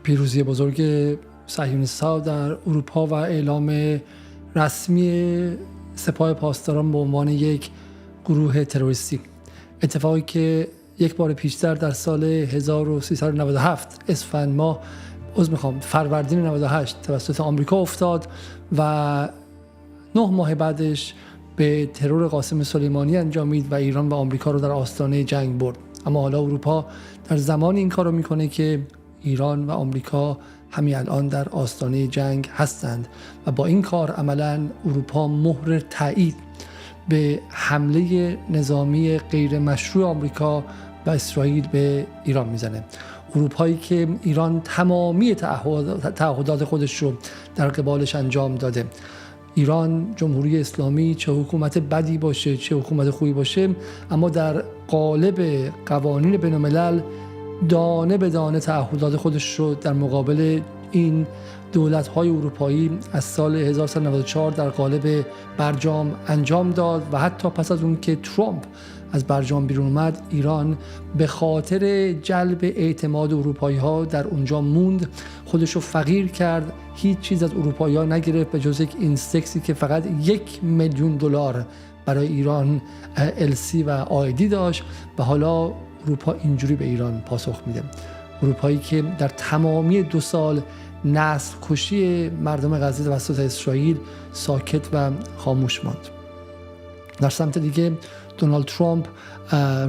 پیروزی بزرگ صهیونیست‌ها در اروپا و اعلام رسمی سپاه پاسداران به عنوان یک گروه تروریستی، اتفاقی که یک بار پیشتر در سال 1397 اسفند ماه فروردین 98 توسط آمریکا افتاد و 9 ماه بعدش به ترور قاسم سلیمانی انجامید و ایران و آمریکا رو در آستانه جنگ برد. اما حالا اروپا در زمان این کار رو میکنه که ایران و آمریکا همین الان در آستانه جنگ هستند و با این کار عملاً اروپا مهر تایید به حمله نظامی غیر مشروع آمریکا و اسرائیل به ایران میزنه. اروپایی که ایران تمامی تعهدات خودش رو در قبالش انجام داده. ایران جمهوری اسلامی چه حکومت بدی باشه چه حکومت خوبی باشه، اما در قالب قوانین بین‌الملل دانه به دانه تعهدات خودش رو در مقابل این دولت‌های اروپایی از سال 1994 در قالب برجام انجام داد و حتی پس از اون که ترامپ از برجام بیرون اومد، ایران به خاطر جلب اعتماد اروپایی‌ها در اونجا موند، خودش رو فقیر کرد، هیچ چیز از اروپایی‌ها نگرفت به جز یک اینستکسی که فقط $1,000,000 برای ایران LC و آیدی داشت و حالا اروپا اینجوری به ایران پاسخ میده. اروپایی که در تمامی 2 سال نسل کشی مردم غزه توسط اسرائیل ساکت و خاموش ماند. در سمت دیگه دونالد ترامپ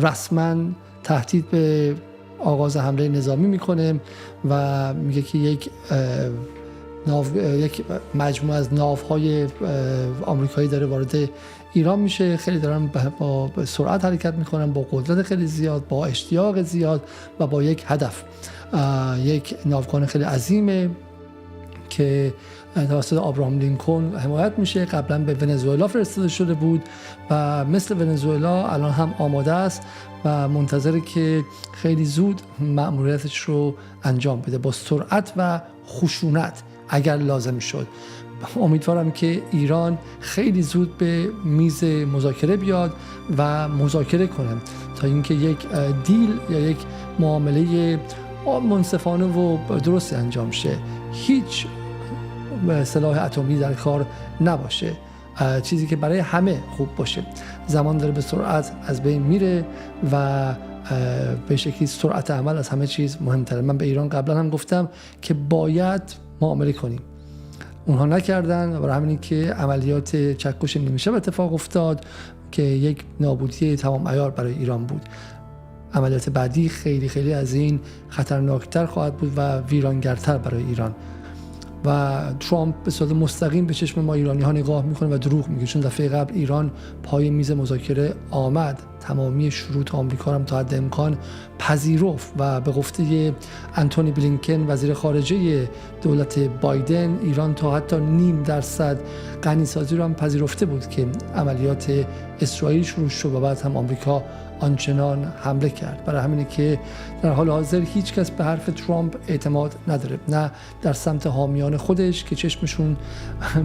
رسما تهدید به آغاز حمله نظامی میکنه و میگه که یک مجموعه از ناوهای آمریکایی داره وارد ایران میشه. خیلی دارن با سرعت حرکت میکنن، با قدرت خیلی زیاد، با اشتیاق زیاد و با یک هدف. یک ناوگان خیلی عظیمه که توسط آبراهام لینکلن حمایت میشه، قبلا به ونزوئلا فرستاده شده بود و مثل ونزوئلا الان هم آماده است و منتظره که خیلی زود مأموریتش رو انجام بده با سرعت و خشونت اگر لازم شد. امیدوارم که ایران خیلی زود به میز مذاکره بیاد و مذاکره کنه تا اینکه یک دیل یا یک معامله منصفانه و درستی انجام شه. هیچ سلاح اتمی در کار نباشه، چیزی که برای همه خوب باشه. زمان داره به سرعت از بین میره و به شکلی سرعت عمل از همه چیز مهمتره. من به ایران قبلا هم گفتم که باید معامله کنیم، اونها نکردن و برای همینی که عملیات چکش نیمه شب اتفاق افتاد که یک نابودی تمام عیار برای ایران بود. عملیات بعدی خیلی خیلی از این خطرناکتر خواهد بود و ویرانگرتر برای ایران. و ترامپ به صورت مستقیم به چشم ما ایرانی ها نگاه میکنه و دروغ میگه، چون دفعه قبل ایران پای میز مذاکره آمد، تمامی شروط آمریکا هم تا حد امکان پذیرفت و به گفته انتونی بلینکن وزیر خارجه دولت بایدن، ایران تا حتی 0.5% غنیسازی رو هم پذیرفته بود که عملیات اسرائیل شروع شد و بعد هم آمریکا آنچنان حمله کرد. برای همینه که در حال حاضر هیچ کس به حرف ترامپ اعتماد نداره، نه در سمت حامیان خودش که چشمشون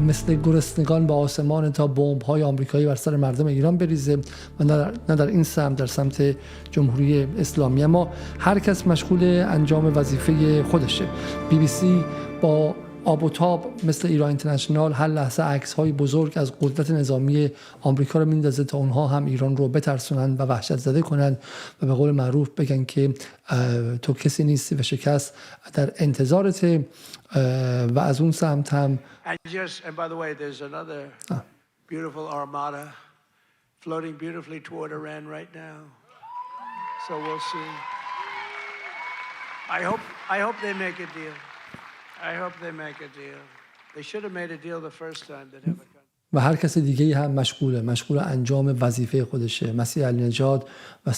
مثل گرسنگان به آسمان تا بمب‌های آمریکایی بر سر مردم ایران بریزه و نه در این سمت، در سمت جمهوری اسلامی. اما هر کس مشغول انجام وظیفه خودشه. BBC با آب و تاب مثل ایران اینترنشنال هر لحظه عکس‌های بزرگ از قدرت نظامی آمریکا رو میندازه تا اونها هم ایران رو بترسونن و وحشت زده کنن و به قول معروف بگن که تو کسی نیستی و شکست در انتظارت. و از اون سمت هم And by the way, there's another beautiful armada floating beautifully toward Iran right now. So we'll see. I hope they make a deal. I hope they make a deal. They should have made a deal the first time that have a country. و هر کس دیگه هم مشغول انجام وظیفه خودشه. مسیح علی نژاد و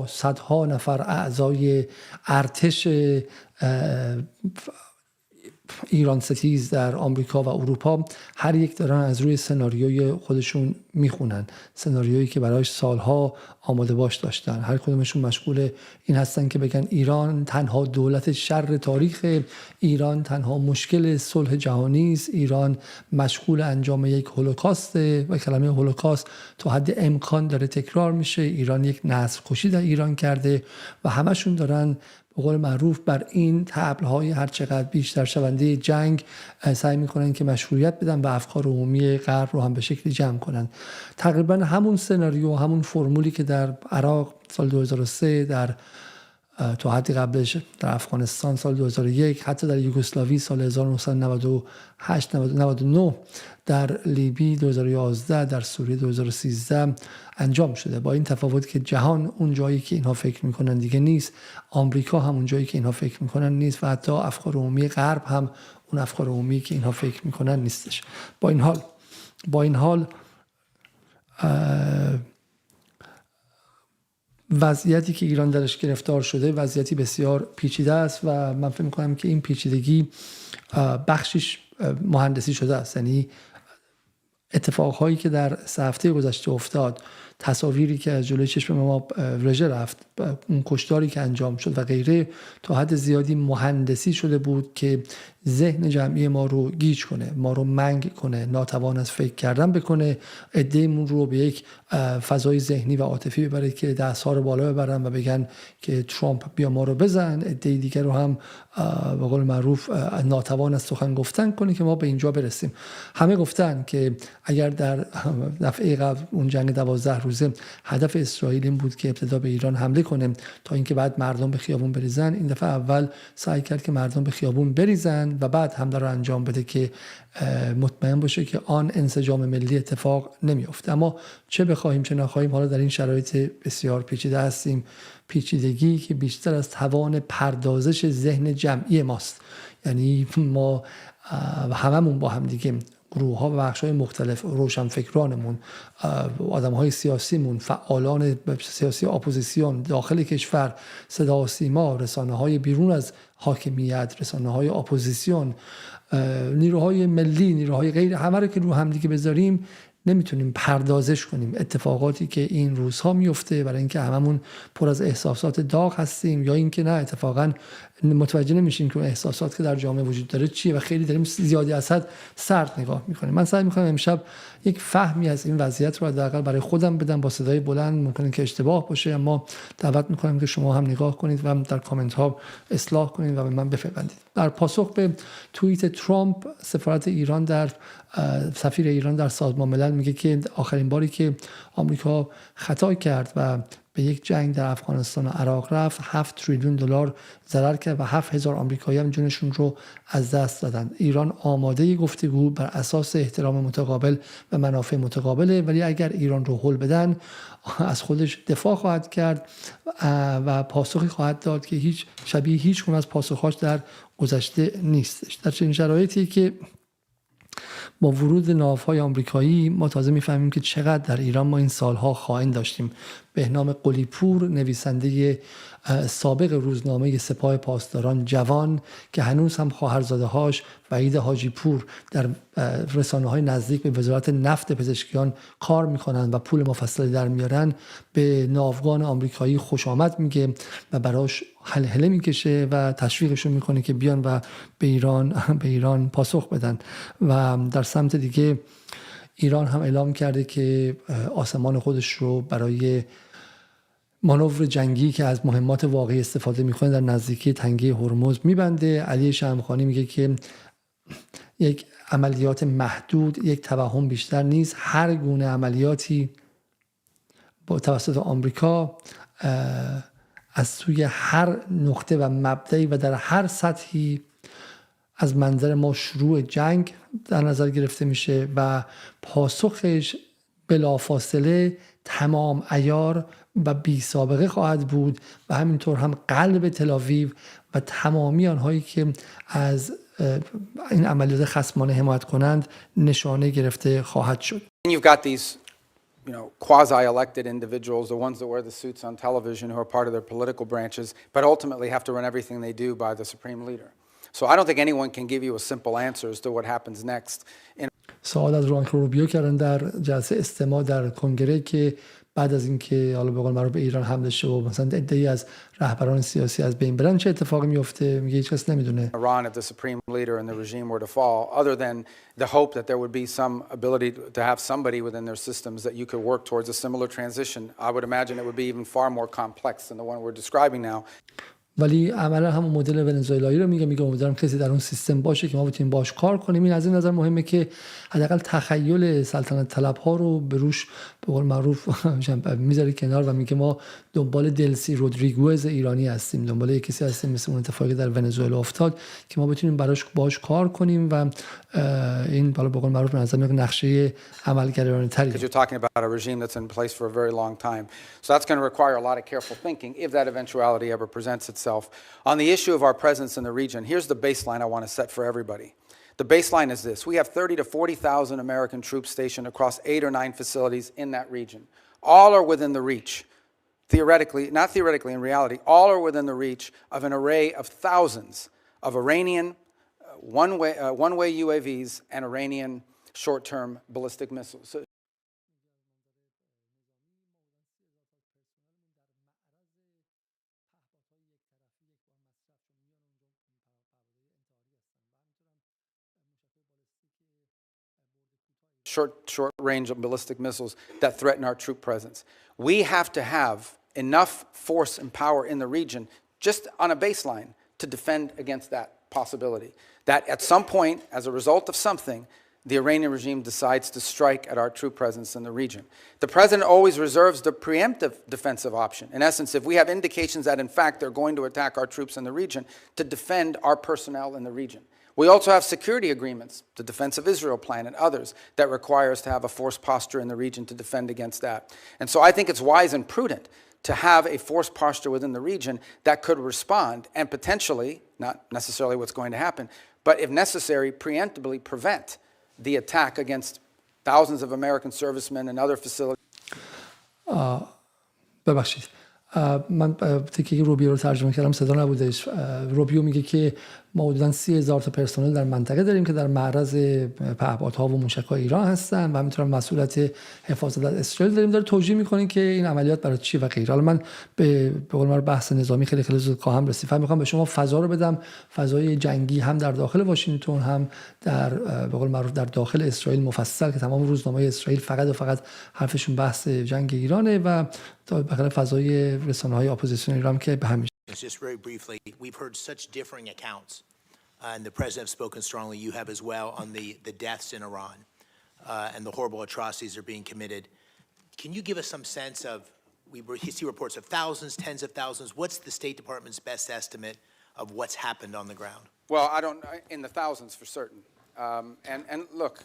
صدها نفر اعضای ارتش ایران ستیز در آمریکا و اروپا هر یک دارن از روی سناریوی خودشون میخونن، سناریویی که برایش سالها آماده باش داشتن. هر کدومشون مشغول این هستن که بگن ایران تنها دولت شر تاریخ، ایران تنها مشکل صلح جهانی است، ایران مشغول انجام یک هولوکاسته و کلمه هولوکاست تا حد امکان داره تکرار میشه، ایران یک نسل کشی در ایران کرده و همشون دارن به قول معروف بر این طبل‌های هر چقدر بیشتر شونده جنگ سعی میکنن که مشروعیت بدن و افکار عمومی غرب رو هم به شکلی جمع کنن. تقریبا همون سناریو، همون فرمولی که در عراق سال 2003، در تا حدی قبلش در افغانستان سال 2001، حتی در یوگسلاوی سال 1998 99، در لیبی 2011، در سوریه 2013 انجام شده. با این تفاوت که جهان اون جایی که اینها فکر میکنن دیگه نیست، آمریکا هم اون جایی که اینها فکر میکنن نیست و حتی افکار عمومی غرب هم اون افکار عمومی که اینها فکر میکنن نیستش. با این حال وضعیتی که ایران درش گرفتار شده وضعیتی بسیار پیچیده است و من فکر می‌کنم که این پیچیدگی بخشش مهندسی شده است. یعنی اتفاقهایی که در 3 هفته گذشته افتاد، تصاویری که از جلوی چشم ما رژه رفت، اون کشتاری که انجام شد و غیره، تا حد زیادی مهندسی شده بود که ذهن جمعی ما رو گیج کنه، ما رو منگ کنه، ناتوان از فکر کردن بکنه، عده‌مون رو به یک فضای ذهنی و عاطفی ببره که دست‌ها رو بالا ببرن و بگن که ترامپ بیا ما رو بزن، عده دیگر رو هم به قول معروف ناتوان از سخن گفتن کنه که ما به اینجا برسیم. همه گفتن که اگر در دفعه قبل اون جنگ 12 روزه هدف اسرائیل این بود که ابتدا به ایران حمله کنه تا اینکه بعد مردم به خیابون بریزن، این دفعه اول سعی کرد که مردم به خیابون بریزن و بعد حمله رو انجام بده که مطمئن باشه که آن انسجام ملی اتفاق نمیفته. اما چه بخوایم چه نخواهیم، حالا در این شرایط بسیار پیچیده هستیم، پیچیدگی که بیشتر از توان پردازش ذهن جمعی ماست. یعنی ما هممون با هم دیگه، گروه ها و بخش های مختلف، روشنفکرانمون، آدم های سیاسیمون، فعالان سیاسی اپوزیسیون داخل کشور، صدا و سیما، رسانه های بیرون از حاکمیت، رسانه های اپوزیسیون، نیروهای ملی، نیروهای غیر، همه رو که رو هم دیگه بذاریم نمیتونیم پردازش کنیم اتفاقاتی که این روزها میفته، برای اینکه هممون پر از احساسات داغ هستیم، یا اینکه نه اتفاقا متوجه نمیشیم که احساسات که در جامعه وجود داره چیه و خیلی داریم زیادی از حد سرد نگاه میکنیم. من سعی میکنم امشب یک فهمی از این وضعیت رو حداقل برای خودم بدم با صدای بلند، ممکنه که اشتباه باشه، اما دعوت میکنم که شما هم نگاه کنید و در کامنت ها اصلاح کنید و به من بپیوندید. در پاسخ به توییت ترامپ، سفارت ایران در سفیر ایران در سازمان ملل میگه که آخرین باری که آمریکا خطا کرد و به یک جنگ در افغانستان و عراق رفت، 7 تریلیون دلار ضرر کرد و 7000 آمریکایی هم جونشون رو از دست دادن. ایران آماده گفتگو بر اساس احترام متقابل و منافع متقابله، ولی اگر ایران رو هول بدن از خودش دفاع خواهد کرد و پاسخی خواهد داد که هیچ شبیه هیچ گونه از پاسخهاش در گذشته نیستش. در چنین شرایطی که با ورود ناوهای آمریکایی ما تازه میفهمیم که چقدر در ایران ما این سالها خائن داشتیم. بهنام قلی‌پور، نویسنده سابق روزنامه سپاه پاسداران جوان که هنوز هم خواهرزاده‌هاش وحید حاجی پور در رسانه‌های نزدیک به وزارت نفت پزشکیان کار میکنن و پول مفصلی در میارن، به ناوگان آمریکایی خوش آمد میگه و براش هلهله میکشه و تشویقشون میکنه که بیان و به ایران پاسخ بدن. و در سمت دیگه ایران هم اعلام کرده که آسمان خودش رو برای مانور جنگی که از مهمات واقعی استفاده میکنه در نزدیکی تنگه هرمز میبنده. علی شمخانی میگه که یک عملیات محدود یک توهم بیشتر نیست، هر گونه عملیاتی با توسط آمریکا از سوی هر نقطه و مبدعی و در هر سطحی از منظر ما شروع جنگ در نظر گرفته میشه و پاسخش بلافاصله تمام عیار و بی سابقه خواهد بود و همینطور هم قلب تل‌آویو و تمامی آنهایی که از این عملیات خصمانه حمایت کنند نشانه گرفته خواهد شد. You've got these, quasi-elected individuals, the ones that wear the suits on television who are part of their political branches, but ultimately have to run everything they do by the supreme leader. So I don't think anyone can give you a simple answer as to what happens next. سوال از مارکو روبیو کردن در جلسه استماع در کنگره که بعد از اینکه حالا به قول معروف به ایران حمله شه و مثلا عده‌ای از رهبران سیاسی از بین برن چه اتفاقی میفته، میگه هیچ کس نمیدونه. Iran, if the supreme leader and the regime were to fall, other than the hope that there would be some ability to have somebody within their systems that you could work towards a similar transition, I would imagine it would be even far more complex than the one we're describing now. ولی عملا همون مدل ونزوئلایی رو میگه امیدوارم کسی در اون سیستم باشه که ما بتونیم باش کار کنیم. این از این نظر مهمه که حداقل تخیل سلطنت طلب ها رو به روش به قول معروف میذاره کنار و میگه ما دنبال دلسی رودریگوز ایرانی هستیم، دنبال کسی هستیم مثل اون اتفاقی در ونزوئلا افتاد که ما بتونیم براش باش کار کنیم و این بالا به قول معروف به نظر میاد نقشه عملگرایانه تری. Because you're talking about a regime that's in place for a very long time. So that's going to require a lot of careful thinking if that eventuality ever presents itself. On the issue of our presence in the region, here's the baseline I want to set for everybody. The baseline is this. We have 30 to 40,000 American troops stationed across 8 or 9 facilities in that region. All are within the reach. Theoretically, not theoretically, in reality, all are within the reach of an array of thousands of Iranian one-way UAVs and Iranian short-term ballistic missiles. So short range of ballistic missiles that threaten our troop presence. We have to have enough force and power in the region, just on a baseline, to defend against that possibility. That at some point, as a result of something, the Iranian regime decides to strike at our troop presence in the region. The president always reserves the preemptive defensive option. In essence, if we have indications that in fact they're going to attack our troops in the region, to defend our personnel in the region. We also have security agreements, the Defense of Israel Plan and others, that require us to have a force posture in the region to defend against that. And so I think it's wise and prudent to have a force posture within the region that could respond and potentially, not necessarily what's going to happen, but if necessary, preemptively prevent the attack against thousands of American servicemen and other facilities. ببخشید من تیکه روبیو رو ترجمه کردم صدا نبودش. روبیو میگه که ما حدوداً 30,000 تا پرسنل در منطقه داریم که در معرض پهپادها و موشک‌های ایران هستن و همینطور مسئولیت حفاظت از اسرائیل داریم. داره توجیه میکنه که این عملیات برای چی و غیره. حالا من به قول معروف بحث نظامی خیلی زود خواهم رسید. فقط میخوام به شما فضا رو بدم، فضای جنگی هم در داخل واشنگتن هم در به قول معروف در داخل اسرائیل مفصل که تمام روزنامه‌های اسرائیل فقط و فقط حرفشون بحث جنگ ایرانه و بخلاف فضای رسانه‌های اپوزیسیون ایران که به همین. Just very briefly, we've heard such differing accounts, and the president have spoken strongly, you have as well, on the deaths in Iran and the horrible atrocities that are being committed. Can you give us some sense of, we see reports of thousands, tens of thousands, what's the State Department's best estimate of what's happened on the ground? Well, I don't, in the thousands for certain. And look,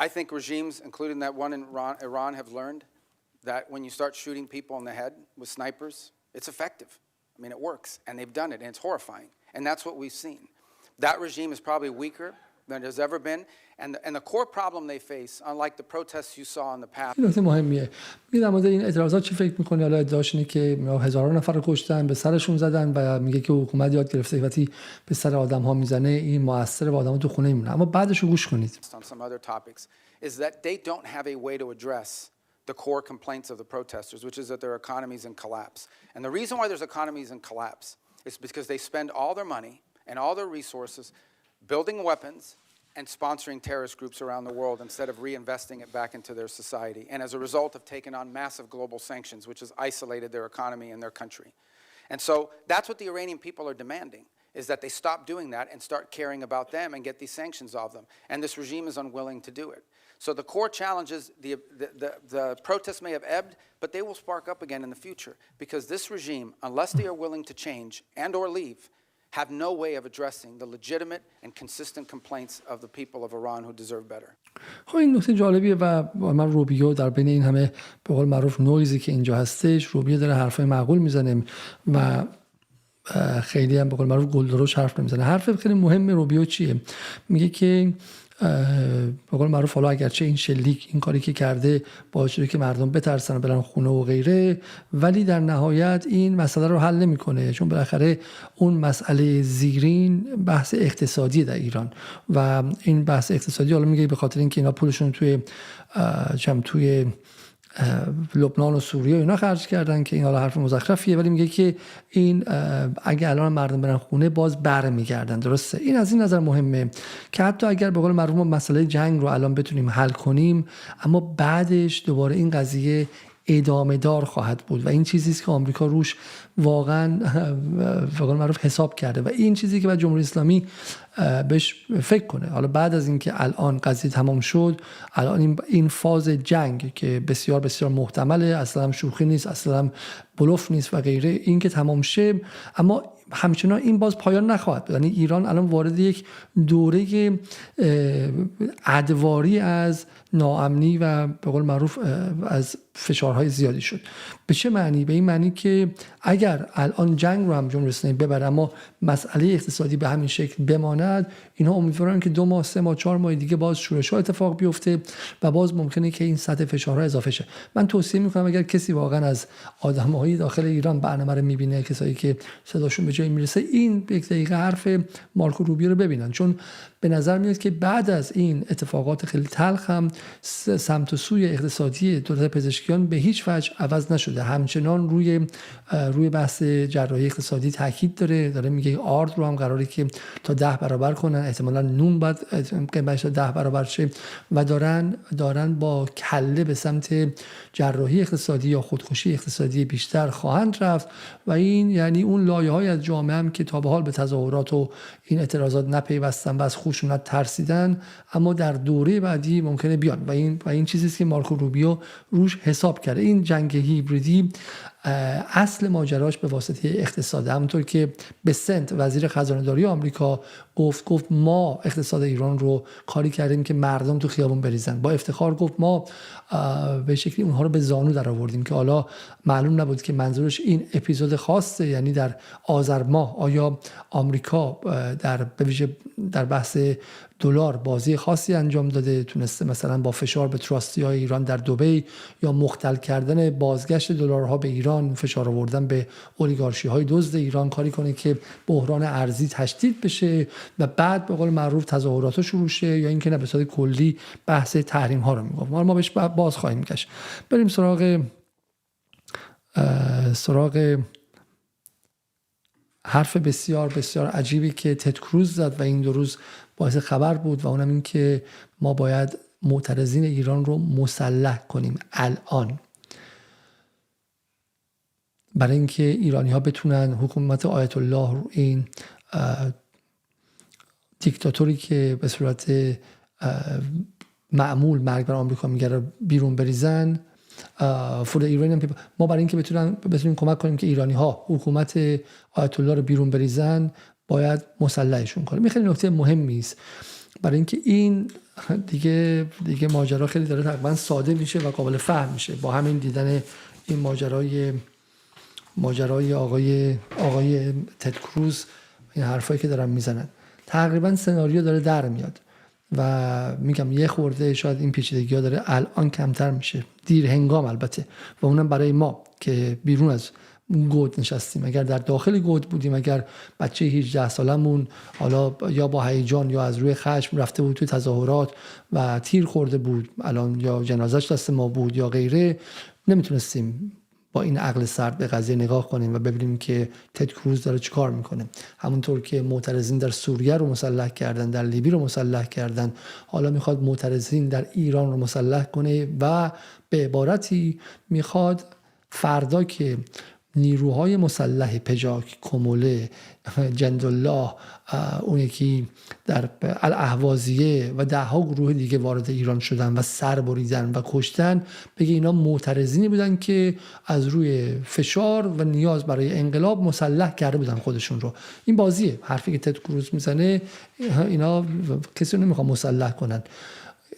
I think regimes, including that one in Iran, have learned that when you start shooting people in the head with snipers, it's effective. I mean, it works, and they've done it, and it's horrifying. And that's what we've seen. That regime is probably weaker than it has ever been, and the core problem they face, unlike the protests you saw in the past. نکته مهمیه. میگه در مورد این اعتراضات چی فکر می‌کنی؟ حالا ادعاش اینه که هزاران نفر رو کشتن، به سرشون زدن و میگه که حکومت یاد گرفته وقتی به سر آدم‌ها میزنه این موثر و آدم‌ها تو خونه میمونه. اما بعدش رو گوش کنید. On some other topics is that they don't have a way to address the core complaints of the protesters, which is that their economy's in collapse. And the reason why there's economies in collapse is because they spend all their money and all their resources building weapons and sponsoring terrorist groups around the world instead of reinvesting it back into their society. And as a result have taken on massive global sanctions, which has isolated their economy and their country. And so that's what the Iranian people are demanding, is that they stop doing that and start caring about them and get these sanctions off them. And this regime is unwilling to do it. So the core challenge is the protests may have ebbed, but they will spark up again in the future because this regime, unless they are willing to change and or leave, have no way of addressing the legitimate and consistent complaints of the people of Iran who deserve better. خب این نکته جالبیه و من روبیو در بین این همه به قول معروف نویزی که اینجا هستش، روبیو داره حرفای معقول میزنه و خیلی هم به قول معروف گلدروش حرف نمیزنه. حرف خیلی مهم روبیو چیه؟ میگه که به قول معروف حالا اگرچه این شلیک این کاری که کرده باعث شده که مردم بترسن و برن خونه و غیره، ولی در نهایت این مسئله رو حل نمیکنه، چون بالاخره اون مسئله زیرین بحث اقتصادی در ایران و این بحث اقتصادی حالا میگه به خاطر اینکه اینا پولشون توی لبنان و سوریه اینا خرج کردن که این حالا حرف مزخرفیه، ولی میگه که این اگه الان مردم برن خونه باز برمیگردن. درسته؟ این از این نظر مهمه که حتی اگر به قول معروف مسئله جنگ رو الان بتونیم حل کنیم، اما بعدش دوباره این قضیه ادامه دار خواهد بود و این چیزی است که آمریکا روش واقعا معروف حساب کرده و این چیزی که بعد جمهوری اسلامی بهش فکر کنه. حالا بعد از اینکه الان قضیه تمام شد، الان این فاز جنگ که بسیار بسیار محتمله، اصلا شوخی نیست، اصلا بلوف نیست و غیره، این که تمام شه، اما همچنان این باز پایان نخواهد. یعنی ایران الان وارد یک دوره ادواری از ناامنی و به قول معروف از فشارهای زیادی شد. به چه معنی؟ به این معنی که اگر الان جنگ رو هم جمهوری اسلامی ببره اما مسئله اقتصادی به همین شکل بماند، اینها امیدوارن که 2 ماه 3 ماه 4 ماه دیگه باز شورش‌ها اتفاق بیفته و باز ممکنه که این سطح فشارها اضافه شه. من توصیه میکنم اگر کسی واقعا از آدم‌های داخل ایران برنامه رو میبینه، کسایی که صداشون به جای میرسه، این به یک دقیقه حرف مارکو روبیو رو ببینن، چون به نظر میاد که بعد از این اتفاقات خیلی تلخ هم سمت و سوی اقتصادی دولت پزشکیان به هیچ وجه عوض نشده. همچنان روی بحث جراحی اقتصادی تاکید داره میگه آرد رو هم قراره که تا 10 برابر کنن، احتمالاً نون باید قیمتش تا 10 برابر شه و دارن با کله به سمت جراحی اقتصادی یا خودکشی اقتصادی بیشتر خواهند رفت و این یعنی اون لایه‌های از جامعه هم که تا به حال به تظاهرات و این اعتراضات نپیوستن و از خشونت ترسیدن، اما در دوره بعدی ممکنه بیان و این چیزی است که مارکو روبیو روش حساب کرده. این جنگ هیبریدی اصل ماجراش به واسطه اقتصاد، همونطور که بسنت وزیر خزانه‌داری آمریکا گفت ما اقتصاد ایران رو کاری کردیم که مردم تو خیابون بریزن، با افتخار گفت ما به شکلی اونها رو به زانو در آوردیم، که حالا معلوم نبود که منظورش این اپیزود خاصه، یعنی در آذر ماه آیا آمریکا به ویژه در بحث دلار بازی خاصی انجام داده، تونسته مثلا با فشار به تراستی‌های ایران در دبی یا مختل کردن بازگشت دلارها به ایران، فشار آوردن به اولیگارشی‌های دزد ایران کاری کنه که بحران ارزی تشدید بشه و بعد به قول معروف تظاهرات شروع شه، یا اینکه نه به صورت کلی بحث تحریم ها رو میگفت. ما بهش باز خواهیم گشت. بریم سراغ حرف بسیار بسیار عجیبی که تد کروز زد و این 2 روز باعث خبر بود و اونم این که ما باید معترضین ایران رو مسلح کنیم الان، برای اینکه ایرانی ها بتونن حکومت آیت الله رو، این دیکتاتوری که به صورت معمول مرگ بر آمریکا میگره، بیرون بریزن. ما برای اینکه بتونیم کمک کنیم که ایرانی ها حکومت آیت الله رو بیرون بریزن، باید مسلحشون کنیم. این خیلی نکته مهمی است، برای اینکه این دیگه ماجرا خیلی داره تقریبا ساده میشه و قابل فهم میشه با همین دیدن این ماجرای آقای تد کروز، این حرفایی که دارن میزنن. تقریبا سناریو داره در میاد و میگم یه خورده شاید این پیچیدگی‌ها داره الان کمتر میشه، دیر هنگام البته، و اونم برای ما که بیرون از گود نشستیم. اگر در داخل گود بودیم، اگر بچه 18 سالمون حالا یا با هیجان یا از روی خشم رفته بود توی تظاهرات و تیر خورده بود، الان یا جنازش دست ما بود یا غیره، نمیتونستیم با این عقل سرد به قضیه نگاه کنیم و ببینیم که تد کروز داره چیکار میکنه. همونطور که معترضین در سوریه رو مسلح کردن، در لیبی رو مسلح کردن، حالا میخواد معترضین در ایران رو مسلح کنه و به عبارتی میخواد فردا که نیروهای مسلح پژاک، کموله، جندالله، اون یکی در الاهوازیه و 10 گروه دیگه وارد ایران شدن و سر بریدن و کشتن، بگه اینا معترضینی بودن که از روی فشار و نیاز برای انقلاب مسلح کرده بودن خودشون رو. این بازیه، حرفی که تد کروز میزنه، اینا کسی رو نمیخوان مسلح کنن،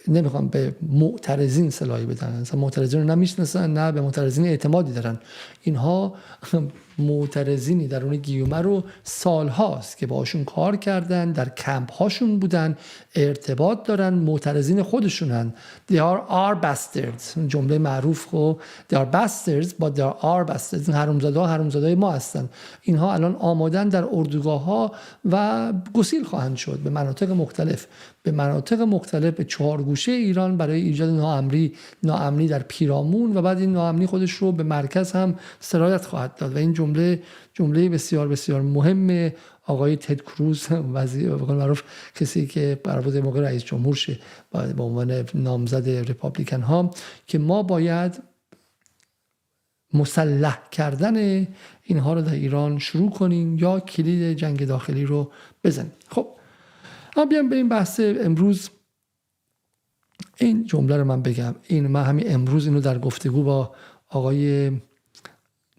نمیخوان به معترضین سلاحی بدن، اصلا معترضین رو نمیشناسن، نه به معترضین اعتمادی دارن. اینها معترضینی درون گیومه رو سالهاست که باشون کار کردن، در کمپ هاشون بودن، ارتباط دارن، معترضین خودشونن. They are our bastards، جمله معروف خب they are bastards but they are our bastards، حرومزاده‌های ما هستن. اینها الان آمادن در اردوگاه ها و گسیل خواهند شد به مناطق مختلف به 4 گوشه ایران برای ایجاد ناامنی در پیرامون و بعد این ناامنی خودش رو به مرکز هم سرایت خواهد داد. و این جمله بسیار بسیار مهم آقای تد کروز، وزیر به قول معروف کسی که قرار بود موقع رئیس جمهور شه به عنوان نامزد ریپابلیکن ها، که ما باید مسلح کردن اینها رو در ایران شروع کنیم یا کلید جنگ داخلی رو بزنیم. خب اما بیام بریم بحث امروز. این جمله رو من بگم، من همین امروز اینو در گفتگو با آقای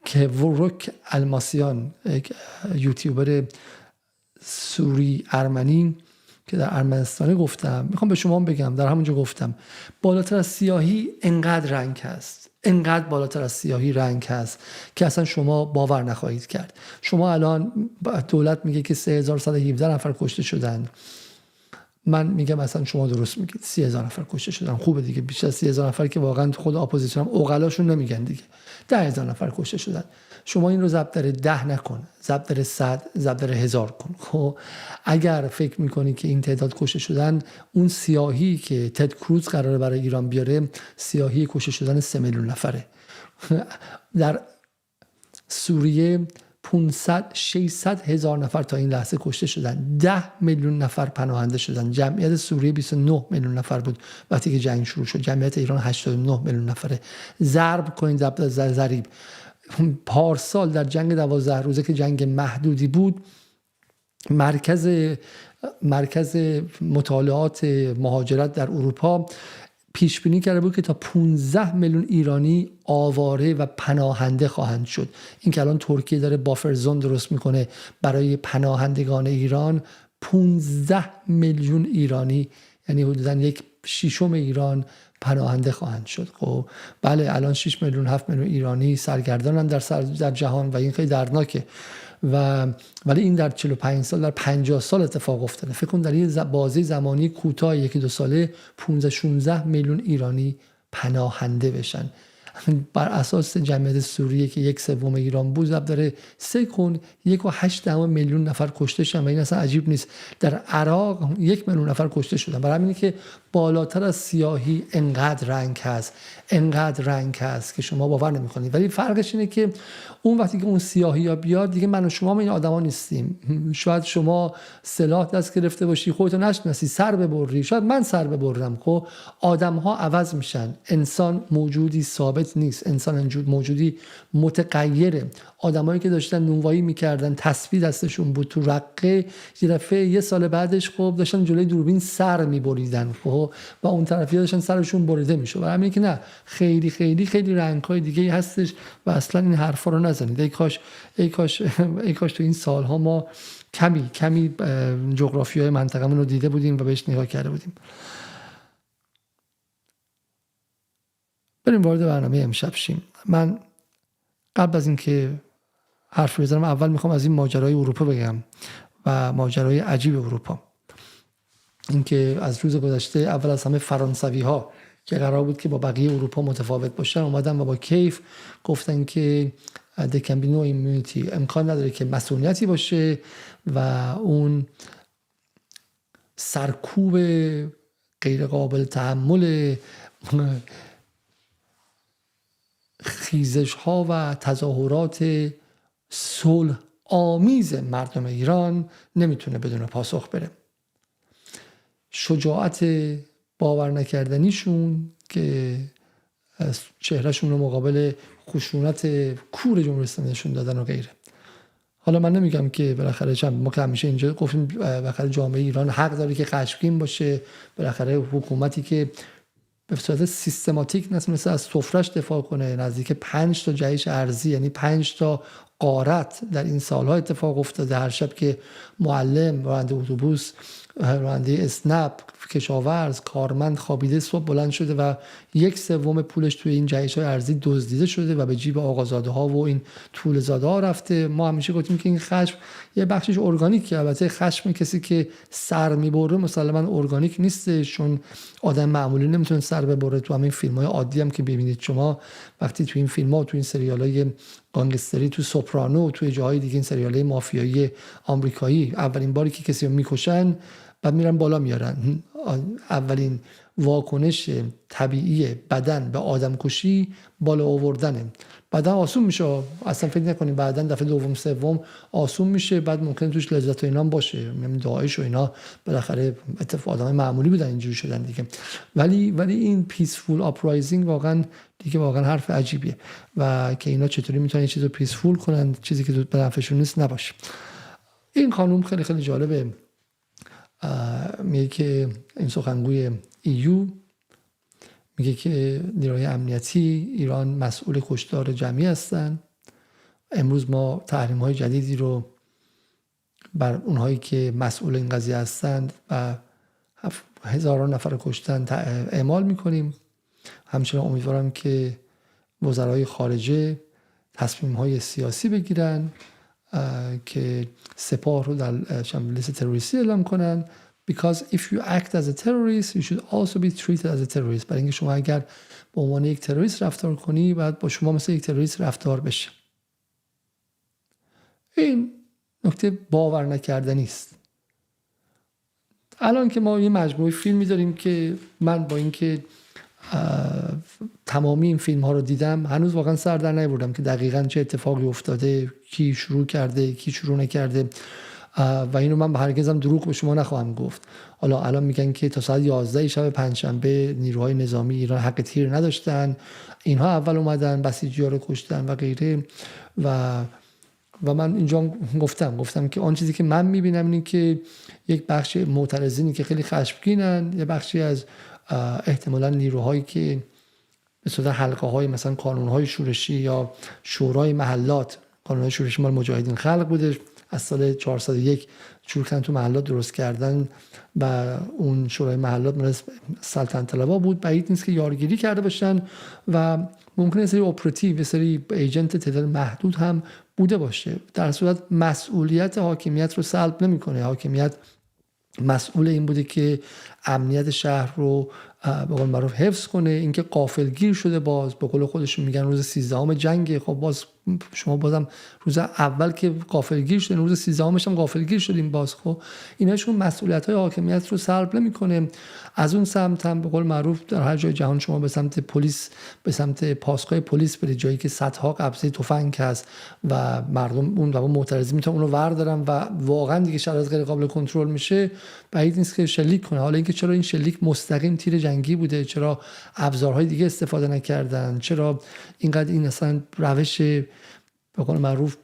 کوروک الماسیان، یک یوتیوبر سوری ارمنی که در ارمنستان گفتم، میخوام به شما بگم، در همونجا گفتم بالاتر از سیاهی انقدر رنگ هست، انقدر بالاتر از سیاهی رنگ هست که اصلا شما باور نخواهید کرد. شما الان دولت میگه که 3117 نفر کشته شدن، من میگم اصلا شما درست میگید، 30,000 نفر کشته شدن. خوبه دیگه، بیشتر از 30,000 نفر که واقعا خود اپوزیسیون هم عقلاشون نمیگن دیگه. 10,000 نفر کشته شدن. شما این رو ضرب در 10 نکن، ضرب در 100، ضرب در 1000 کن. خب اگر فکر میکنی که این تعداد کشته شدن، اون سیاهی که تد کروز قراره برای ایران بیاره، سیاهی کشته شدن 3 میلیون نفره. در سوریه 500-600 هزار نفر تا این لحظه کشته شدن، 10 میلیون نفر پناهنده شدن. جمعیت سوریه 29 میلیون نفر بود وقتی که جنگ شروع شد، جمعیت ایران 89 میلیون نفره. ضرب کنید ضریب. پارسال در جنگ 12 روزه که جنگ محدودی بود، مرکز مطالعات مهاجرت در اروپا پیش بینی کرده بود که تا 15 میلیون ایرانی آواره و پناهنده خواهند شد. این که الان ترکیه داره بافر زون درست میکنه برای پناهندگان ایران، 15 میلیون ایرانی، یعنی حدوداً 1/6 ایران پناهنده خواهند شد. خب بله، الان 6 میلیون 7 میلیون ایرانی سرگردانن در جهان و این خیلی دردناکه. ولی این در 45 سال، در 50 سال اتفاق افتاده. فکر کن در یه بازه زمانی کوتاه 1-2 ساله 15-16 میلیون ایرانی پناهنده بشن. بر اساس جمعیت سوریه که 1/3 ایران بود، ضرب داره 3 کن، 1.8 میلیون نفر کشته شدن. و این اصلا عجیب نیست. در عراق 1 میلیون نفر کشته شدن. برای همینه که بالاتر از سیاهی انقدر رنگ هست که شما باور نمی‌کنید. ولی فرقش اینه که اون وقتی که اون سیاهی ها بیاد، دیگه من و شما این آدما نیستیم. شاید شما سلاح دست گرفته باشی، خودتو نشناسی، سر ببری، شاید من سر ببرم. خب آدم‌ها عوض میشن. انسان موجودی ثابت نیست، انسان موجودی متغیره. آدمایی که داشتن نونوایی میکردن، تسبیح دستشون بود تو رقه، یه سال بعدش خب داشتن جلوی دوربین سر میبریدن، خب و اون طرفی داشتن سرشون بریده میشد. برای همین که نه، خیلی خیلی خیلی رنگ‌های دیگه هستش و اصلا این حرفا رو نزنید. ای کاش تو این سالها ما کمی جغرافیای منطقه‌مون رو دیده بودیم و بهش نگاه کرده بودیم. بریم وارد برنامه امشب شیم. من قبل از اینکه حرف بزنم، اول میخوام از این ماجرای اروپا بگم و ماجرای عجیب اروپا. اینکه از روز گذشته اول از همه فرانسوی‌ها که قرار بود که با بقیه اروپا متفاوت باشن، اومدن و با کیف گفتن که there can be no immunity، امکان نداره که مسئولیتی باشه و اون سرکوب غیر قابل تحمل خیزش ها و تظاهرات صلح آمیز مردم ایران نمیتونه بدون پاسخ بره. شجاعت باور نکردنیشون که چهرهشون رو مقابل خشونت کور جمهوری اسلامی نشون دادن و غیره. حالا من نمیگم که بالاخره ما که همیشه اینجا گفتیم بالاخره جامعه ایران حق داره که خشمگین باشه، بالاخره حکومتی که به صورت سیستماتیک مثل از سفرش دفاع کنه، نزدیک 5 تا جهش ارضی، یعنی 5 تا غارت در این سالها اتفاق افتاده. هر شب که معلم، راننده اتوبوس، راننده اسنپ، کشاورز، کارمند خوابیده، صبح بلند شده و 1/3 پولش توی این جهش‌های ارضی دزدیده شده و به جیب آقازاده ها و این طول زاده ها رفته. ما همیشه گفتیم که این خشم یه بخشش ارگانیکه. البته خشم کسی که سر میبره مسلماً ارگانیک نیست، چون آدم معمولی نمیتونه سر ببره. تو همین فیلم‌های عادی هم که ببینید شما، وقتی تو این فیلم‌ها، تو این سریال‌های گانگستری، تو سوپرانو، تو جاهای دیگه، این سریال‌های مافیایی آمریکایی، اولین باری که کسی رو میکشن بعد میرن بالا میارن، اولین واکنش طبیعی بدن به آدم کشی بالا آوردنه. بعدا آسون میشه، اصلا فکر نکنید بعدا دفعه دوم سوم آسون میشه، بعد ممکن توش لذت و اینا باشه، یعنی داعش و اینا بالاخره آدمای معمولی بودن اینجوری شدن دیگه. ولی این پیسفول اپرایزینگ واقعا دیگه واقعا حرف عجیبیه و که اینا چطوری میتونن یه چیزو پیسفول کنن، چیزی که به نفعشون نیست نباشه. این خانم خیلی خیلی جالبه، میگه که این سخنگوی EU میگه که نیروهای امنیتی ایران مسئول کشتار جمعی هستن. امروز ما تحریم‌های جدیدی رو بر اونهایی که مسئول این قضیه هستند و هزاران نفر کشتن اعمال میکنیم. همچنین امیدوارم که وزرای خارجه تصمیم‌های سیاسی بگیرن که سپاه رو در لیست تروریستی اعلام کنن. Because if you act as a terrorist, you should also be treated as a terrorist. برای اینکه شما اگر به عنوان یک تروریست رفتار کنی، باید با شما مثل یک تروریست رفتار بشه. این نکته باور نکردنی است. الان که ما یه مجموعه فیلمی داریم که من با اینکه تمامی این فیلم ها رو دیدم هنوز واقعا سر در نیاوردم که دقیقاً چه اتفاقی افتاده، کی شروع کرده، کی شروع نکرده و اینو من به هرگزم دروغ به شما نخواهم گفت. حالا الان میگن که تا ساعت 11 شب پنجشنبه نیروهای نظامی ایران حق تیر نداشتن، اینها اول اومدن بسیجی‌ها رو کشتن و غیره و من اینجا گفتم که آن چیزی که من میبینم اینه که یک بخش معترضینی که خیلی خشمگینن، یه بخشی از احتمالاً نیروهایی که به صورت حلقه‌های مثلا کانون‌های شورشی یا شورای محلات، کانون‌های شورشی مال مجاهدین خلق بوده، از سال 401 شروع کردن تو محلات درست کردن و اون شورای محلات مال سلطنت طلبا بود. بعید نیست که یارگیری کرده باشن و ممکنه سری اپراتیو، سری ایجنت تعداد محدود هم بوده باشه. در صورت مسئولیت حاکمیت رو سلب نمی‌کنه. حاکمیت مسئول این بوده که امنیت شهر رو به قول معروف حفظ کنه. اینکه غافلگیر شده، باز به قول خودشون میگن روز 13 جنگه، خب باز شما بازم روز اول که غافلگیر شدین، روز 13 هم غافلگیر شدیم، باز خب ایناشون مسئولیت‌های حاکمیت رو سلب نمی‌کنه. از اون سمت هم به قول معروف در هر جای جهان شما به سمت پلیس، به سمت پاسگاه پلیس برید، جایی که صدها قبضه تفنگ هست و مردم اون و معترضین میتونن اون رو وردارن و واقعا دیگه شرایط غیر قابل کنترل میشه، بعید نیست که شلیک کنه. حالا اینکه چرا این شلیک مستقیم تیر جنگی بوده، چرا ابزارهای دیگه استفاده نکردن، چرا اینقدر این اصلا روش به قول معروف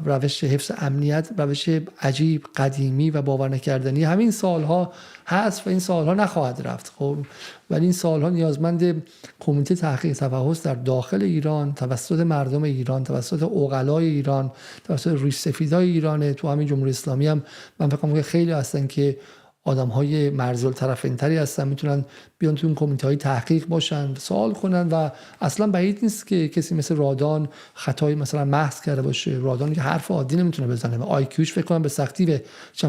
روش حفظ امنیت، روش عجیب قدیمی و باور نکردنی همین سالها هست و این سالها نخواهد رفت. خب ولی این سالها نیازمند کمیته تحقیق تفحص در داخل ایران توسط مردم ایران، توسط عقلای ایران، توسط ریش‌سفیدای ایران. تو همین جمهوری اسلامی هم من فکر می‌کنم خیلی هستن که آدم‌های مرزالطرفین‌تری هستن، میتونن بیان تو اون کمیته‌های تحقیق باشن، سوال کنن و اصلا بعید نیست که کسی مثل رادان خطایی مثلا محض کرده باشه. رادان که حرف عادی نمیتونه بزنه، آی کیوش فکر کنم به سختی به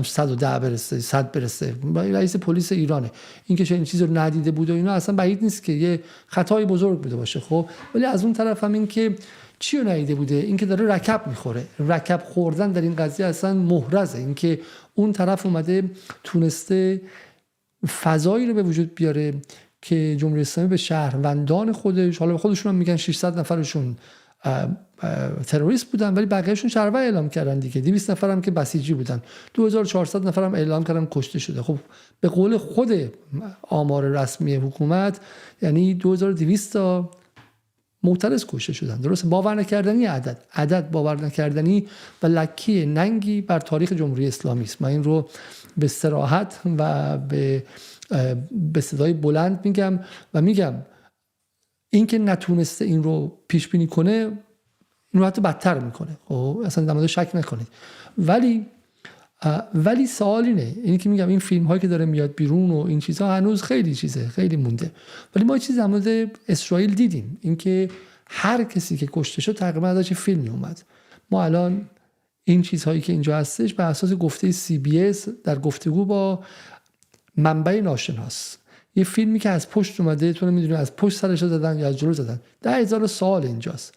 110 برسه، 100 برسه. رئیس پلیس ایرانه، اینکه چه این چیزو ندیده بود و اینا اصلا بعید نیست که یه خطای بزرگ بوده باشه. خب ولی از اون طرف هم این که چی رو ندیده بوده، این که داره رکب میخوره. رکب خوردن در این قضیه اصلا محرزه. این که اون طرف اومده تونسته فضایی رو به وجود بیاره که جمهوری اسلامی به شهروندان خودش، حالا خودشون هم میگن 600 نفرشون تروریست بودن ولی بقیه‌شون شهروند اعلام کردن دیگه. 200 نفر هم که بسیجی بودن، 2400 نفر هم اعلام کردن کشته شده. خب به قول خود آمار رسمی حکومت یعنی 2200 تا معترض کشته شدن. درست؟ باور نکردنی عدد باور نکردنی و لکی ننگی بر تاریخ جمهوری اسلامی است. من این رو به صراحت و به صدای بلند میگم و میگم این که نتونسته این رو پیش بینی کنه این رو حتی بدتر میکنه. خب اصلا در مورد شک نکنید. ولی سوال اینه که میگم این فیلم هایی که داره میاد بیرون و این چیزها هنوز خیلی مونده. ولی ما چیزی در مورد اسرائیل دیدیم، اینکه هر کسی که کشته شد تقریبا ازش فیلمی اومد. ما الان این چیزهایی که اینجا هستش بر اساس گفته CBS در گفتگو با منبع ناشناس، یه فیلمی که از پشت اومده، تو نمیدونی از پشت سرش زدن یا از جلو زدن. 10,000 سوال اینجاست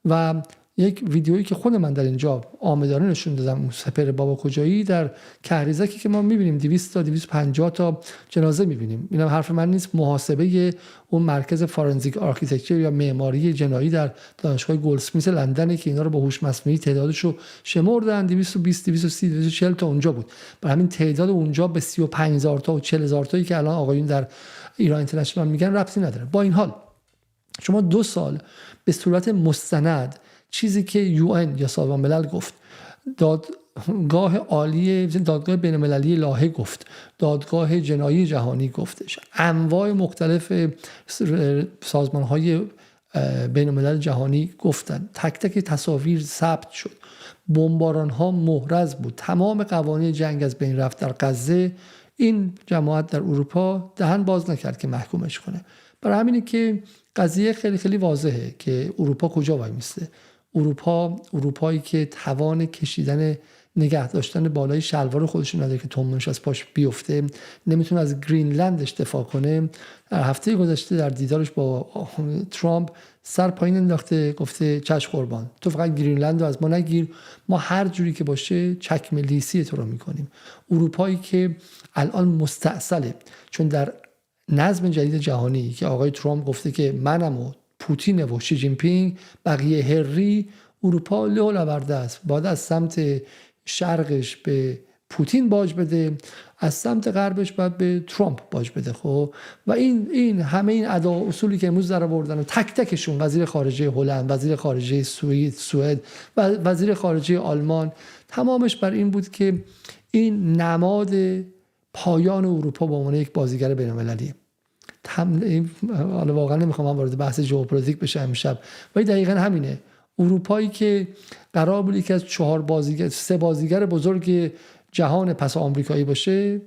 و یک ویدیویی که خود من در اینجا آمدانه نشون دادم، اون سپر بابا کجایی در کهریزکی که ما می‌بینیم 200 تا 250 تا جنازه می‌بینیم. اینم حرف من نیست، محاسبه اون مرکز فارنزیک آرکیتکچر یا معماری جنایی در دانشگاه گلدسمیت لندن که اینا رو با هوش مصنوعی تعدادش رو شمردن، 220 230 240 تا اونجا بود. برای همین تعداد اونجا به 35000 تا و 40000 تایی که الان آقایون در ایران اینترنشنال میگن ربطی نداره. با این حال شما 2 سال به صورت مستند چیزی که UN یا سازمان ملل گفت، دادگاه عالی، دادگاه بین‌المللی لاهه گفت، دادگاه جنایی جهانی گفتش، انواع مختلف سازمان‌های بین‌الملل جهانی گفتن، تک تک تصاویر ثبت شد، بمباران‌ها محرز بود، تمام قوانین جنگ از بین رفت در غزه. این جماعت در اروپا دهن باز نکرد که محکومش کنه. برای همینه که قضیه خیلی خیلی واضحه که اروپا کجا وای میسته. اروپایی که توان کشیدن نگه داشتن بالای شلوار خودش نداره که تومنش از پاش بیفته، نمیتونه از گرینلندش دفاع کنه. در هفته گذشته در دیدارش با ترامپ سر پایین انداخته، گفته چشم قربان، تو فقط گرینلند رو از ما نگیر، ما هر جوری که باشه چکمه لیسی تو رو میکنیم. اروپایی که الان مستعصله، چون در نظم جدید جهانی که آقای ترامپ گفته که منم و پوتین و شی جین پینگ بقیه هری، اروپا له لورده است، باید از سمت شرقش به پوتین باج بده، از سمت غربش باید به ترامپ باج بده. خب و این همه این ادا اصولی که امروز در آوردن و تک تکشون، وزیر خارجه هلند، وزیر خارجه سوئد و وزیر خارجه آلمان، تمامش بر این بود که این نماد پایان اروپا به عنوان یک بازیگر بین‌المللی. حالا واقعا نمیخوام من وارد بحث ژئوپلیتیک بشم امشب، ولی دقیقاً همینه. اروپایی که قرار بود یکی از 3 بازیگر بزرگ جهان پس آمریکایی باشه،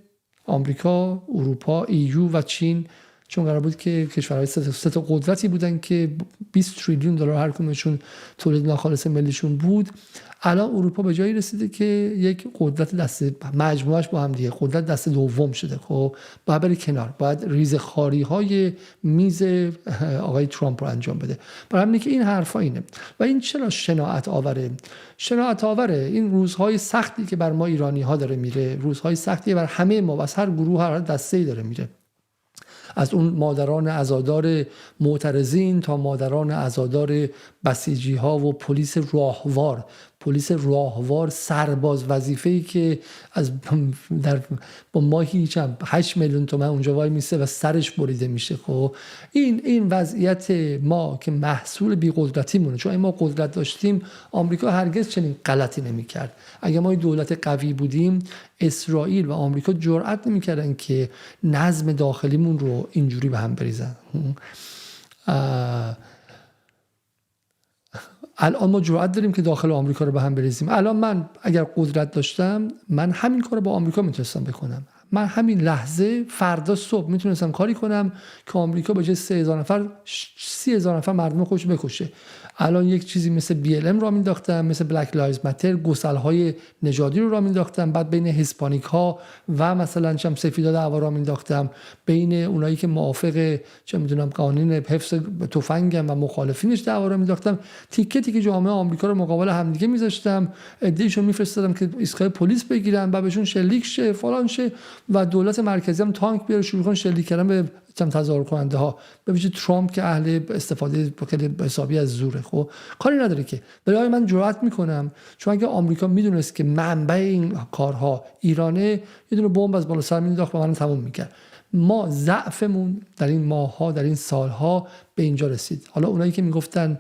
آمریکا، اروپا، EU و چین، چون قرار بود که کشورهای 3 تا قدرتی بودن که 20 تریلیون دلار هر کدومشون تولید ناخالص ملیشون بود. الان اروپا به جایی رسیده که یک قدرت دست مجموعش با هم دیگه قدرت دست دوم شده. خب باید بری کنار، باید ریزخاری های میز آقای ترامپ رو انجام بده. برای همینه که این حرفا اینه. و این چرا شناعت آوره؟ شناعت آوره این روزهای سختی که بر ما ایرانی ها داره میره، روزهای سختی بر همه ما، از هر گروه هر دسته‌ای داره میره، از اون مادران عزادار معترضین تا مادران عزادار بسیجی ها و پلیس راهوار سرباز وظیفه‌ای که از با ماهی 8 میلیون تومان اونجا وای میسته و سرش بریده میشه. خب این وضعیت ما که محصول بی‌قدرتیمونه، چون ما قدرت داشتیم آمریکا هرگز چنین غلطی نمی‌کرد. اگه ما دولت قوی بودیم، اسرائیل و آمریکا جرئت نمی‌کردن که نظم داخلیمون رو اینجوری به هم بریزن. الان ما جرئت داریم که داخل آمریکا رو به هم بریزیم. الان من اگر قدرت داشتم، من همین کارو با آمریکا میتونستم بکنم. من همین لحظه فردا صبح میتونستم کاری کنم که آمریکا به جای 3000 نفر 30000 نفر مردم خودش بکشه. الان یک چیزی مثل BLM را مینداختم، مثل بلک لایوز ماتر، گسل‌های نژادی رو را مینداختم، بعد بین هیسپانیک ها و مثلا سفیدا دعوا را مینداختم، بین اونایی که موافق چه میدونم قوانین حفظ تفنگن و مخالفینش دعوا را مینداختم، تیکه تیکه جامعه آمریکا رو مقابل همدیگه میذاشتم، ادعیشو میفرستادم که ایستگاه پلیس بگیرن، بعد بهشون شلیک شه فلان شه و دولت مرکزی هم تانک بیاره شروع کنه شلیک کردن به تظاهر کننده ها، به ویژه ترامپ که اهل استفاده خیلی حسابی از زوره. خب کاری نداره که برای من جرئت میکنم، چون اگه آمریکا میدونست که منبع این کارها ایرانه، یه دونه بمب از بالا سر مینداخت و منو تموم میکرد. ما ضعفمون در این ماه‌ها، در این سال‌ها به اینجا رسید. حالا اونایی که میگفتن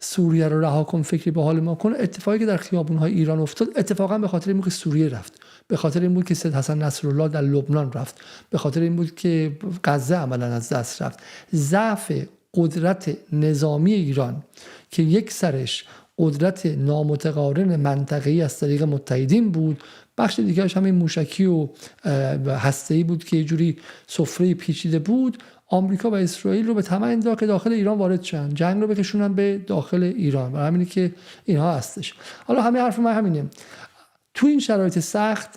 سوریه رو رها کن، فکری به حال ما کن، اتفاقی که در خیابون‌های ایران افتاد اتفاقا به خاطر این بود که سوریه رفت، به خاطر این بود که سید حسن نصرالله در لبنان رفت، به خاطر این بود که غزه عملاً از دست رفت. ضعف قدرت نظامی ایران که یک سرش قدرت نامتقارن منطقه‌ای از طریق متحدین بود، بخش دیگرش همین موشکی و هسته‌ای بود که یه جوری سفره پیچیده بود. آمریکا و اسرائیل رو به طمع انداخت که داخل ایران وارد شن، جنگ رو بکشونن به داخل ایران. برای همینه که اینها هستش. حالا همه حرف من همینه، تو این شرایط سخت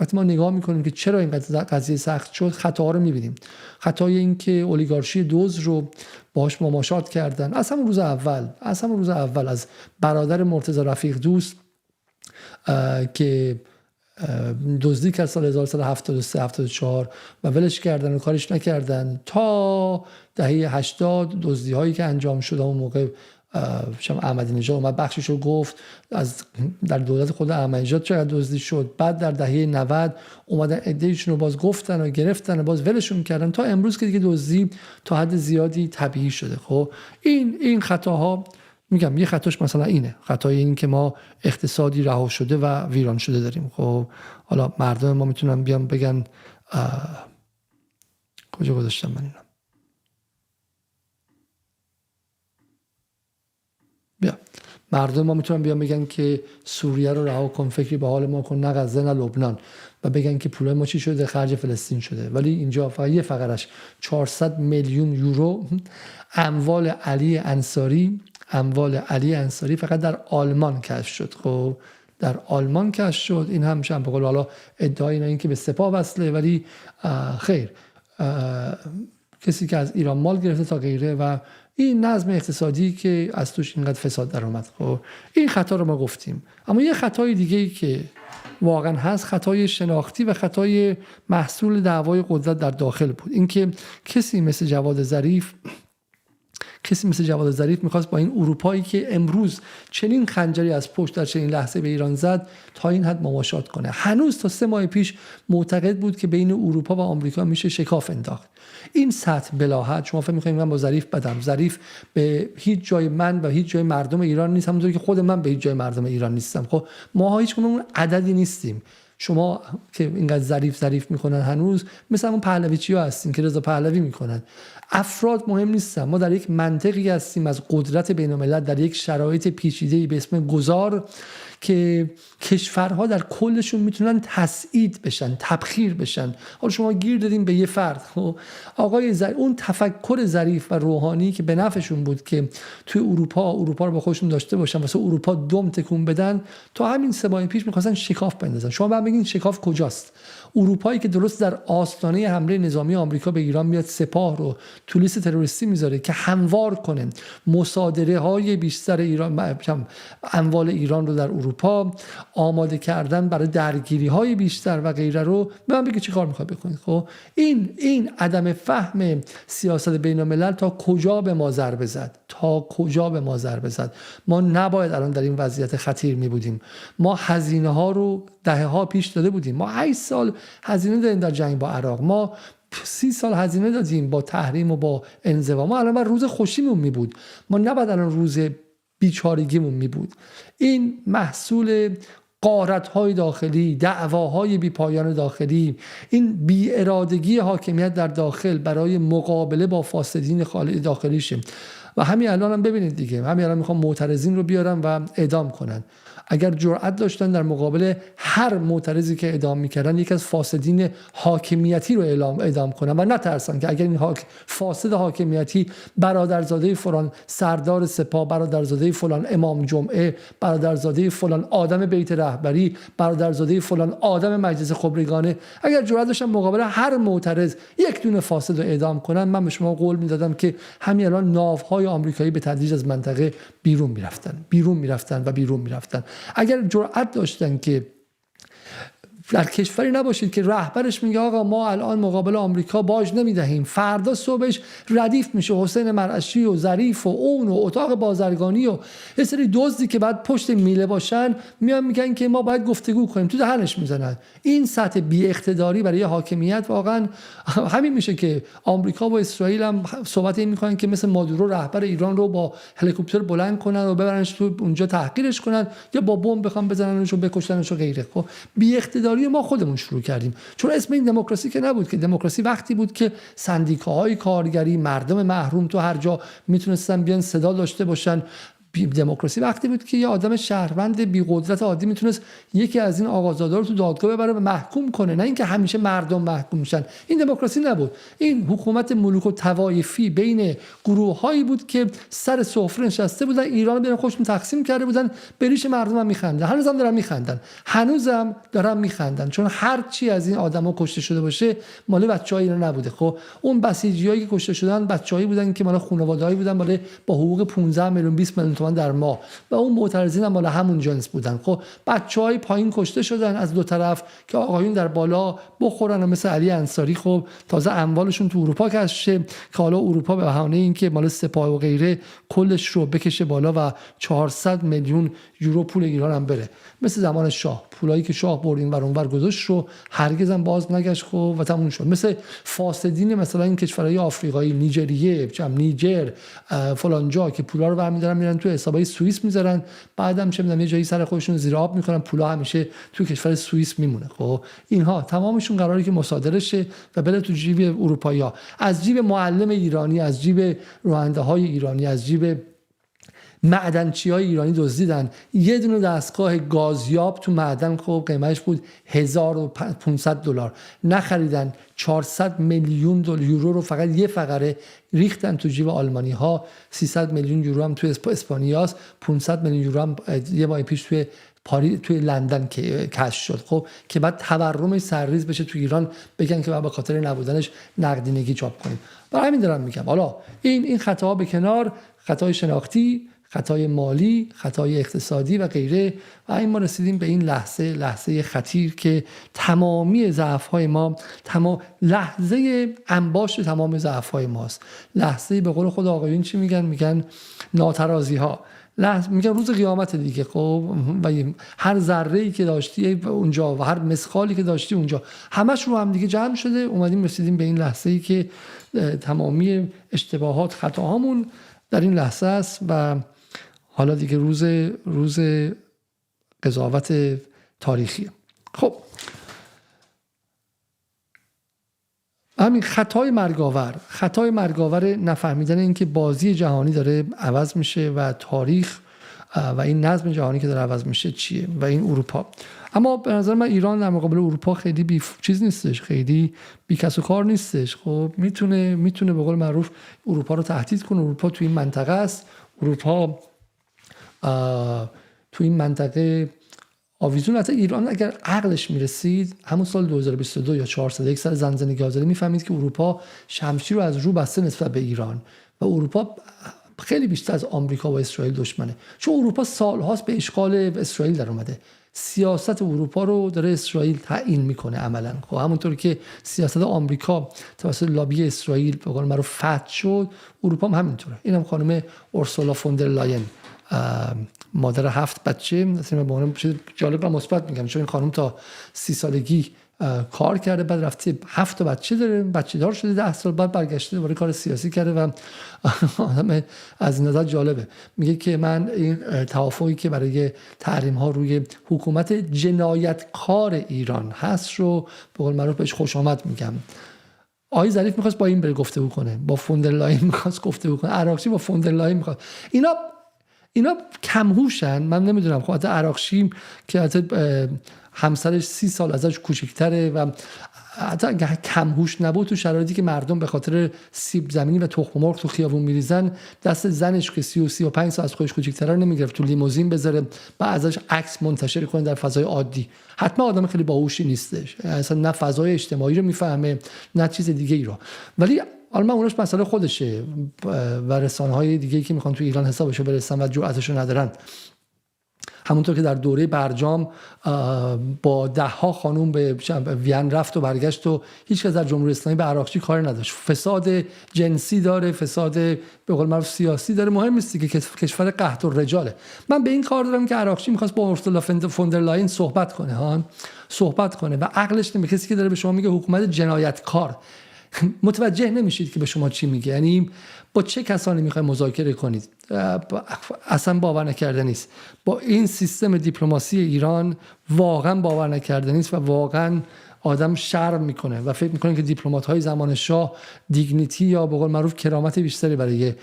وقتی ما نگاه میکنیم که چرا این قضیه سخت شد، خطاها رو میبینیم. خطای این که اولیگارشی دزد رو باهاش مماشات کردن از همون روز اول از برادر مرتضی رفیق دوست که دزدی کرد سال 1373 74 و ولش کردن و کارش نکردن تا دهه 80. دزدی هایی که انجام شد اون موقع احمدی نژاد اومد بخشش رو گفت از در دولت خود احمدی نژاد چقدر دزدی شد. بعد در دهه 90 اومدن عده‌ایشون رو باز گفتن و گرفتن و باز ولشون کردن تا امروز که دیگه دزدی تا حد زیادی طبیعی شده. خب این خطاها، میگم یه خطاش مثلا اینه، خطای این که ما اقتصادی رها شده و ویران شده داریم. خب حالا مردم ما میتونن بیان بگن کجا گذاشتم من اینا، بیا مردم ما میتونن بیان بگن که سوریه رو رها کن، فکری به حال ما کن، نه غزه نه لبنان، و بگن که پول ما چی شده، خرج فلسطین شده. ولی اینجا فقط یه فقرش 400 میلیون یورو اموال علی انصاری فقط در آلمان کشف شد. خب در آلمان کشف شد. این هم به قول حالا ادعای این که به سپاه وصله، ولی خیر، کسی که از ایران مال گرفته تا غیره و این نظم اقتصادی که از توش اینقدر فساد در اومد. خب این خطا رو ما گفتیم. اما یه خطای دیگه ای که واقعا هست، خطای شناختی و خطای محصول دعوای قدرت در داخل بود. اینکه کسی مثل جواد ظریف میخواست با این اروپایی که امروز چنین خنجری از پشت در چنین لحظه به ایران زد تا این حد مماشات کنه. هنوز تا 3 ماه پیش معتقد بود که بین اروپا و آمریکا میشه شکاف انداخت. این سطح بلاهت، شما فکر می‌کنید من با ظریف بدم؟ ظریف به هیچ جای من و هیچ جای مردم ایران نیست، همونطوری که خود من به هیچ جای مردم ایران نیستم. خب ما هیچ کدوم عددی نیستیم. شما که اینقدر ظریف میکنن هنوز مثل اون پهلویچی‌ها هستین که رضا پهلوی میکنن. افراد مهم نیستن. ما در یک منطقی هستیم از قدرت بین‌الملل، در یک شرایط پیچیده‌ای به اسم گذار که کشورها در کلشون میتونن تسعید بشن، تبخیر بشن. حالا شما گیر دادین به یه فرد. خب آقای اون تفکر ظریف و روحانی که به نفعشون بود که توی اروپا رو با خودشون داشته باشن، واسه اروپا دم تکون بدن، تا همین 3 ماه پیش می‌خواستن شکاف بندازن. شما بعد بگین شکاف کجاست؟ اروپایی که درست در آستانه حمله نظامی آمریکا به ایران میاد سپاه رو تو لیست تروریستی میذاره که هموار کنه مصادره های بیشتر ایران، اموال ایران رو در اروپا، آماده کردن برای درگیری های بیشتر و غیره رو، به من بگه چی کار میخواد بکنید. خب این عدم فهم سیاست بین الملل تا کجا به ما ضربه زد. ما نباید الان در این وضعیت خطیر می بودیم. ما هزینه ها رو دهه ها پیش داده بودیم. ما 8 سال هزینه دادیم در جنگ با عراق. ما 30 سال هزینه دادیم با تحریم و با انزوا. ما الان روز خوشیمون می بود. ما نباید الان روز بیچارگیمون می بود. این محصول غارت‌های داخلی، دعواهای بی‌پایان داخلی، این بی‌ارادگی حاکمیت در داخل برای مقابله با فاسدین داخلیشه. و همین الان هم ببینید دیگه، همین الان میخوام معترضین رو بیارن و اعدام کنن. اگر جرأت داشتن در مقابل هر معترضی که اعدام میکردن یک از فاسدین حاکمیتی رو اعدام کنن و نترسن که اگر این فاسد حاکمیتی برادرزاده فلان سردار سپاه، برادرزاده فلان امام جمعه، برادرزاده فلان آدم بیت رهبری، برادرزاده فلان آدم مجلس خبرگانه، اگر جرأت داشتن مقابل هر معترض یک دونه فاسد رو اعدام کنن، من به شما قول میدادم که همین الان ناوهای آمریکایی به تدریج از منطقه بیرون میرفتن. اگر جرأت داشتن که در کشوری نباشید که رهبرش میگه آقا ما الان مقابل آمریکا باج نمیدهیم، فردا صبحش ردیف میشه حسین مرعشی و ظریف و اون و اتاق بازرگانی و یه سری دزدی که بعد پشت میله باشن میان میگن که ما باید گفتگو کنیم، تو دهنش میزنن. این سطح بی اقتداری برای حاکمیت واقعا همین میشه که آمریکا و اسرائیل هم صحبت این میکنن که مثل مادورو رهبر ایران رو با هلیکوپتر بلند کنن و ببرنش تو اونجا تحقیرش کنن یا با بمب بخوام بزننش و بکشنش و غیره. خب بی اقتداری ما خودمون شروع کردیم، چون اسم این دموکراسی که نبود. که دموکراسی وقتی بود که سندیکاهای کارگری، مردم محروم تو هر جا میتونستن بیان صدا داشته باشن، دموکراسی وقتی بود که یه آدم شهروند بی قدرت عادی میتونست یکی از این آقازادا رو تو دادگاه ببره و محکوم کنه، نه اینکه همیشه مردم محکوم میشن. این دموکراسی نبود. این حکومت ملوک و طوایفی بین گروه‌هایی بود که سر سفره نشسته بودن، ایران رو بین خودشون تقسیم کرده بودن، به ریش مردم هم میخندن. هنوزم دارن میخندن چون هر چی از این آدما کشته شده باشه مال بچهای ایران نبوده. خب اون بسیجیایی که کشته شدن بچه‌ای بودن که مال خانواده‌ای بودن، مال با حقوق 15 میلیون 20 میلیون تومان در ماه، و اون معترضین هم مال همون جنس بودن. خب بچه‌های پایین کشته شدن از دو طرف که آقایون در بالا بخورن، مثل علی انصاری. خب تازه اموالشون تو اروپا کشف شه که حالا اروپا به بهانه اینکه مال سپاه و غیره کلش رو بکشه بالا و 400 میلیون یورو پول ایران هم بره، مثل زمان شاه، پولایی که شاه برد این ور اون ور گذاشت رو هرگز هم باز نگشت. خب و تموم شد. مثل فاسدین مثلا این کشورهای آفریقایی، نیجر، فلان جا که پولا رو برمی‌دارن میرن تو حسابای سوئیس میذارن، بعدم چه می‌دونم یه جایی سر خودشون زیر آب میکنن، پولا همیشه تو کشور سوئیس میمونه. خب اینها تمامشون قراره که مصادره شه و بره تو جیب اروپایی‌ها، از جیب معلم ایرانی، از جیب راننده‌های ایرانی، از جیب معدنچی‌های ایرانی دزدیدن. یه دونه دستگاه گازیاب تو معدن خب قیمتش بود $1500 نخریدن، 400 میلیون یورو رو فقط یه فقره ریختن تو جیب آلمانی‌ها، 300 میلیون یورو هم تو اسپانیاست، 500 میلیون یورو هم یه ماه پیش توی لندن که کشف شد. خب که بعد تورمش سرریز بشه تو ایران، بگن که بعد به خاطر نبودنش نقدینگی چاپ کنیم. برای همین دارم میگم حالا این خطاها به کنار، خطای شناختی، خطای مالی، خطای اقتصادی و غیره، و این ما رسیدیم به این لحظه خطیر که تمامی ضعف‌های ما، لحظه انباشت تمام ضعف‌های ماست. لحظه به قول خود آقایون چی میگن ناترازی‌ها، میگن روز قیامت دیگه. خب و هر ذره‌ای که داشتی اونجا و هر مسخالی که داشتی اونجا، همش رو هم دیگه جمع شده، اومدیم رسیدیم به این لحظه‌ای که تمامی اشتباهات، خطاهامون در این لحظه است و حالا دیگه روز قضاوت تاریخی. خب همین خطای مرگاور نفهمیدن این که بازی جهانی داره عوض میشه و تاریخ و این نظم جهانی که داره عوض میشه چیه و این اروپا. اما به نظر من ایران در مقابل اروپا خیلی چیز نیستش، خیلی بی کس و کار نیستش. خب میتونه به قول معروف اروپا رو تهدید کنه. اروپا تو این منطقه است، اروپا تو این منطقه آویزون. حتی ایران اگر عقلش میرسید همون سال 2022 یا 401 سال زنجانی آزادی میفهمید که اروپا شمشیر رو از رو بسته نسبت به ایران و اروپا خیلی بیشتر از آمریکا و اسرائیل دشمنه، چون اروپا سالهاست به اشغال اسرائیل در اومده. سیاست اروپا رو داره اسرائیل تعیین میکنه عملا. خب همونطور که سیاست آمریکا توسط لابی اسرائیل به قول معروف فتح شد، اروپا هم همینطوره. اینم خانم اورسولا فوندر لاین، مادر 7 بچه، مثلا به عنوان جالب و مثبت میگم چون این خانم تا 30 سالگی کار کرده، بعد رفته 7 بچه داره، بچه دار شده، 10 سال بعد برگشته دوباره کار سیاسی کرده و آدم از این نظر جالبه. میگه که من این توافقی که برای تحریم ها روی حکومت جنایتکار ایران هست رو به قول معروف بهش خوش آمد میگم. آقای ظریف میخواست با این بره گفتگو کنه، با فوندر لاین میخواست گفتگو کنه، عراقچی با فوندر لاین میخواست. اینا کمهوشن. من نمیدونم، خب عراقچی که همسرش 30 سال ازش کوچیک‌تره و حتی اگه کمهوش نبود تو شرایطی که مردم به خاطر سیب زمینی و تخم مرغ تو خیابون میریزن، دست زنش که 35 سال از خودش کوچیک‌تره نمیگرفت تو لیموزین بذاره و ازش عکس منتشر کنه در فضای عادی. حتما آدم خیلی باهوشی نیستش، اصلا نه فضای اجتماعی رو میفهمه نه چیز دیگه ای رو. ولی حالا اونش مسئله خودشه و رسانه‌های دیگه‌ای که میخوان تو ایران حسابشو برسن و جرأتشو ندارن. همونطور که در دوره برجام با 10 خانوم به وین رفت و برگشت و هیچ کس در جمهوری اسلامی به عراقچی کار نداشت. فساد جنسی داره، فساد به قول معروف سیاسی داره، مهم نیست که کشور قحط الرجاله. من به این کار دارم که عراقچی می‌خواست با اورسولا فوندر لاین صحبت کنه و عقلش نمی‌کنه. کسی که داره به شما میگه حکومت جنایتکار، متوجه نمیشید که به شما چی میگه. یعنی با چه کسانی میخواید مذاکره کنید؟ اصلا باور نکرده نیست. با این سیستم دیپلماسی ایران واقعا باور نکرده نیست و واقعا آدم شرم میکنه و فکر میکنه که دیپلمات‌های زمان شاه دیگنیتی یا به قول معروف کرامت بیشتری برای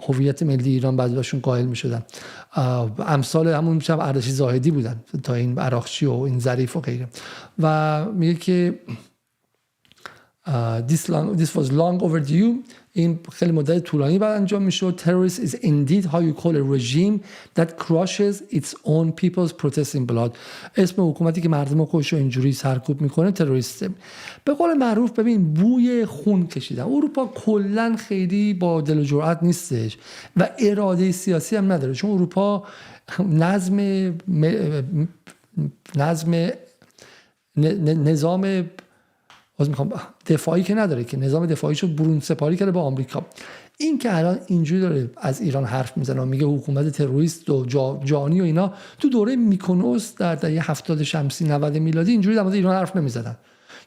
هویت ملی ایران بعد بهشون قائل میشدن. امثال همون شب اردشیر زاهدی بودن تا این عراقچی و این ظریف و غیره. و میگه که this was long overdue. این خیلی مدت طولانی بعد انجام میشد. Terrorist is indeed how you call a regime that crushes its own people's protesting blood. اسم حکومتی که مردم خودش رو اینجوری سرکوب میکنه تروریسته. به قول معروف ببین بوی خون کشیدن. اروپا کلا خیلی با دل و جرأت نیستش و اراده سیاسی هم نداره، چون اروپا نظام دفاعی که نداره، که نظام دفاعیشو برون سپاری کرده با آمریکا. این که الان اینجوری داره از ایران حرف میزنه و میگه حکومت تروریست و جانی و اینا، تو دوره میکونوس در دهه 70 شمسی 90 میلادی اینجوری در مورد ایران حرف نمیزدن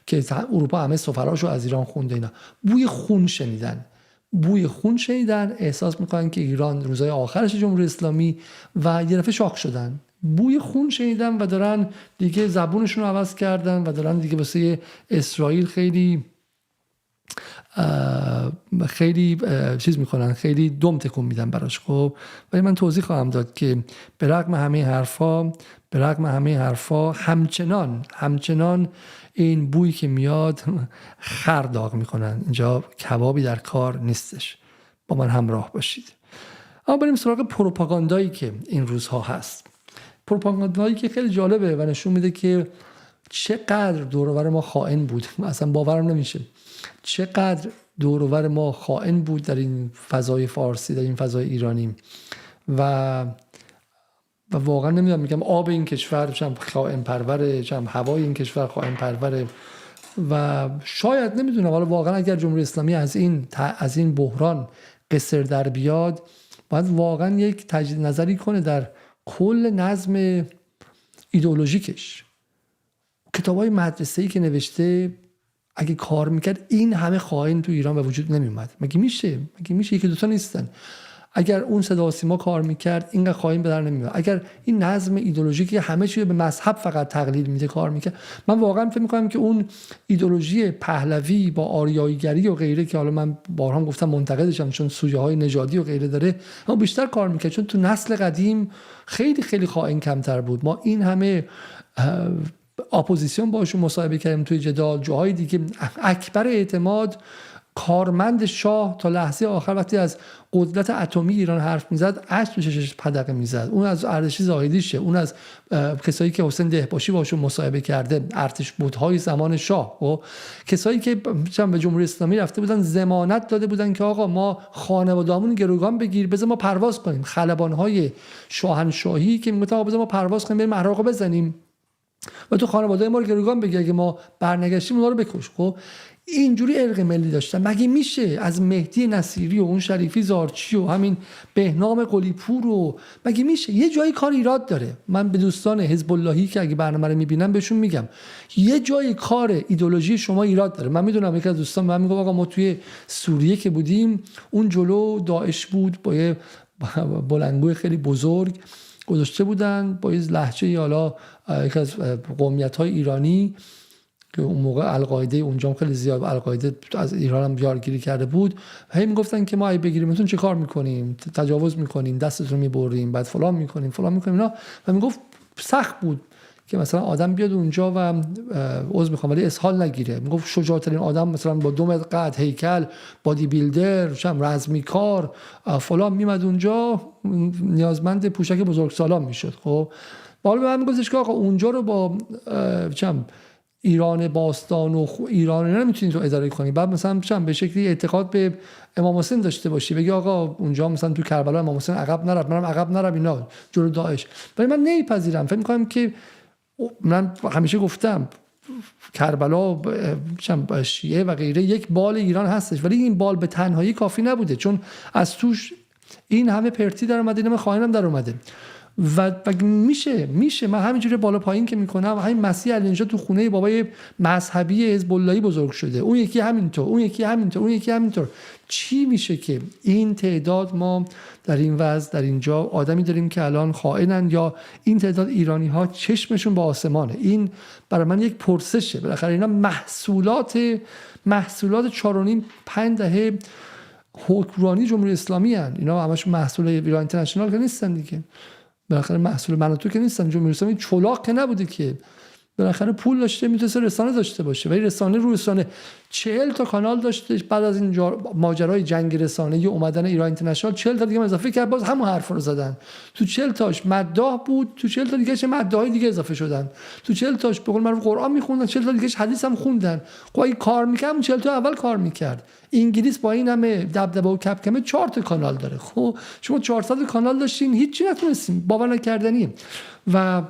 که اروپا همه سفراشو از ایران خونده. اینا بوی خون شنیدن، احساس میکنن که ایران روزهای آخرش جمهوری اسلامی و یه دفعه شاک شدن. بوی خون شنیدن و دارن دیگه زبونشون رو عوض کردن و دارن دیگه واسه اسرائیل خیلی چیز میکنن، خیلی دم تکون میدن براش. خب ولی من توضیح خواهم داد که به رغم همه حرفا همچنان این بویی که میاد خر داغ میکنن. اینجا کبابی در کار نیستش. با من همراه باشید. اما بریم سراغ پروپاگاندایی که این روزها هست. پروپاگاندایی که خیلی جالبه و نشون میده که چقدر دور و بر ما خائن بود. اصلا باورم نمیشه چقدر دور و بر ما خائن بود در این فضای فارسی، در این فضای ایرانی. و واقعا نمیدونم، میگم آب این کشور خائن پروره، هوای این کشور خائن پروره. و شاید نمیدونم، حالا واقعا اگر جمهوری اسلامی از این بحران قصر در بیاد، باید واقعا یک تجدید نظری کنه در کل نظم ایدئولوژیکش. کتابای مدرسه‌ای که نوشته اگه کار میکرد این همه خائن تو ایران به وجود نمیومد. مگه میشه یکی دوتا نیستن. اگر اون صدا و سیما کار میکرد اینقدر خائن به در نمیومد. اگر این نظم ایدئولوژیکی همه چیز به مذهب فقط تقلید میده کار میکرد، من واقعا فکر میکنم که اون ایدئولوژی پهلوی با آریاییگری و غیره که حالا من بارها گفتم منتقدشم چون سویه های نژادی و غیره داره، اما بیشتر کار میکرد چون تو نسل قدیم خیلی خیلی خائن کمتر بود. ما این همه اپوزیسیون باشون مصاحبه کردیم توی جدال، جاهای دیگه. اکبر اعتماد کارمند شاه تا لحظه آخر وقتی از قدرت اتمی ایران حرف میزد اشک تو چشش پدقه میزد. اون از اردشیر زاهدیشه، اون از کسایی که حسین دهباشی باشون مصاحبه کرده، ارتش بودهای زمان شاه و کسایی که به جمهوری اسلامی رفته بودن ضمانت داده بودن که آقا ما خانواده‌مون گروگان بگیر، بذار ما پرواز کنیم. خلبان‌های شاهنشاهی که میگفتن آقا بذار ما پرواز کنیم بریم عراق بزنیم و تو خانواده ما رو گروگان بگی، اگه ما برنگشتیم اونا رو بکش. خب اینجوری ارق ملی داشتن. مگه میشه از مهدی نصیری و اون شریفی زارچی و همین بهنام قلی‌پور و مگه میشه؟ یه جایی کار ایراد داره. من به دوستان حزب اللهی که اگه برنامه رو میبینم بهشون میگم یه جایی کار ایدئولوژی شما ایراد داره. من میدونم یک از دوستان من میگه آقا ما توی سوریه که بودیم اون جلو داعش بود با یه بلندگوی خیلی بزرگ گذاشته بودن با یه لهجه حالا یک از قومیت‌های ایرانی که اون موقع القاعده اونجا خیلی زیاد القاعده از ایران هم یارگیری کرده بود. هی میگفتن که ما اگه بگیریمتون چه کار میکنیم؟ تجاوز میکنیم، دستتون میبریم، بعد فلان میکنیم اینا. و میگفت سخت بود که مثلا آدم بیاد اونجا و عذر میخوام ولی اسهال نگیره. میگفت شجاع‌ترین آدم مثلا با 2 متر قد، هیکل، بادی بیلدر، رزمیکار فلان میمد اونجا نیازمند پوشک بزرگسالان میشد. خب حالا به من میگفتش که آقا اونجا رو با ایران باستان و ایران نمیتونید رو اداره کنی. بعد مثلا به شکلی اعتقاد به امام حسین داشته باشی، بگی آقا اونجا مثلا تو کربلا امام حسین عقب نرفت، منم عقب نرم اینا جلو داعش. ولی من نمیپذیرم. فکر می‌کنم که من همیشه گفتم کربلا شیعه و غیره یک بال ایران هستش، ولی این بال به تنهایی کافی نبوده، چون از توش این همه پرتی در اومده، این همه خائن هم در اومده. و میشه من همینجوری بالا پایین که میکنم همین مسیح علی نژاد تو خونه بابای مذهبی حزب اللهی بزرگ شده، اون یکی همینطور، اون یکی همینطور، اون یکی همینطور. چی میشه که این تعداد ما در این وضع در اینجا آدمی داریم که الان خائنن، یا این تعداد ایرانی ها چشمشون به آسمانه؟ این برای من یک پرسشه. بالاخره اینا محصولات 4.5-5 دهه حکمرانی جمهوری اسلامی هستند. اینا همشون محصول ایران اینترنشنال که نیستن دیگه، بالاخره محصول من و تو که نیستن. جمهوری اسلامی چلاق که نبوده که، بالاخره پول داشته، میتونه رسانه داشته باشه، ولی رسانه رو رسانه 40 تا کانال داشته. بعد از این ماجرای جنگ رسانه‌ای اومدن ایران اینترنشنال 40 تا دیگه اضافه کرد، باز همون حرف رو زدن. تو 40 تاش مداح بود، تو 40 تا دیگه چه مداحای دیگه اضافه شدن. تو 40 تاش به قول معروف قرآن میخوندن، 40 تا دیگه حدیث هم خوندن. خب این کار میکرد، 40 تا اول کار میکرد. انگلیس با این همه دبدبه و کپکمه 4 تا کانال داره. خب شما 400 کانال داشتین، هیچ چی نتونستین، باور نکردنی. و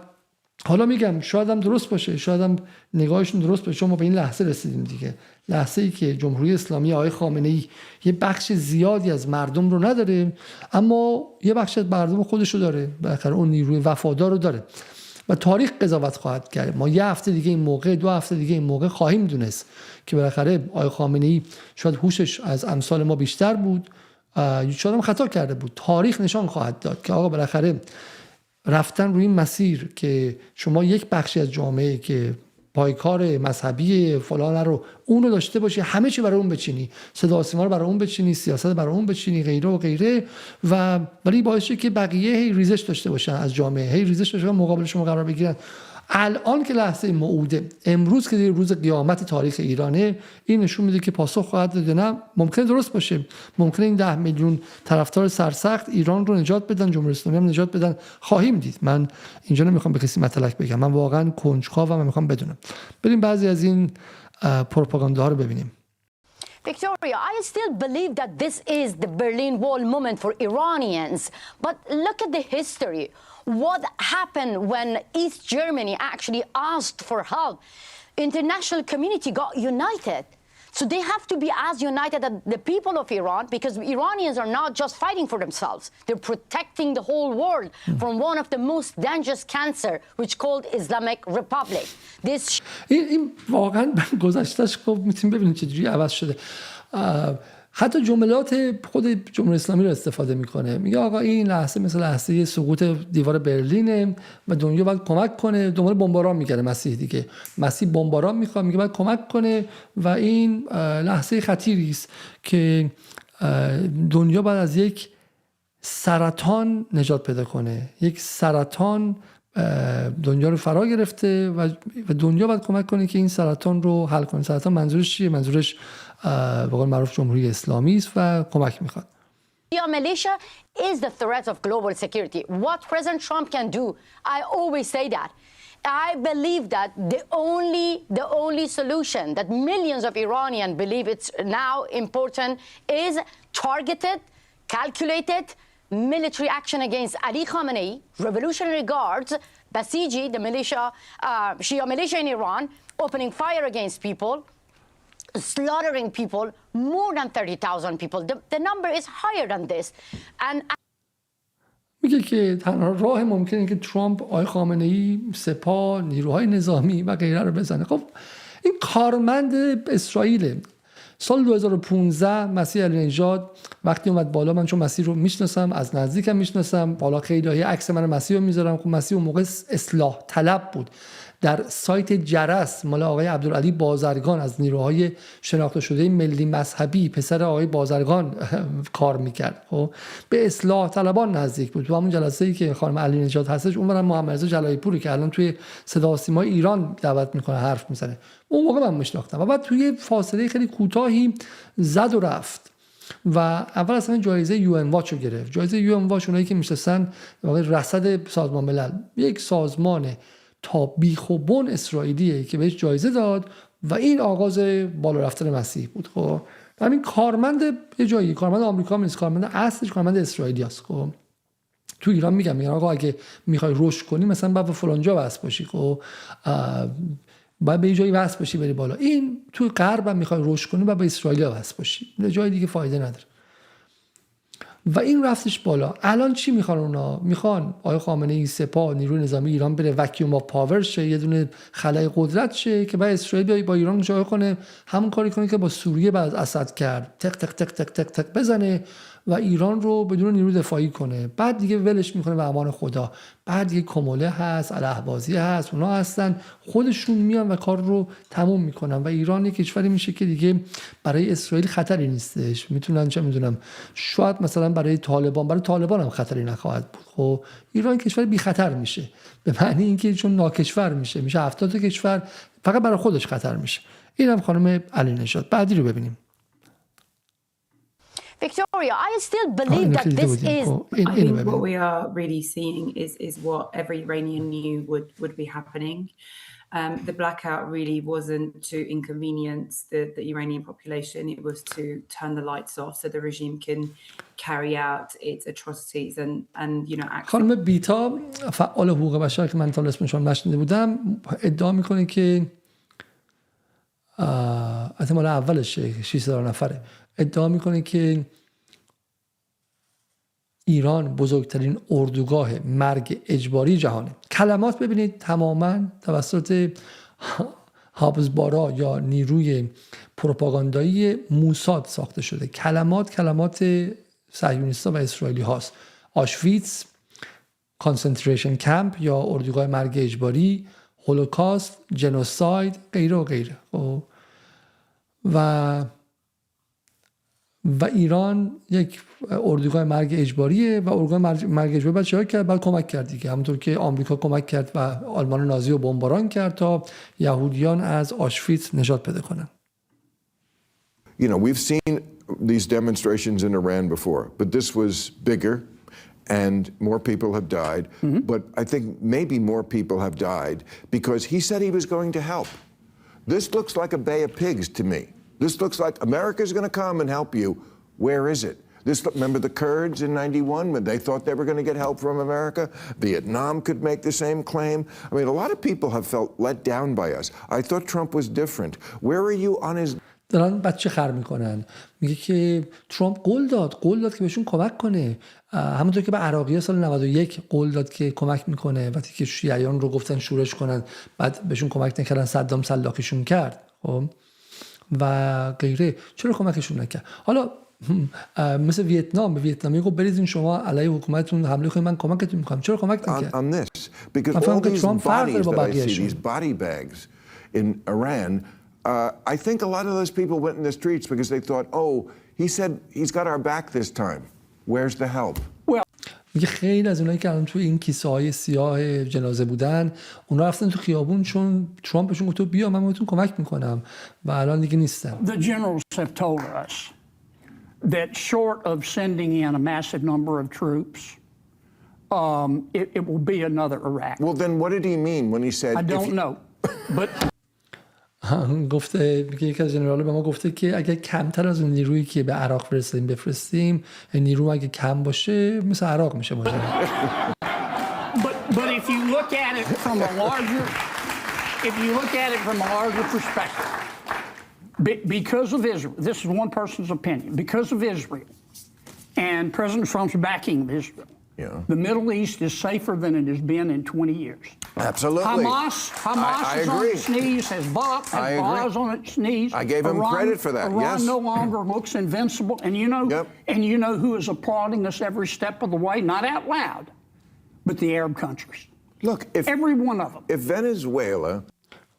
حالا میگم شاید هم درست باشه، شاید هم نگاهشون درست باشه، چون ما به این لحظه رسیدیم دیگه، لحظه ای که جمهوری اسلامی آقای خامنه‌ای یه بخش زیادی از مردم رو نداره، اما یه بخش از مردم خودش رو داره، بالاخره اون نیروی وفادار رو داره و تاریخ قضاوت خواهد کرد. ما یه هفته دیگه این موقع، 2 هفته دیگه این موقع خواهیم دونست که بالاخره آقای خامنه‌ای شاید هوشش از امثال ما بیشتر بود، شاید هم خطا کرده بود. تاریخ نشان خواهد داد که آقا بالاخره رفتن روی این مسیر که شما یک بخشی از جامعه که پایکار مذهبی فلان رو اون رو داشته باشی، همه چی برای اون بچینی، صدا و سیما رو برای اون بچینی، سیاست برای اون بچینی، غیره و غیره، و ولی باعث شه که بقیه هی ریزش داشته باشن از جامعه، هی ریزش داشته باشن، مقابل شما قرار بگیرن. الان که لحظه موعوده، امروز که روز قیامت تاریخ ایرانه، این نشون میده که پاسخ خواهد داد. نه ممکنه درست باشه، ممکنه این 10 میلیون طرفدار سرسخت ایران رو نجات بدن، جمهوری اسلامی هم نجات بدن، خواهیم دید. من اینجا نمیخوام به کسی مطلق بگم، من واقعا کنجکاوم و میخوام بدونم. بریم بعضی از این پروپاگانداها رو ببینیم. Victoria, I still believe that this is the Berlin Wall moment for Iranians. But look at the history. What happened when East Germany actually asked for help? International community got united. So they have to be as united as the people of Iran, because Iranians are not just fighting for themselves. They're protecting the whole world from one of the most dangerous cancer, which called Islamic Republic. This این واقعا گذشتهش خب میتونیم ببینیم چجوری عوض شده. حتی جملات خود جمهوری اسلامی رو استفاده میکنه، میگه آقا این لحظه مثل لحظه سقوط دیوار برلینه و دنیا باید کمک کنه. دنبال بمباران میگه مسیح دیگه، مسیح بمباران میخواد، میگه باید کمک کنه و این لحظه خطیری است که دنیا باید از یک سرطان نجات پیدا کنه. یک سرطان دنیا رو فرا گرفته و دنیا باید کمک کنه که این سرطان رو حل کنه. سرطان منظورش چیه؟ منظورش به قول معروف جمهوری اسلامی است و کمک میخواد. Shia militia is the threat of global security. What President Trump can do, I always say that. I believe that the only solution that millions of Iranians believe it's now important is targeted, calculated military action against Ali Khamenei, Revolutionary Guards, Basiji, the militia, Shia militia in Iran, opening fire against people, slaughtering people, more than 30,000 people. The number is higher than this. And میگه که تنها راه ممکنه که ترامپ، آقای خامنه‌ای، سپاه، نیروهای نظامی و غیره رو بزنه. خب این کارمند اسرائیل. سال 2015 مسیح علی نژاد وقتی اومد بالا، من چون مسیح رو میشناسم، از نزدیکم میشناسم، بالا خیلی عکس من مسیح رو میذارم. خب مسیح اون موقع اصلاح طلب بود، در سایت جرس مال آقای عبدالعلی بازرگان از نیروهای شناخته شده ملی مذهبی، پسر آقای بازرگان کار میکرد. خب به اصلاح طلبان نزدیک بود. تو همون جلسه‌ای که خانم علی نژاد هستش، اونورم محمد رضا جلایی پوری که الان توی صدا و سیما ایران دعوت میکنه، حرف میزنه، اون موقع من میشناختم. و بعد توی فاصله خیلی کوتاهی زد و رفت و اول اصلا جایزه UN واچ رو گرفت. جایزه UN واچ اونایی که میشناسن واقعا رصد سازمان ملل، یک سازمان تا بیخ و بن اسرائیلیه که بهش جایزه داد و این آغاز بالا رفتن مسیح بود. خب همین کارمند یه جایی، کارمند آمریکا نیست، کارمند اصلش کارمند اسرائیلی است. خب تو ایران میگن آقا اگه میخوای رشد کنی مثلا باید به فلان جا واسه باشی، خب باید به یه جایی واسه باشی بری بالا. این تو غرب هم میخوای رشد کنی باید به اسرائیل واسه باشی، به جای دیگه فایده نداره. و این رفتش بالا. الان چی میخوان اونا؟ میخوان آقای خامنه‌ای سپاه نیروی نظامی ایران بره وکیوم آف پاور شه، یه دونه خلای قدرت شه که بعد اسرائیل بیاد با ایران جای کنه، همون کاری کنه که با سوریه بعد از اسد کرد، تق تق تق تق تق تق بزنه و ایران رو بدون نیرو دفاعی کنه. بعد دیگه ولش میکنه به امان خدا. بعد دیگه کموله هست، الاهبازی هست، اونا هستن خودشون میان و کار رو تموم میکنن و ایران یک کشوری میشه که دیگه برای اسرائیل خطری نیستش. میتونن چه میدونم شاید مثلا برای طالبان هم خطری نخواهد بود. خب ایران کشور بی خطر میشه، به معنی اینکه چون ناکشور میشه 70 کشور، فقط برای خودش خطر میشه. اینم خانم علی نژاد. بعدی رو ببینیم. Victoria, I still believe that this is. I think what we are really seeing is what every Iranian knew would be happening. The blackout really wasn't to inconvenience the Iranian population. It was to turn the lights off so the regime can carry out its atrocities and you know. خانم بیتا فعال حقوق بشر که من تا اسمشون نشنیده بودم ادعا میکنه که احتمال اولش 6,000 نفره، ادعا میکنه که ایران بزرگترین اردوگاه مرگ اجباری جهانه. کلمات ببینید تماما توسط هابزبارا یا نیروی پروپاگاندایی موساد ساخته شده. کلمات صهیونیست‌ها و اسرائیلی هاست. آشویتز، کانسنتریشن کمپ یا اردوگاه مرگ اجباری، هولوکاست، جنوساید، غیره و غیره. و ایران یک اردوگاه مرگ اجباریه و اردوگاه مرگ اجباری بعد چیکار کرد؟ بعد کمک کرد دیگه، همونطور که آمریکا کمک کرد و آلمان نازی رو بمباران کرد تا یهودیان از آشویتز نجات پیدا کنن. You know, we've seen these demonstrations in Iran before, but this was bigger and more people have died. But I think maybe more people have died because he said he was going to help. This looks like a bay of pigs to me. This looks like America's going to come and help you. Where is it? Remember the Kurds in 91 when they thought they were going to get help from America? Vietnam could make the same claim. I mean, a lot of people have felt let down by us. I thought Trump was different. Where are you on his... دارن بچه خر میکنن. میگه که ترامپ قول داد که بهشون کمک کنه، همونطور که به عراقی‌ها سال 91 قول داد که کمک میکنه وقتی که شیعیان رو گفتن شورش کنن، بعد بهشون کمک نکردن، صدام سلاخیشون کرد خب و غیره. چرا کمکشون نکرد؟ حالا مثل ویتنام، به ویتنامی گفت بریزین شما علیه حکومتتون حمله کنید من کمکتون میکنم. چرا کمک نکرد؟ On this, because all these bodies that I see, these body bags in Iran, I think a lot of those people went in the streets because they thought, oh, he said he's got our back this time. Where's the help? میگه خیلی از اونایی که الان توی این کیسه های سیاه جنازه بودن اونا رفتن تو خیابون چون ترامپ بهشون گفت بیا من بهتون کمک میکنم و الان دیگه نیستن. The generals have told us that short of sending in a massive number of troops, it will be another Iraq. Well, then what did he mean when he said... I don't know, but... گفته یکی از جنرال‌ها به ما گفته که اگه کمتر از اون نیرویی که به عراق بفرستیم نیرو اگه کم باشه مثل عراق میشه باشه. But if you look at it from a larger perspective, because of Israel, this is one person's opinion, because of Israel and President Trump's backing of Israel, the Middle East is safer than it has been in 20 years. Absolutely. Hamas is on its knees, Hezbollah is on its knees. I gave him credit for that, Iran yes. no longer looks invincible. And you know who is applauding us every step of the way? Not out loud, but the Arab countries. Look, every one of them. If Venezuela...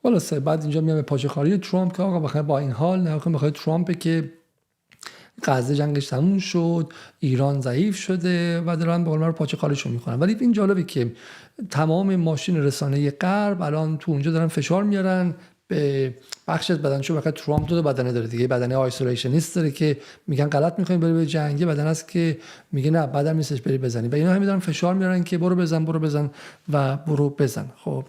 خلاصه بعد اینجا میام به پاچه‌خواری ترامپ که آقا بخواد با این حال نه بخواد ترامپ که غزه جنگش تموم شد، ایران ضعیف شده و دارن به قول معروف پاچه‌خواریشون میکنن. ولی این جالبه که تمام ماشین رسانه غرب الان تو اونجا دارن فشار میارن به بخش از بدنشو. بخاطر ترامپ دو بدنه داره دیگه، بدنه آیسولیشنیست داره که میگن غلط میکنین بری به جنگ، بدن است که میگه نه بدن نیستش بری بزنی و اینا همین دارن فشار میارن که برو بزن و برو بزن. خب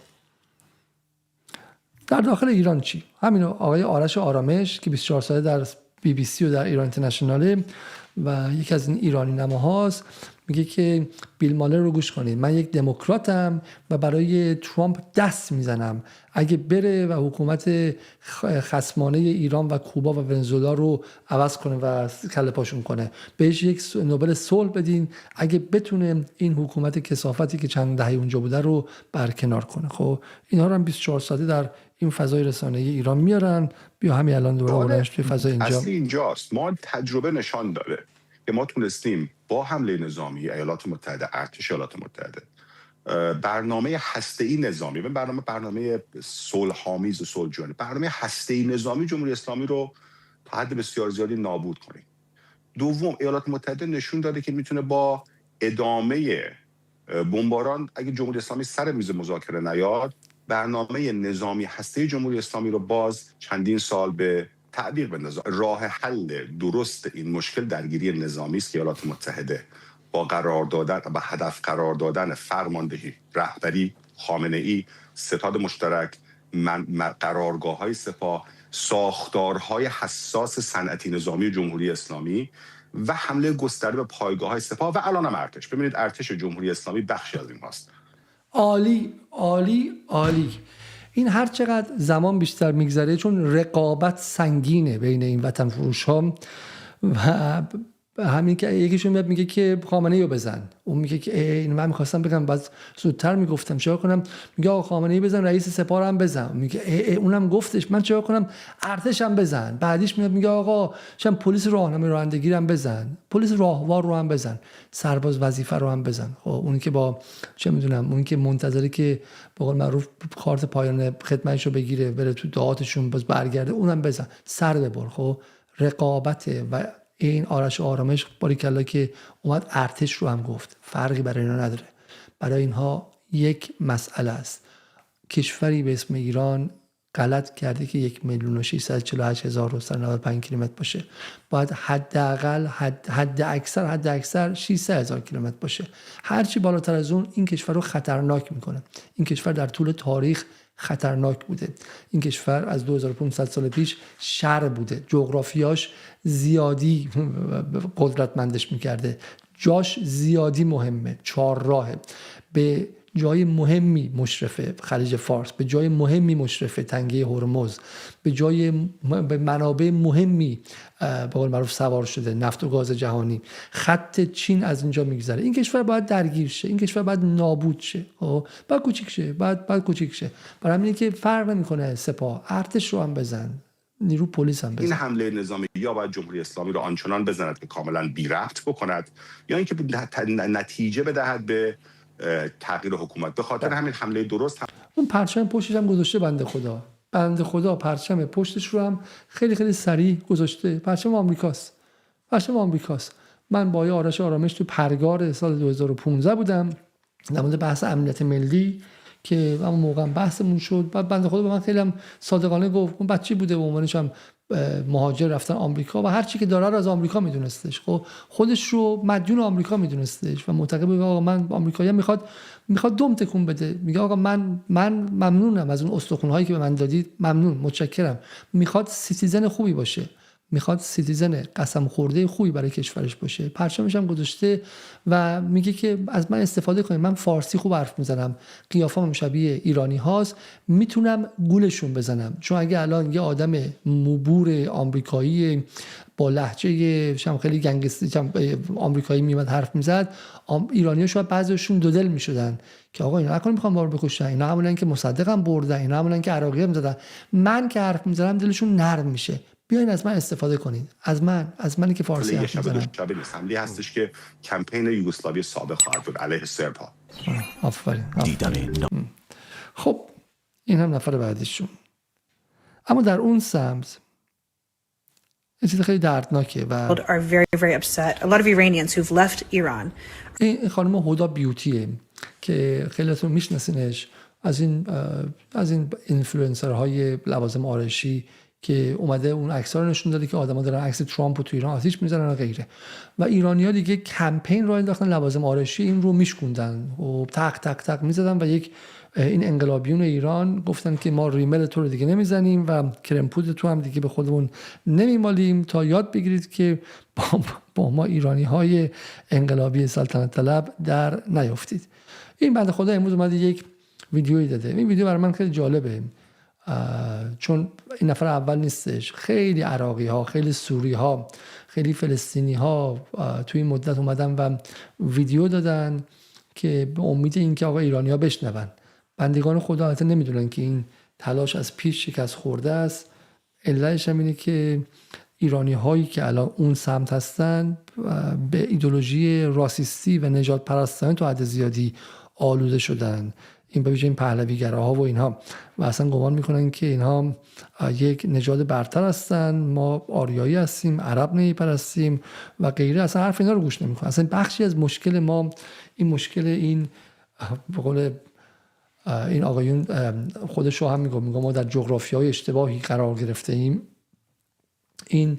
در داخل ایران چی؟ همین آقای آرش آرامش که 24 ساله در BBC و در ایران اینترنشنال و یکی از این ایرانی نماهاست میگه که بیل مالر رو گوش کنید، من یک دموکراتم و برای ترامپ دست میزنم اگه بره و حکومت خصمانه ایران و کوبا و ونزوئلا رو عوض کنه و کله پاشون کنه، بهش یک نوبل صلح بدین اگه بتونه این حکومت کثافتی که چند دهه اونجا بوده رو برکنار کنه. خب اینا رو هم 24 ساعته در این فضای رسانه‌ای ایران میارن. بیا همین الان دوباره اولش توی فضای اینجا. اصلی اینجاست، ما تجربه نشان داده که ما تونستیم با حمله نظامی ایالات متحده، ارتش ایالات متحده، برنامه هسته‌ای نظامی و برنامه صلح‌آمیز و صلح‌جویانه، برنامه هسته‌ای نظامی جمهوری اسلامی رو تا حد بسیار زیادی نابود کنیم. دوم، ایالات متحده نشون داده که میتونه با ادامه بمباران، اگه جمهوری اسلامی سر میز مذاکره نیاد، برنامه نظامی هسته‌ای جمهوری اسلامی رو باز چندین سال به تعبیر بندازه. راه حل درست این مشکل درگیری نظامی است که ایالات متحده با قرار دادن و هدف قرار دادن فرماندهی، رهبری، خامنه‌ای، ستاد مشترک، قرارگاه‌های سپاه، ساختارهای حساس صنعتی نظامی جمهوری اسلامی و حمله گسترده به پایگاه‌های سپاه و الان هم ارتش. ببینید ارتش جمهوری اسلامی بخشی از این هاست. عالی عالی عالی. این هر چقدر زمان بیشتر میگذره، چون رقابت سنگینه بین این وطن فروش ها و همین که یکیشون میاد میگه که خامنه‌ای رو بزن، اون میگه که این من می‌خواستم بگم بعد زودتر میگفتم چرا کنم، میگه آقا خامنه‌ای بزن، رئیس سپاه هم بزن، میگه اونم گفتش من چرا کنم، ارتش هم بزن. بعدیش میاد میگه آقا شم پلیس راهنمایی رانندگی هم بزن، پلیس راهوار رو هم بزن، سرباز وظیفه رو هم بزن. خب اونی که با چه میدونم، اونی که منتظره که به قول معروف کارت پایان خدمتشو بگیره بره تو دعاتشون باز برگرده، اونم بزن، سر ببر. خب رقابت و این آرش آرامش باریکلا که اومد ارتش رو هم گفت، فرقی برای اینا نداره. برای اینها یک مسئله است. کشوری به اسم ایران غلط کرده که 1,648,995 کیلومتر باشه، باید حداقل حد اکثر 600,000 کیلومتر باشه. هرچی بالاتر از اون این کشور رو خطرناک میکنه. این کشور در طول تاریخ خطرناک بوده. این کشور از 2500 سال پیش شر بوده، جغرافیاش زیادی قدرتمندش میکرده، جاش زیادی مهمه، 4 راهه، به جای مهمی مشرفه خلیج فارس، به جای مهمی مشرفه تنگه هرمز، به منابع مهمی به قول معروف سوار شده، نفت و گاز جهانی. خط چین از اینجا میگذره. این کشور باید درگیر شه، این کشور باید نابود شه، باید کوچیک شه، باید کوچیک شه. برای همینه که فرق نمیکنه سپاه، ارتش رو هم بزن، نیرو پلیس هم بزن. این حمله نظامی یا باید جمهوری اسلامی رو آنچنان بزند که کاملا بی ربط بکند، یا اینکه نتیجه بدهد به تغییر حکومت. به خاطر همین حمله درست اون پرچم پشتش هم گذاشته بنده خدا پرچم پشتش رو هم خیلی خیلی سریع گذاشته. پرچم آمریکاست. من با آرش آرامش تو پرگار سال 2015 بودم در مورد بحث امنیت ملی که اون موقع بحثمون شد. بعد بنده خدا به من خیلی هم صادقانه گفت اون بچه بوده، به عنوانش هم مهاجر رفتن آمریکا و هر چی که داره رو از آمریکا میدونستش. خب خودش رو مدیون آمریکا میدونستش و معتقد بود آقا من آمریکایی میخواد دم تکون بده. میگه آقا من ممنونم از اون استخونهایی که به من دادید، ممنون، متشکرم. میخواد سیتیزن خوبی باشه، میخواد سیتیزن قسم خورده خوبی برای کشورش باشه. پرچمش هم گذاشته و میگه که از من استفاده کنید، من فارسی خوب حرف میزنم، قیافه‌م شبیه ایرانی هاست، میتونم گولشون بزنم. چون اگه الان یه آدم موبور آمریکایی با لهجه خیلی گنگستری آمریکایی میومد حرف میزد، ایرانی‌ها شاید بعضیشون دو دل میشدن که آقا اینا نکنه میخوان ما رو بکشن، اینا همونن که مصدقم بردن، اینا همونن که عراقی هم زدن. من که حرف میزنم دلشون نرم میشه. بیاین از من استفاده کنید، از منی که فارسی حرف میزنم. حمله هستش که کمپین یوگسلاوی سابق خواهد بود علیه سرب‌ها. آفرین. خب این هم نفر بعدیشون. اما در اون سمت این چیز خیلی دردناکه و are very, very upset. A lot of Iranians who've left Iran. این خانم هدا بیوتیه که خیلیاتون میشناسینش، از این اینفلوئنسرهای لوازم آرایشی که اومده اون عکس‌ها رو نشون داده که آدم‌ها دارن عکس ترامپ رو تو ایران آتیش می‌زنن و غیره. و ایرانی‌ها دیگه کمپین راه انداختن، لوازم آرایشی این رو میشکوندن و تق تق تق می‌زدن و یک این انقلابیون ایران گفتن که ما ریمل تو رو دیگه نمیزنیم و کرم پودر تو هم دیگه به خودمون نمیمالیم تا یاد بگیرید که با ما ایرانی‌های انقلابی سلطنت طلب در نیافتید. این بنده خدا امروز اومده یک ویدیویی داده. این ویدیو برای من خیلی جالبه، چون این نفر اول نیستش. خیلی عراقی ها، خیلی سوری ها، خیلی فلسطینی ها توی این مدت اومدن و ویدیو دادن که به امید اینکه آقا ایرانی ها بشنون. بندگان خدا البته نمیدونن که این تلاش از پیش شکست خورده است. علتش هم اینه که ایرانی هایی که الان اون سمت هستن به ایدئولوژی راسیستی و نژاد پرستانه تو حد زیادی آلوده شدن. این به ویژه این پهلوی‌گراها و اینها، و اصلا گمان میکنن که اینها یک نژاد برتر هستن، ما آریایی هستیم، عرب نمیپرستیم و غیره. اصلا حرف اینا رو گوش نمیکنن. اصلا بخشی از مشکل ما این مشکل این به قول این آقایون خودش رو هم میگه ما در جغرافیای اشتباهی قرار گرفته ایم. این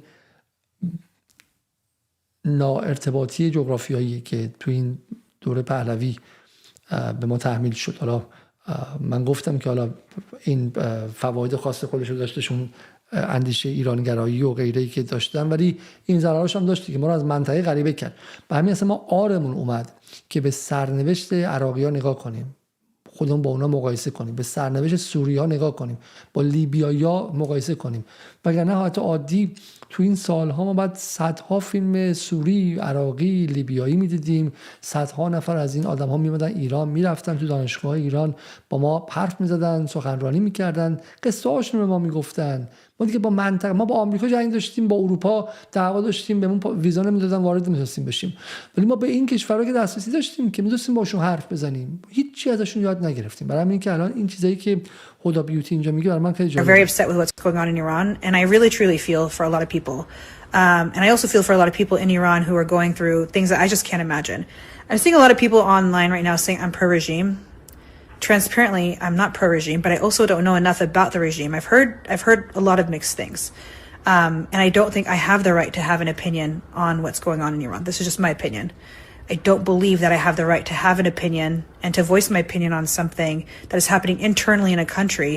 ناارتباطی جغرافیایی که تو این دوره پهلوی به ما تحمیل شد. حالا من گفتم که حالا این فواید خاص خودش رو داشتشون، اندیشه ایرانگرایی و غیره‌ای که داشتن، ولی این ضرراش هم داشتی که ما رو از منطقه غریبه کرد. به همین اصلا ما آرمون اومد که به سرنوشت عراقی‌ها نگاه کنیم، خودمون با اونا مقایسه کنیم، به سرنوشت سوری‌ها نگاه کنیم، با لیبیایی‌ها مقایسه کنیم. وگرنه حالت عادی تو این سال‌ها ما بعد صدها فیلم سوری، عراقی، لیبیایی می‌دیدیم. صدها نفر از این آدم‌ها می‌اومدن ایران، می‌رفتن تو دانشگاه‌های ایران با ما حرف می‌زدن، سخنرانی می‌کردن، قصه‌هاشون رو به ما می‌گفتن. ما دیگه با منطقه، ما با آمریکا جنگ داشتیم، با اروپا دعوا داشتیم، بهمون ویزا نمیدادن، وارد نمی‌شدیم بشیم. ولی ما به این کشورها که دسترسی داشتیم که می‌دونستیم باشون حرف بزنیم، هیچ چیزی ازشون یاد نگرفتیم. برای همین که الان این چیزایی که هدا بیوتی اینجا میگه برای من خیلی جالبه. Are very upset with what's going on in Iran, and I really truly feel for a lot of people. And I also feel for a lot of people in Iran who are going through things that I just can't imagine. I'm seeing a lot of people online right now saying I'm pro-regime. Transparently, I'm not pro-regime, but I also don't know enough about the regime. I've heard a lot of mixed things. And I don't think I have the right to have an opinion on what's going on in Iran. This is just my opinion. I don't believe that I have the right to have an opinion and to voice my opinion on something that is happening internally in a country.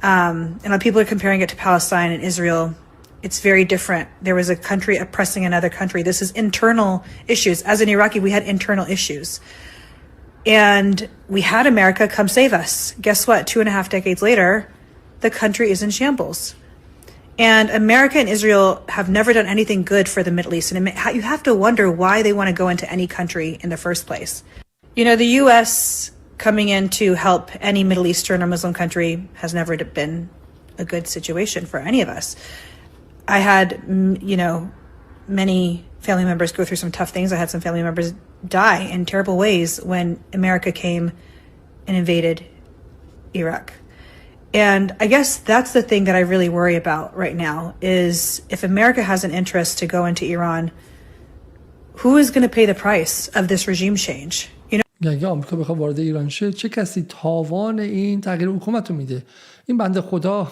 And people are comparing it to Palestine and Israel. It's very different. There was a country oppressing another country. This is internal issues. As an Iraqi, we had internal issues. And we had America come save us. Guess what? 2.5 decades later, the country is in shambles. And America and Israel have never done anything good for the Middle East. And you have to wonder why they want to go into any country in the first place. You know, the U.S. coming in to help any Middle Eastern or Muslim country has never been a good situation for any of us. I had, you know, many family members go through some tough things. I had some family members die in terrible ways when America came and invaded Iraq. And I guess that's the thing that I really worry about right now is if America has an interest to go into Iran, who is going to pay the price of this regime change? You know? اگه آمریکا بخواد وارد ایران شه، چه کسی تاوان این تغییر حکومت رو میده؟ این بنده خدا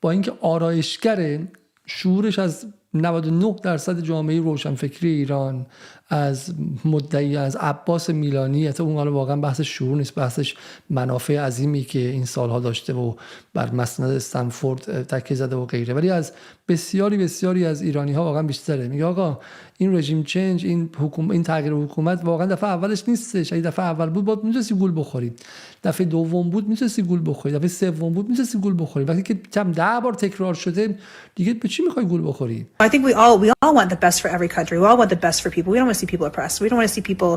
با اینکه آرایشگره، شعورش از 99% جامعه روشنفکری ایران، از مدعی از عباس میلانی، حتی اون حالا واقعا بحث شعور نیست، بحثش منافع عظیمی که این سالها داشته و بر مسند استنفورد تکیه زده و غیره، ولی از بسیاری از ایرانی ها واقعا بیشتره. میگه آقا این رژیم چنج، این تغییر حکومت واقعا دفعه اولش نیستش. اگه دفعه اول بود باید میتونستی گول بخوری، دفعه دوم بود میتونستی گول بخوری، دفعه سوم بود میتونستی گول بخوری. وقتی که کم 10 بار تکرار شده دیگه به چی میخوای گول بخوری؟ I think we all want the best for every country. We all want the best for people. We don't want to see people oppressed. We don't want to see people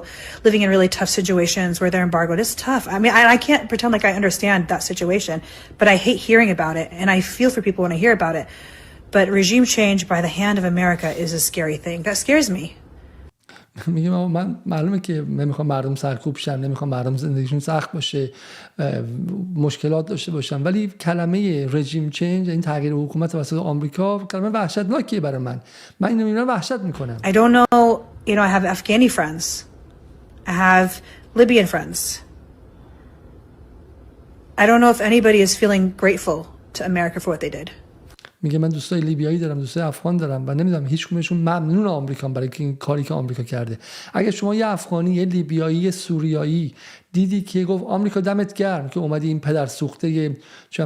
living in really tough situations where they're embargoed. It's tough. I mean, I can't pretend like I understand that situation, but I hate hearing about it, and I feel for people when I hear about it. But regime change by the hand of America is a scary thing. That scares me. میگم من معلومه که نمیخوام مردم سرکوب شن، نمیخوام مردم زندگیشون سخت باشه، مشکلات داشته باشن، ولی کلمه رژیم چنج، این تغییر حکومت توسط آمریکا، کلمه وحشتناکیه برای من اینو میبینم وحشت میکنم. I don't know, you know, I have Afghani friends. I have Libyan friends. I don't know if anybody is feeling grateful to America for what they did. میگه من دوستای لیبیایی دارم، دوستای افغان دارم و نمیدونم هیچ کدومشون ممنون آمریکان برای این کاری که آمریکا کرده. اگه شما یه افغانی، یه لیبیایی، یه سوریایی دیدی که گفت آمریکا دمت گرم که اومدی این پدر سوخته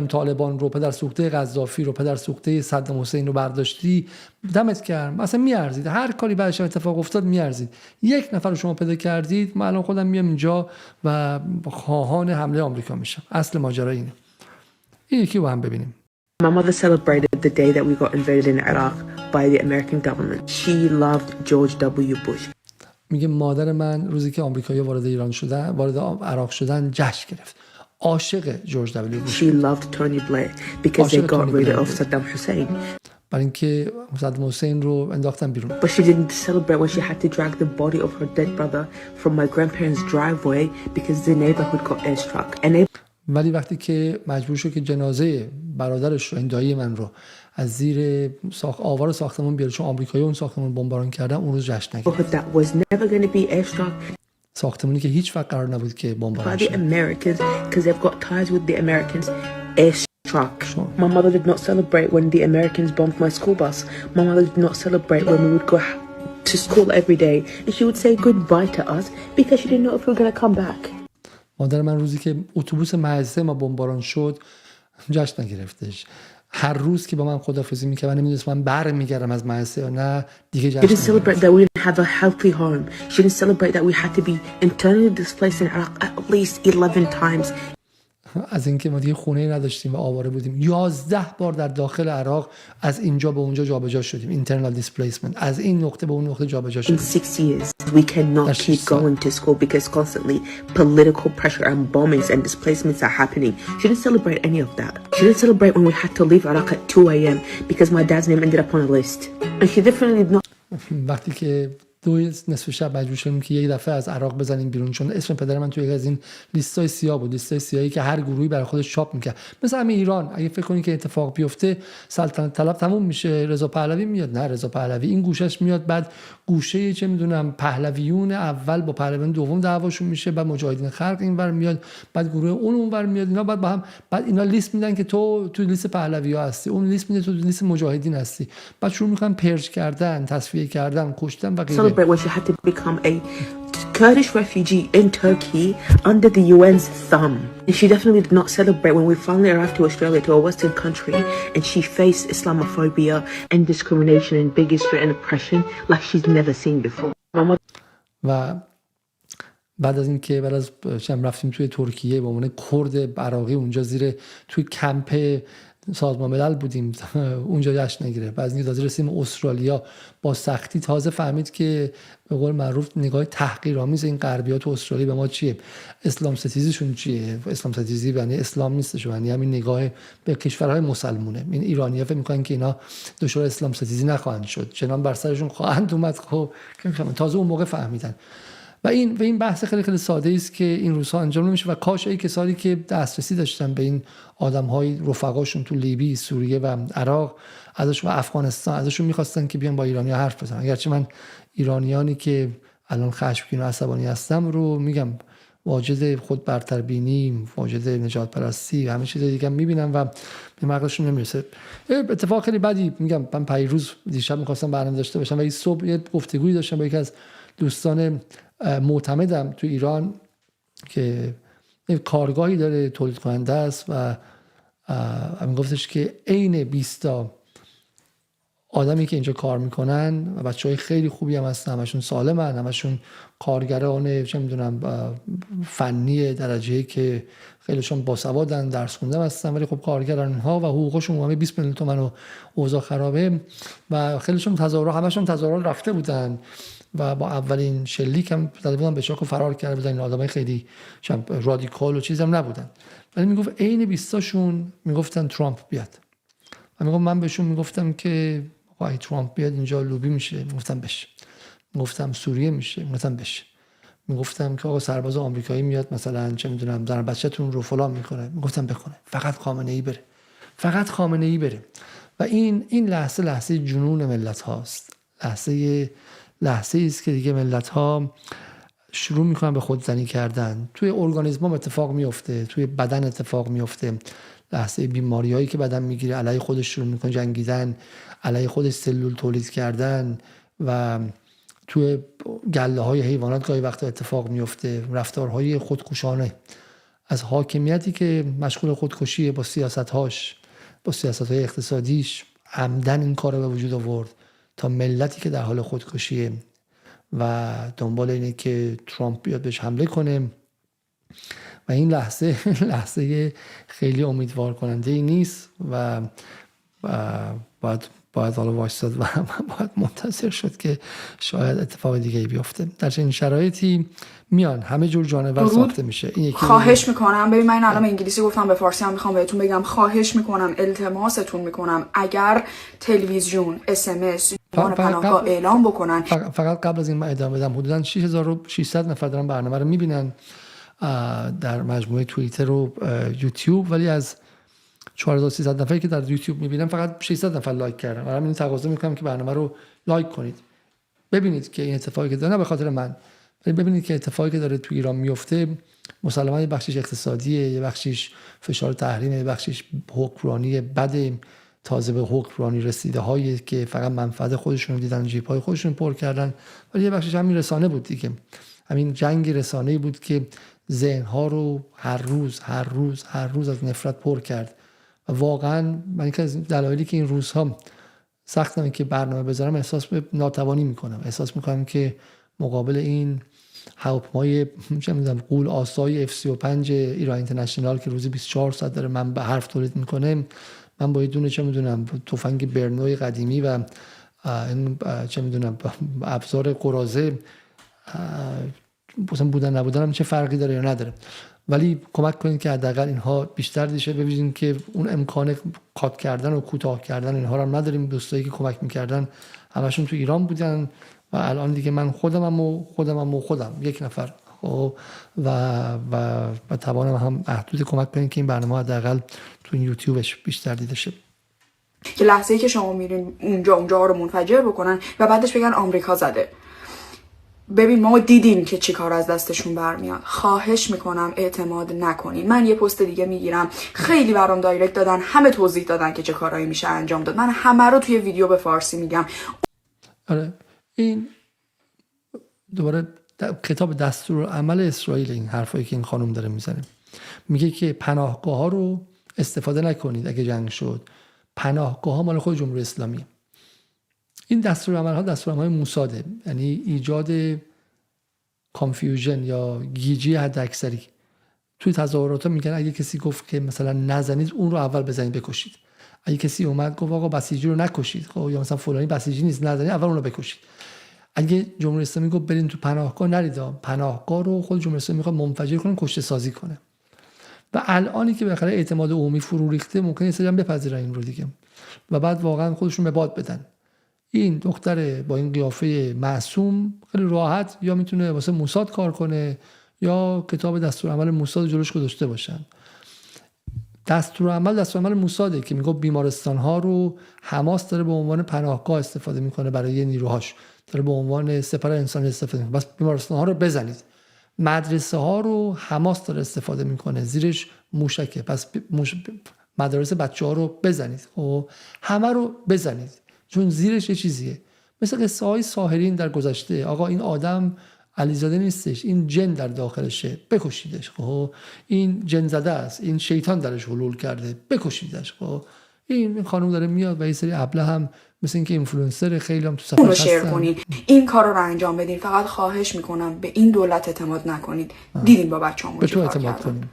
طالبان رو، پدر سوخته قذافی رو، پدر سوخته صدام حسین رو برداشتی، دمت گرم، اصلا میارزید. هر کاری بعدش اتفاق افتاد میارزید. یک نفر رو شما پیدا کردید، من الان خودم میام اینجا و خواهان حمله آمریکا میشم. اصل ماجرا اینه. این یکی رو هم ببینیم. My mother celebrated the day that we got invaded in Iraq by the American government. She loved George W. Bush. میگه مادر من روزی که آمریکایی‌ها وارد ایران شدن، وارد عراق شدن، جشن گرفت. عاشق جورج دبلیو بوش. She loved Tony Blair because they got rid of Saddam Hussein. برای اینکه صدام حسین رو انداختن بیرون. But she didn't celebrate when she had to drag the body of her dead brother from my grandparents' driveway because the neighborhood got airstruck. ولی وقتی که مجبور شد که جنازه برادرش رو، این دایی من رو، از زیر آوار ساختمون بیاره چون آمریکایی‌ها اون ساختمون بمباران کردن، اون روز جشن نگرفت. That was never going to be airstruck. ساختمونی که هیچ وقت قرار نبود که بمباران شه. By the Americans because they've got ties with the Americans. Airstruck. Sure. My mother did not celebrate when the Americans bombed my school bus. My mother did not celebrate when we would go to school every day and she would say goodbye to us because she didn't know if we were going to come back. مادر من روزی که اتوبوس مدرسه ما بمباران شد جشن نگرفتش. هر روز که با من خداحافظی می‌کرد من نمی‌دونستم من برمیگردم از مدرسه یا نه، دیگه جشن نگرفت. She didn't celebrate that we didn't have a healthy home. She didn't celebrate that we had to be internally displaced in Iraq at least 11 times. از اینکه ما دیگه خونه‌ای نداشتیم و آواره بودیم. 11 بار در داخل عراق از اینجا به اونجا جابجا شدیم. internal displacement. از این نقطه به اون نقطه جابجا شدیم. In 6 years we cannot keep going to school because constantly political pressure and bombings and displacements are happening. She didn't celebrate any of that. She didn't celebrate when we had to leave Iraq at 2 a.m. because my dad's name ended up on a list. And she definitely did not. وقتی که 2 نصف شب مجبور شدیم که یک دفعه از عراق بزنیم بیرون چون اسم پدر من توی یک از این لیستای سیاه بود، لیستای سیاهی که هر گروهی برای خودش چاپ میکرد. مثلا همین ایران اگه فکر کنید که اتفاق بیفته سلطنت طلب تموم میشه، رضا پهلوی میاد، نه رضا پهلوی این گوشش میاد، بعد گوشه چه میدونم پهلویون اول با پهلویون دوم دعواشون میشه، بعد مجاهدین خلق اینور میاد، بعد گروه اونور میاد، اینا بعد با هم، بعد اینا لیست میدن که تو لیست پهلوی‌ها هستی، اون لیست میده تو لیست مجاهدین هستی، بعد شروع میکنن پرچ کردن، تصفیه کردن، کشتن و غیره. When she had to become a Kurdish refugee in Turkey under the UN's thumb. And she definitely did not celebrate when we finally arrived to Australia, to a Western country, and she faced Islamophobia and discrimination and bigotry and oppression like she's never seen before. و بعد از اینکه بعد از رفتیم توی ترکیه به عنوان کرد عراقی اونجا توی کمپ سازمان ملل بودیم اونجا جشن نگرفت. بعد از اینکه تازه رسیدیم استرالیا با سختی تازه فهمید که به قول معروف نگاه تحقیرآمیز این غربی‌ها تو استرالیا به ما چیه، اسلام ستیزیشون چیه. اسلام ستیزی یعنی اسلام نیستش، یعنی همین نگاه به کشورهای مسلمونه. این ایرانی‌ها فکر می‌کنن که اینا دچار اسلام ستیزی نخواهند شد، چنان بر سرشون خواهند اومد. خب تازه اون موقع فهمیدن. و این بحث خیلی خیلی ساده است که این روزها انجام نمیشه و کاش ای کسانی که دسترسی داشتن به این آدم‌های رفقاشون تو لیبی، سوریه و عراق ازشون و افغانستان ازشون می‌خواستن که بیان با ایرانی‌ها حرف بزنن. اگرچه من ایرانیانی که الان خشمگین و عصبانی هستم رو میگم واجد خود برتربینی، واجد نجات پرستی و همه چیز دیگه می‌بینم و به مغزشون نمیرسه. اتفاق خیلی بدی میگم من پیروز دیشب می‌خواستم برنامه داشته باشم و این صبح یه گفتگویی داشتم با یکی از دوستان معتمدم تو ایران که کارگاهی داره تولید کننده است و همین گفتش که عین 20 آدمی که اینجا کار میکنن و بچهای خیلی خوبی هم هستن، همشون سالمن، همشون کارگران چه میدونم فنی درجه‌ای که خیلیشون باسوادن، درس خونده هستن، ولی خب کارگران ها و حقوقشون همه 20 میلیون تومان و اوضاع خرابه و خیلیشون همشون تظاهرات رفته بودن و با اولین شلیک هم زده بودن به چاک و فرار کرده بودن. این آدمای خیلی رادیکال و چیز هم نبودن، ولی میگفت عین 20تاشون میگفتن ترامپ بیاد. و من بهشون میگفتم که آقا ترامپ بیاد اینجا لوبی میشه، میگفتم بشه. میگفتم سوریه میشه، میگفتم بشه. میگفتم که آقا سرباز آمریکایی میاد مثلا چه میدونم زن بچه‌تون رو فلان میکنه، میگفتم بکنه، فقط خامنه‌ای بره، فقط خامنه‌ای بره. و این لحظه جنون ملت هاست، لحظه است که دیگه ملت ها شروع میکنن به خودزنی کردن. توی ارگانیسم اتفاق میفته، توی بدن اتفاق میفته. لحظه بیماریایی که بدن میگیره، علیه خودش شروع میکنه جنگیدن، علیه خودش سلول تولید کردن و توی گله های حیوانات گاهی وقتا اتفاق میفته، رفتارهای خودکشانه از حاکمیتی که مشغول خودکشیه با سیاست‌هاش، با سیاست‌های اقتصادیش، عمدن این کار رو به وجود آورد، تا ملتی که در حال خودکشیه و دنبال اینه که ترامپ بیاد بهش حمله کنه. و این لحظه خیلی امیدوار کننده ای نیست و باید حالا وایساد و باید منتظر شد که شاید اتفاق دیگه ای بیفته. در چنین شرایطی میان همه جور جانور ساخته میشه. این یکی خواهش میکنم، ببین من الان انگلیسی گفتم، به فارسی هم میخوام بهتون بگم، خواهش میکنم، التماستون میکنم، اگر تلویزیون SMS پناهگاه اعلام بکنن. فقط قبل از این من ادامه بدم، حدوداً 6600 نفر دارن برنامه رو میبینن در مجموعه توییتر و یوتیوب، ولی از 4300 نفری که در یوتیوب میبینن فقط 600 نفر لایک کردن. من همین تقاضا میکنم که برنامه رو لایک کنید، ببینید که این اتفاقی که داره، نه به خاطر من، ولی ببینید که اتفاقی که داره تو ایران میفته مسلماً یه بخشش اقتصادیه، یه بخشش فشار تحریمه، یه بخشش حکمرانی بده، تازه به حکمرانی رسیده هایی که فقط منفعت خودشون دیدن، جیب های خودشون پر کردن، ولی یه بخشش همین رسانه بود دیگه. همین جنگ رسانه‌ای بود که ذهن‌ها رو هر روز از نفرت پر کرد. و واقعا من یکی از دلایلی که این روزها سختمه که برنامه بذارم، احساس به ناتوانی میکنم، احساس میکنم که مقابل این هواپیمای چه میدونم غول آسای F-35 ایران اینترنشنال که روزی 24 ساعت داره من به حرف تولید میکنه، من با یه دونه چه میدونم تفنگ برنوی قدیمی و این چه میدونم ابزار قراضه مثلا بودن نبودن چه فرقی داره یا نداره، ولی کمک کنید که حداقل اینها بیشتر دیشه. ببینید که اون امکان کات کردن و کوتاه کردن اینها رو هم نداریم. دوستایی که کمک میکردن همشون تو ایران بودن و الان دیگه من خودم یک نفر و توانم هم محدود کمک کنید که این برنامه حداقل تو یوتیوبش بیشتر دیده شه. که لحظه‌ای که شما میرین اونجا رو منفجر بکنن و بعدش بگن آمریکا زده. ببین ما دیدیم که چی کار از دستشون برمیاد. خواهش میکنم اعتماد نکنین. من یه پست دیگه میگیرم، خیلی برام دایرکت دادن، همه توضیح دادن که چه کارهایی میشه انجام داد، من همه رو توی ویدیو به فارسی میگم. آره این دوباره کتاب دستورالعمل اسرائیل، این حرفایی که این خانم داره میزنه، میگه که پناهگاه ها رو استفاده نکنید اگه جنگ شد، پناهگاه ها مال خود جمهوری اسلامیه. این دستورالعمل ها دستورالعمل های موساده، یعنی ایجاد کانفیوژن یا گیجی حداکثری. توی تظاهرات میگن اگه کسی گفت که مثلا نزنید، اون رو اول بزنید بکشید. اگه کسی اومد گفت آقا بسیجی رو نکشید، خب یا مثلا فلانی بسیجی نیست نزنید، اول اون رو بکشید. اگه جمهوری اسلامی گفت برین تو پناهگاه، نرید، پناهگاه رو خود جمهوری اسلامی میخواد منفجر کنه، کشته سازی کنه. و الانی که بالاخره اعتماد عمومی فرو ریخته، ممکنه سری هم بپذیرن این رو دیگه و بعد واقعا خودشون به باد بدن. این دختر با این قیافه معصوم خیلی راحت یا میتونه واسه موساد کار کنه یا کتاب دستورالعمل موساد جلوش گذاشته باشن. دستورالعمل موساده که میگه بیمارستان ها رو حماس داره به عنوان پناهگاه استفاده میکنه برای نیروهاش، داره به عنوان سپر انسانی استفاده میکنه، بس بیمارستان ها رو بزنید. مدرسه ها رو حماس داره استفاده میکنه، زیرش موشکه، پس مدارس بچه ها رو بزنید، خب همه رو بزنید چون زیرش یه چیزیه. مثل قصه های ساحرین در گذشته، آقا این آدم علیزاده نیستش، این جن در داخلشه، بکشیدش. خب این جن زده است، این شیطان درش حلول کرده، بکشیدش. خب این خانم داره میاد و یه سری ابله هم مثل اینکه اینفلوئنسر خیلی هم تو صفحه هستن، این کارو رو انجام بدین. فقط خواهش میکنم به این دولت اعتماد نکنید. دیدین با بچه‌مون به تو اعتماد کنیم.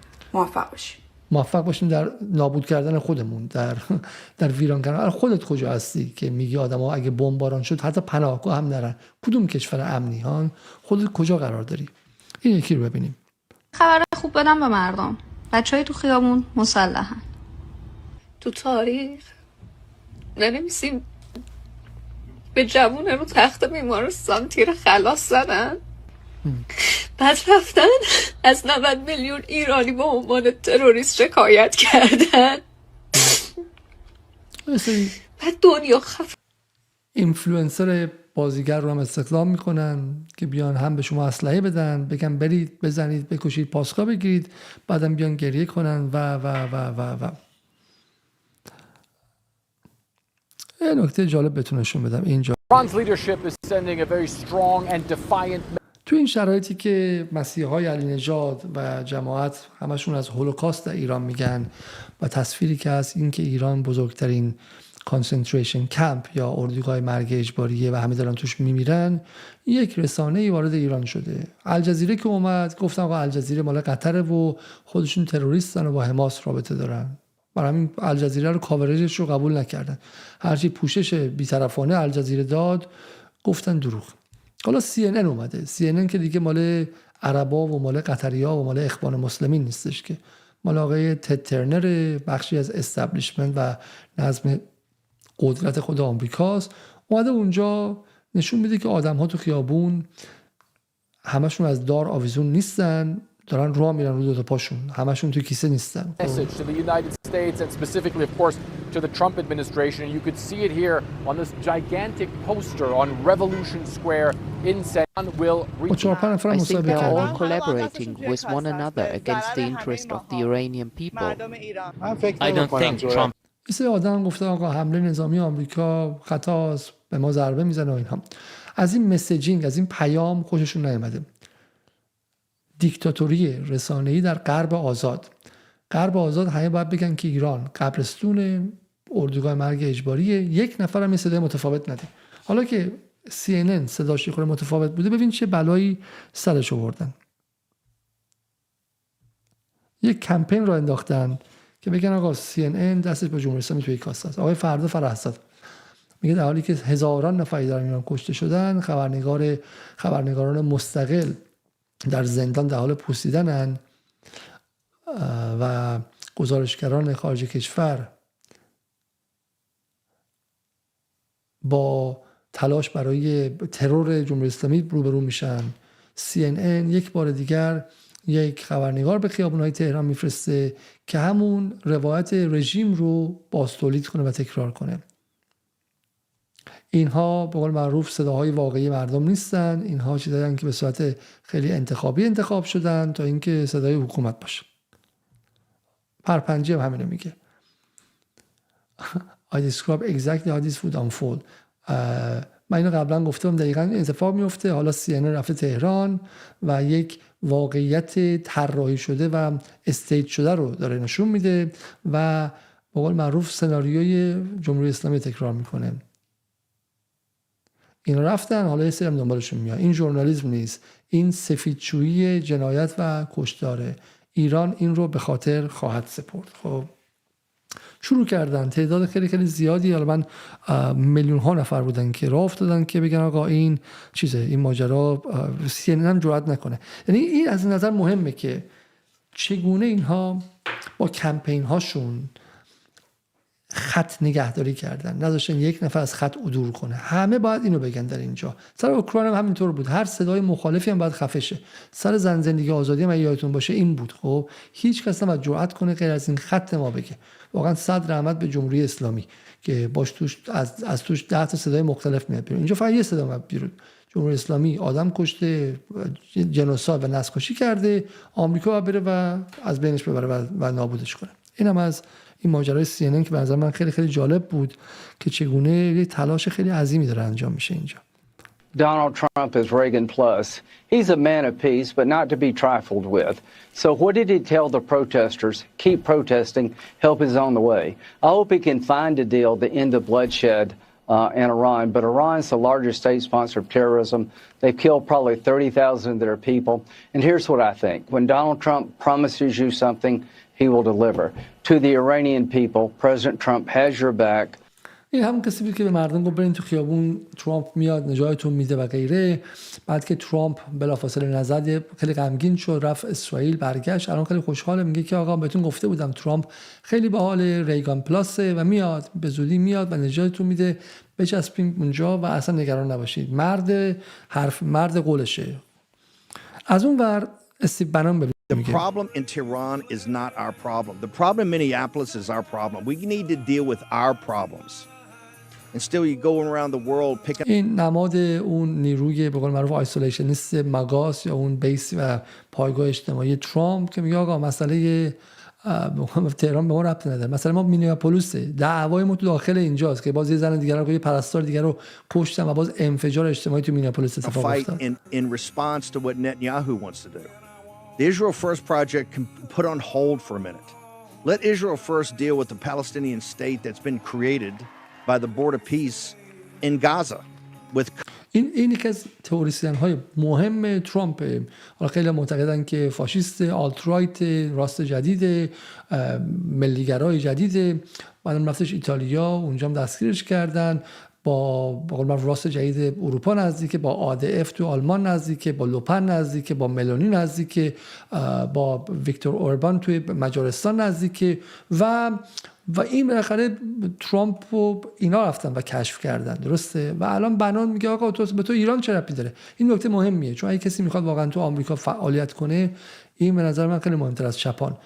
موفق باشیم در نابود کردن خودمون، در ویران کردن. خودت کجا هستی که میگی آدم‌ها اگه بمباران شد حتی پناهگاه هم نرن؟ کدوم کشور امنی ها؟ خودت کجا قرار داری؟ این یکی رو ببینیم. خبر خوب بدم به مردم. بچهای تو خیابون مسلحن. تو تاریخ ننویسیم به جوون رو تخت بیمارستان تیر خلاص زدن، بعد رفتن از 90 میلیون ایرانی به عنوان تروریست شکایت کردن، بعد دنیا خفت. اینفلوئنسر بازیگر رو هم استخدام میکنن که بیان هم به شما اسلحه بدن، بگن برید بزنید بکشید پاسخا بگیرید، بعدم بیان گریه کنن و یه نکته جالب بهتون نشون بدم اینجا. Iran's leadership is sending a very strong and defiant تو این شرایطی که مسیحای علی نژاد و جماعت همشون از هولوکاست در ایران میگن و تصویری که هست این که ایران بزرگترین کانسنتریشن کمپ یا اردوگاه مرگ اجباریه و همه دارن توش میمیرن، یک رسانه‌ای وارد ایران شده. الجزیره که اومد گفتن آقا الجزیره مال قطره و خودشون تروریستن و با حماس رابطه دارن. برای همین الجزیره رو کاورجش رو قبول نکردن. هرچی پوشش بی‌طرفانه الجزیره داد گفتن دروغ. حالا CNN اومده. CNN که دیگه مال عربا و مال قطریا و مال اخوان مسلمین نیستش که مال آقای تد ترنر، بخشی از استبلیشمنت و نظم قدرت خود آمریکاست. اومده اونجا نشون میده که آدم‌ها تو خیابون همشون از دار آویزون نیستن، دارن راه میرن رو دو تا پاشون، همشون تو کیسه نیستن. message to the United States and specifically, of course, to the Trump administration. And you could see it here on this gigantic poster on Revolution Square in San will reach. I think they're all collaborating with one another against the interest of the Iranian people. I don't think Trump. مثل آدم گفته آقا حمله نظامی آمریکا خطاست، به ما ضربه میزنه و اینها. از این مسیجینگ، از این پیام خوششون نیامده. دیکتاتوری رسانه‌ای در غرب آزاد. غرب آزاد همه باید بگن که ایران قبرستون اردوگاه مرگ اجباریه، یک نفر هم یه صدای متفاوت نده. حالا که CNN صداش یه خورده متفاوت بوده، ببین چه بلایی سرش آوردن. یک کمپین را انداختن که بگن آقا CNN دستش با جمهوری اسلامی توی کاسه است. آقای فردا فرحزاد میگه در حالی که هزاران نفر در ایران کشته شدن، خبرنگاران مستقل در زندان در حال پوسیدنن و گزارشگران خارج کشور با تلاش برای ترور جمهوری اسلامی روبرو میشن. CNN یک بار دیگر یک خبرنگار به خیابان‌های تهران میفرسته که همون روایت رژیم رو بازتولید کنه و تکرار کنه. اینها به قول معروف صداهای واقعی مردم نیستن، اینها چیزایی که به صورت خیلی انتخابی انتخاب شدن تا اینکه صدای حکومت باشه. پرپنجه هم همینو میگه. I describe exactly how this would unfold. من اینو قبلا گفتم، دقیقاً اتفاق میفته. حالا CNN رفته تهران و یک واقعیت طراحی شده و استیج شده رو داره نشون میده و به قول معروف سناریوی جمهوری اسلامی تکرار میکنه. اینا رفتن، حالا یه سری هم دنبالشون میاد. این ژورنالیسم نیست، این سفیدشویی جنایت و کشتاره. ایران این رو به خاطر خواهد سپرد. خب شروع کردن تعداد خیلی خیلی زیادی، حالا من میلیون ها نفر بودن که راه افتادن که بگن آقا این چیزه، این ماجرا. CNN هم جرئت نکنه. یعنی این از نظر مهمه که چگونه اینها با کمپین هاشون خط نگهداری کردن، نذاشتن یک نفر از خط عدول کنه. همه باید اینو بگن در اینجا. سر اوکراین هم همینطور بود، هر صدای مخالفی هم باید خفه شه. سر زن زندگی آزادی هم یادتون باشه این بود. خب هیچ کس نباید جرئت کنه غیر از این خط ما بگه. واقعا صد رحمت به جمهوری اسلامی که باش توش از توش 10 تا صدای مختلف میاد بیرون. اینجا فقط یه صدا میاد بیرون. جمهوری اسلامی آدم کشته، جنوساید و نسل‌کشی کرده، آمریکا باید بره و از بینش ببره و نابودش کنه. اینم از این ماجرای CNN که به نظر من خیلی خیلی جالب بود که چگونه یه تلاش خیلی عظیمی داره انجام میشه اینجا. Donald Trump is Reagan plus. He's a man of peace, but not to be trifled with. So what did he tell the protesters? Keep protesting. Help is on the way. I hope he can find a deal to end the bloodshed in Iran. But Iran's the largest state sponsor of terrorism. They've killed probably 30,000 of their people. And here's what I think. When Donald Trump promises you something, he will deliver. To the Iranian people, President Trump has your back. این همون کسی بود که به مردم گفت برین تو خیابون، ترامپ میاد نجاتتون میده و غیره. بعد که ترامپ بلافاصله نزد، خیلی غمگین شد، رفت اسرائیل، برگشت، الان خیلی خوشحاله، میگه که آقا بهتون گفته بودم ترامپ خیلی باحال، ریگان پلاسه و میاد به زودی میاد و نجاتتون میده، بچسبین اونجا و اصلا نگران نباشید. مرد قولشه. از اون ور استیو بنان ببینید. The problem in Tehran is not our problem. The problem in Minneapolis is our problem. We need to deal with our problems. And still you go around the world picking. این نماد اون نیروی به قول معروف آیسولیشنیست مگاس یا اون بیس و پایگاه اجتماعی ترامپ که میگه آقا مسئله تهران به ما ربطی نداره. مثلا ما مینیاپولیس دعوای ما تو داخل اینجاست که باز یه زن دیگه رو یه پرستار دیگه رو کشتن و باز انفجار اجتماعی تو مینیاپولیس اتفاق افتاد. in response to what Netanyahu wants to do. The Israel First project can put on hold for a minute. Let Israel First deal with the Palestinian state that's been created by the Board of Peace in Gaza with این یکی از تئوریسین های مهم ترامپ. حالا خیلی معتقدن که فاشیست، آلت رایت، راست جدید، ملیگرای جدید. بعدم رفتش ایتالیا، اونجا هم دستگیرش کردن. با راست جدید اروپا نزدیکه، با ADF تو آلمان نزدیکه، با لوپن نزدیکه، با ملونی نزدیکه، با ویکتور اوربان توی مجارستان نزدیکه و این بالاخره ترامپ و اینا رفتن و کشف کردن، درسته؟ و الان بنان میگه آقا به تو ایران چه ربطی داره؟ این نکته مهمیه، چون اگه کسی میخواد واقعا تو آمریکا فعالیت کنه، این به نظر من خیلی مهمتر از چپان.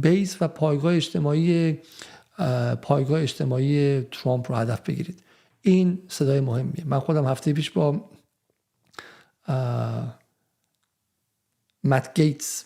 بیس و پایگاه اجتماعی ترامپ رو هدف بگیرید. این صدای مهمیه. من خودم هفته پیش با مت گیتس،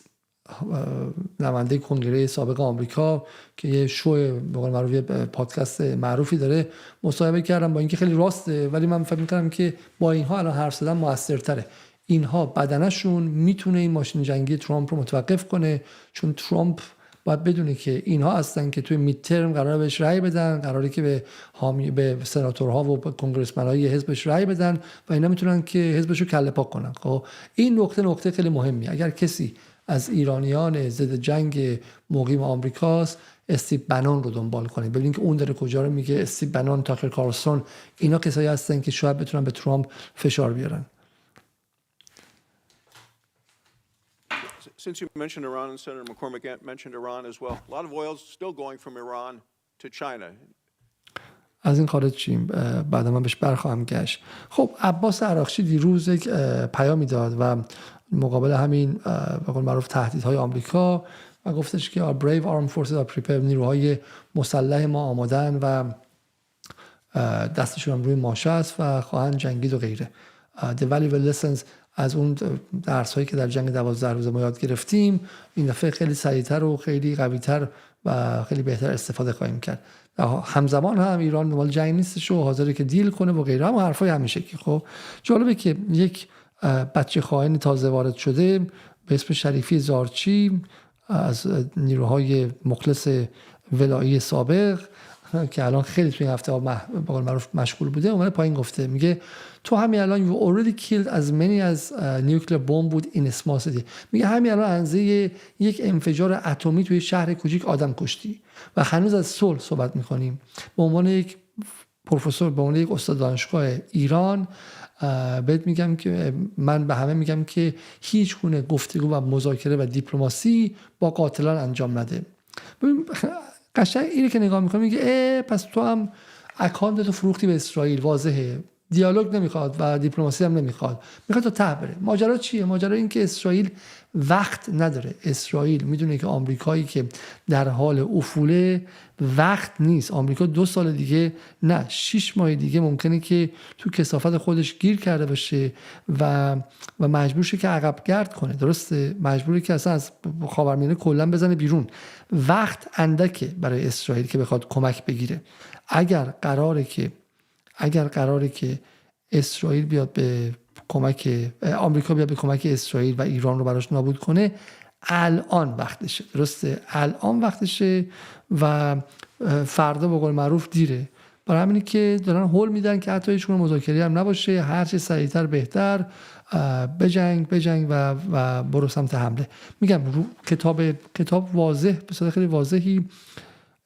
نماینده کنگره سابق آمریکا که یه شو به قول معروف پادکست معروفی داره، مصاحبه کردم. با اینکه خیلی راسته، ولی من فکر می‌کنم که با اینها الان حرف زدن موثرتره. اینها بدنشون میتونه این ماشین جنگی ترامپ رو متوقف کنه، چون ترامپ باید بدونه که اینها هستن که توی میدترم قراره بهش رأی بدن، قراره که به سناتورها و کنگرسمن‌های حزبش رأی بدن و اینا میتونن که حزبشو کله پاک کنن. خب این نقطه خیلی مهمیه. اگر کسی از ایرانیان ضد جنگ مقیم آمریکاست، استیو بنان رو دنبال کنید، ببینید که اون داره کجا رو میگه. استیو بنان، تاکر کارلسون، اینا کسایی هستن که شاید بتونن به ترامپ فشار بیارن. Since you mentioned Iran and Senator McCormick mentioned Iran as well, a lot of oil is still going from Iran to China. از این خارج چیم؟ بعد من بهش برخواهم گشت. خب عباس عراقچی دیروز یک پیامی داد و مقابل همین به قول معروف تهدیدهای آمریکا و گفتش که our brave armed forces are prepared، نیروهای مسلح ما آمادن و دستشون هم روی ماشه است و خواهند جنگید و غیره. The valuable lessons از اون درس هایی که در جنگ 12 روزه ما یاد گرفتیم، این دفعه خیلی سریعتر و خیلی قویتر و خیلی بهتر استفاده خواهیم کرد. همزمان هم ایران دنبال جنگ نیستش و حاضره که دیل کنه و غیره، هم حرفای همیشه که خب جالبه که یک بچه خائن تازه وارد شده به اسم شریفی زارچی از نیروهای مخلص ولایی سابق که الان خیلی توی این هفته ها به قول معروف مشغول بوده، اومده پایین گفته، میگه تو همین الان you already killed as many as nuclear bomb بود in a small city. میگه همین الان اندازه یک انفجار اتمی توی شهر کوچیک آدم کشتی و هنوز از صلح صحبت میکنیم. به عنوان یک پروفسور، به عنوان یک استاد دانشگاه ایران بهت میگم که من به همه میگم که هیچ گونه گفتگو و مذاکره و دیپلماسی با قاتلان انجام نده. قشنگ اینه که نگاه میکنه میگه پس تو هم اکانت تو فروختی به اسرائیل، واضحه. دیالوگ نمیخواد و دیپلماسی هم نمیخواد، میخواد تا ته بره. ماجرا چیه؟ ماجرا این که اسرائیل وقت نداره. اسرائیل میدونه که آمریکایی که در حال افوله وقت نیست. آمریکا 2 سال دیگه، نه 6 ماه دیگه ممکنه که تو کثافت خودش گیر کرده باشه و مجبور شه که عقب گرد کنه. درسته؟ مجبوره که اصلا از خاورمیانه کلا بزنه بیرون. وقت اندکه برای اسرائیل که بخواد کمک بگیره. اگر قراره که اسرائیل بیاد به کمک آمریکا، بیاد به کمک اسرائیل و ایران رو براش نابود کنه، الان وقتشه. درسته؟ الان وقتشه و فردا به قول معروف دیره. برای همینی که دارن هول میدن که حتی هیچ مذاکره هم نباشه، هر چه سریعتر بهتر، بجنگ و برو سمت حمله. میگم کتاب واضح، به صورت خیلی واضحی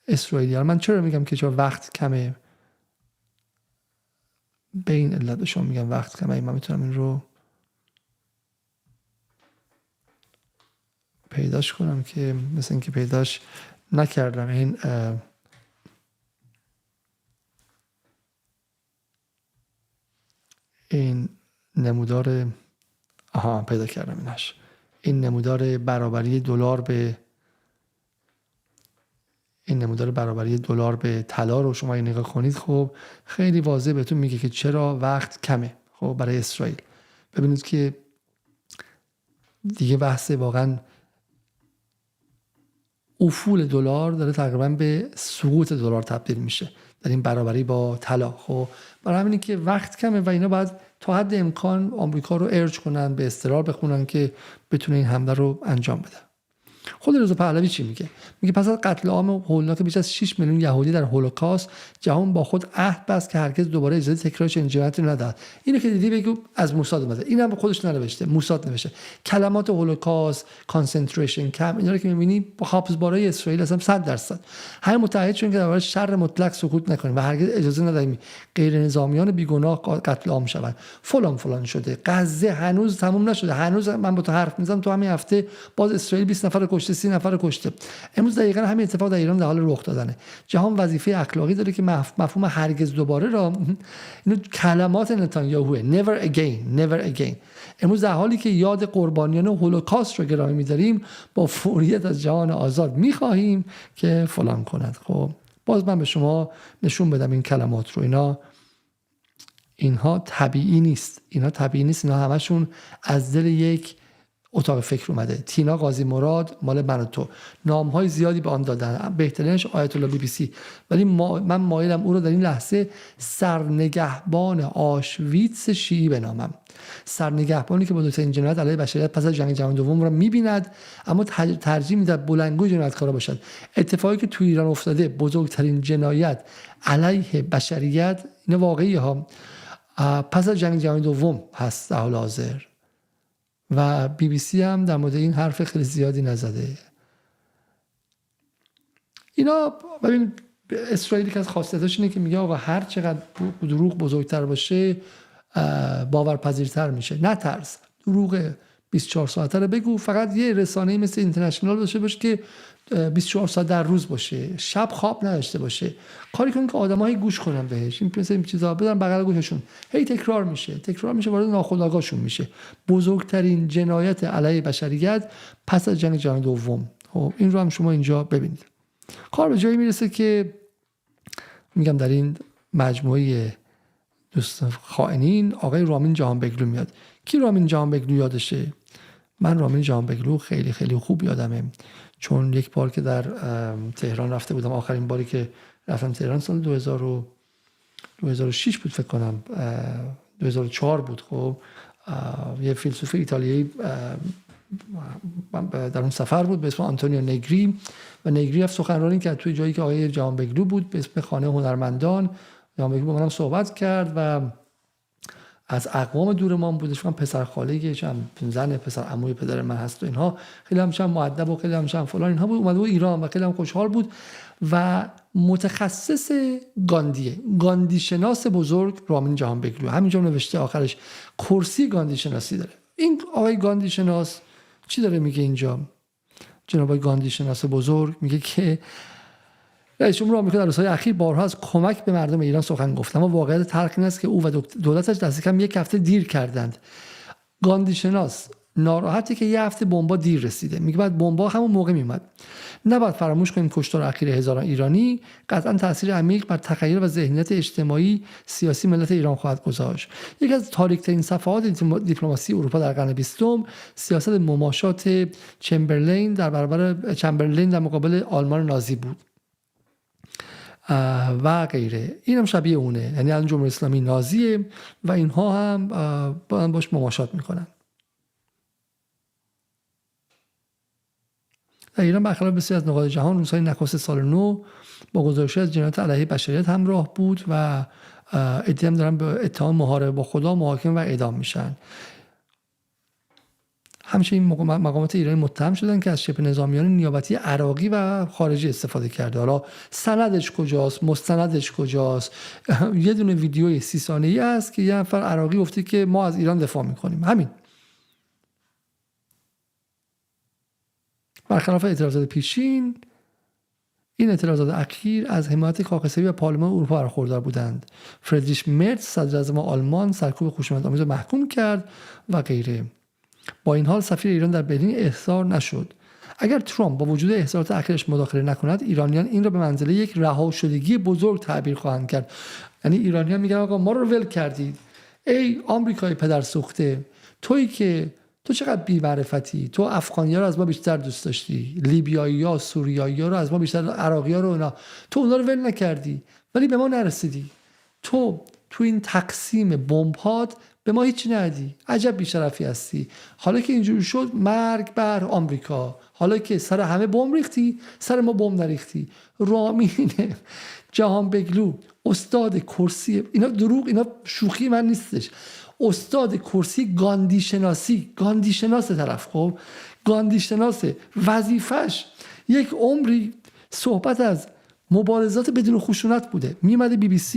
اسرائیلی. من چرا میگم که چرا وقت کمه؟ به این علت به شما میگم وقت کمه. من میتونم این رو پیداش کنم که مثل اینکه پیداش نکردم. این نمودار پیدا کردم اینش. این نمودار برابری دلار به طلا رو شما نگاه کنید، خب خیلی واضح بهتون میگه که چرا وقت کمه خب برای اسرائیل. ببینید که دیگه بحث واقعا افول دلار داره تقریبا به سقوط دلار تبدیل میشه در این برابری با طلا. خب برای همینه که وقت کمه و اینا باید تا حد امکان آمریکا رو ارج کنن، به اضطرار بخونن که بتونه این حمله رو انجام بده. خود رضا پهلوی چی میگه؟ میگه پس از قتل عام هولناک بیش از 6 میلیون یهودی در هولوکاست، جهان با خود عهد بست که هرگز دوباره اجازه تکرار چنین جنایتی ندهد. اینو که دیدی بگو از موساد اومده، اینم خودش ننوشته، موساد نوشته. کلمات هولوکاست، کانسنتریشن کمپ، اینا رو که میبینی با حافظبارای اسرائیل اصلا 100% همه متحد شدن که درباره شر مطلق سکوت نکنیم و هرگز اجازه ندهیم غیر نظامیان بیگناه قتل عام شوند. فلان شده. غزه هنوز تموم نشده. هنوز من با تو حرف میزنم تو همین هفته باز اسرائیل 20 نفر کشته، 30 نفر کشته. امروز دقیقاً همین اتفاق در ایران در حال رخ دادنه. جهان وظیفه اخلاقی داره که مفهوم هرگز دوباره را، اینو کلمات نتانیاهو، never again. امروز در حالی که یاد قربانیان هولوکاست رو گرامی می‌داریم، با فوریت از جهان آزاد می‌خواهیم که فلان کند. خب باز من به شما نشون بدم این کلمات رو، اینها طبیعی نیست. اینا همشون از دل یک اتاق فکر اومده. تینا قاضی مراد مال من و تو، نام‌های زیادی به آن دادن، بهترینش آیت الله BBC، ولی من مایلم او رو در این لحظه سرنگهبان آشویتس شیعی بنامم. سرنگهبانی که بزرگترین جنایت علیه بشریت پس از جنگ جهانی دوم را می‌بیند، اما ترجیح می‌دهد بلندگوی جنایتکارا باشد. اتفاقی که تو ایران افتاده بزرگترین جنایت علیه بشریت، این واقعی ها، پس از جنگ جهانی دوم هست در حال حاضر و BBC هم در مورد این حرف خیلی زیادی نزده. اینا ببین اسرائیلی که از خاصیتاش اینه که میگه آقا هر چقدر دروغ بزرگتر باشه باورپذیرتر میشه. نترس، دروغ 24 ساعته رو بگو، فقط یه رسانه‌ای مثل اینترنشنال داشته باشه که 24 ساعت در روز باشه، شب خواب نداشته باشه، کاری کنن که آدمایی گوش کنن بهش، این مثلا این چیزا بدن بغل گوششون، هی تکرار میشه وارد ناخودآگاهشون میشه. بزرگترین جنایت علیه بشریت پس از جنگ جهانی دوم. خب این رو هم شما اینجا ببینید. کار به جایی میرسه که میگم در این مجموعه دوست خائنین آقای رامین جهانبگلو میاد. کی رامین جهانبگلو یادشه؟ من رامین جهانبگلو خیلی خیلی خوب یادمه، چون یک بار که در تهران رفته بودم، آخرین باری که رفتم تهران سال 2006 بود فکر کنم، 2004 بود. خب یه فیلسوف ایتالیایی در اون سفر بود به اسم آنتونیو نگری و نگری رفت سخنرانی کرد توی جایی که آقای جهانبگلو بود به اسم خانه هنرمندان. جهانبگلو با منم صحبت کرد و از اقوام دورمان بودش، من پسر خاله زن پسر عموی پدر من هست و اینها، خیلی همچنان مؤدب و خیلی همچنان فلان اینها بود. اومده بود ایران و خیلی هم خوشحال بود و متخصص گاندی شناس بزرگ رامین جهانبگلو، همینجا نوشته آخرش کرسی گاندی شناسی داره. این آقای گاندی شناس چی داره میگه اینجا؟ جناب آقای گاندی شناس بزرگ میگه که رئیس جمهور آمریکا در روزهای اخیر بارها از کمک به مردم ایران سخن گفت، اما واقعیت تلخ این است که او و دولتش دست کم یک هفته دیر کردند. گاندی شناس ناراحته که یه هفته بمبا دیر رسیده. میگه بعد بمبا همون موقع میومد. نباید فراموش کنیم کشتار اخیر هزاران ایرانی قطعا تاثیر عمیق بر تخیل و ذهنیت اجتماعی سیاسی ملت ایران خواهد گذاشت. یکی از تاریک‌ترین صفحات دیپلماسی اروپا در قرن 20 سیاست مماشات چمبرلین در مقابل آلمان نازی بود و غیره. این هم شبیه اونه، یعنی الان جمهوری اسلامی نازیه و اینها هم باش مماشات میکنن. در ایران برخلاف بسیاری از نقاط جهان روزهای نخست سال نو با گزارش از جنایات علیه بشریت همراه بود و عده‌ای هم دارن به اتهام محاربه با خدا محاکمه و اعدام میشن. همچنین مقامات ایرانی متهم شدن که از شبه نظامیان نیابتی عراقی و خارجی استفاده کرده. حالا سندش کجاست، مستندش کجاست؟ یه دونه ویدیوی 30 ثانیه‌ای است که یه نفر عراقی گفته که ما از ایران دفاع میکنیم. همین. برخلاف اعتراضات پیشین، این اعتراضات اخیر از حمایت کاخسری و پارلمان اروپا برخوردار بودند. فریدریش مرز صدراعظم آلمان سرکوب خشونت‌آمیز را محکوم کرد و غیره. با این حال سفیر ایران در برلین احضار نشد. اگر ترامپ با وجود احضارات اخیرش مداخله نکند، ایرانیان این را به منزله یک رهاشدگی بزرگ تعبیر خواهند کرد. یعنی ایرانیان میگن آقا ما رو ول کردید، ای آمریکای پدر سوخته، تویی که تو چقدر بی‌معرفتی، تو افغانی‌ها رو از ما بیشتر دوست داشتی، لیبیایی‌ها، سوریایی‌ها رو از ما بیشتر، عراقی‌ها رو اونا، تو اونا رو ول نکردی ولی به ما نرسیدی. تو این تقسیم بمب‌هات به ما هیچی ندی. عجب بی‌شرفی هستی. حالا که اینجوری شد مرگ بر آمریکا، حالا که سر همه بمب ریختی، سر ما بمب نریختی. رامین جهانبگلو استاد کرسی، اینا دروغ، اینا شوخی من نیستش، استاد کرسی گاندی شناس طرف، خب گاندی شناس، وظیفش یک عمری صحبت از مبارزات بدون خشونت بوده. میومده BBC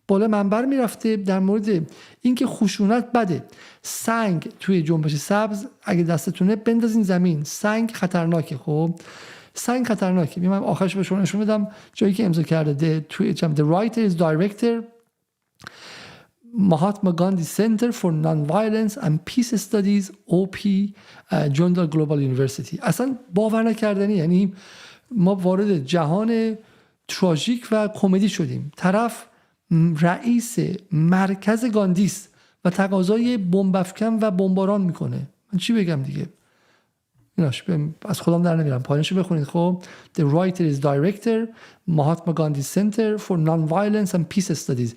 بالا منبر میرفته در مورد اینکه خشونت بده، سنگ توی جنبش سبز اگه دستتونه بندازین زمین، سنگ خطرناکه. خب سنگ خطرناکه. من آخرش به شما نشون بدم جایی که امضا کرده توی The writer is director Mahatma Gandhi Center for Non-Violence and Peace Studies OP Jindal Global University. اصلا باور نکردنی، یعنی ما وارد جهان تراژیک و کمدی شدیم. طرف رئیس مرکز گاندیست و تقاضای بمب افکن و بمباران میکنه. من چی بگم دیگه؟ ایناش از خودم در نمیرم، پایینشو بخونید. خب The writer is director Mahatma Gandhi Center for Non-Violence and Peace Studies،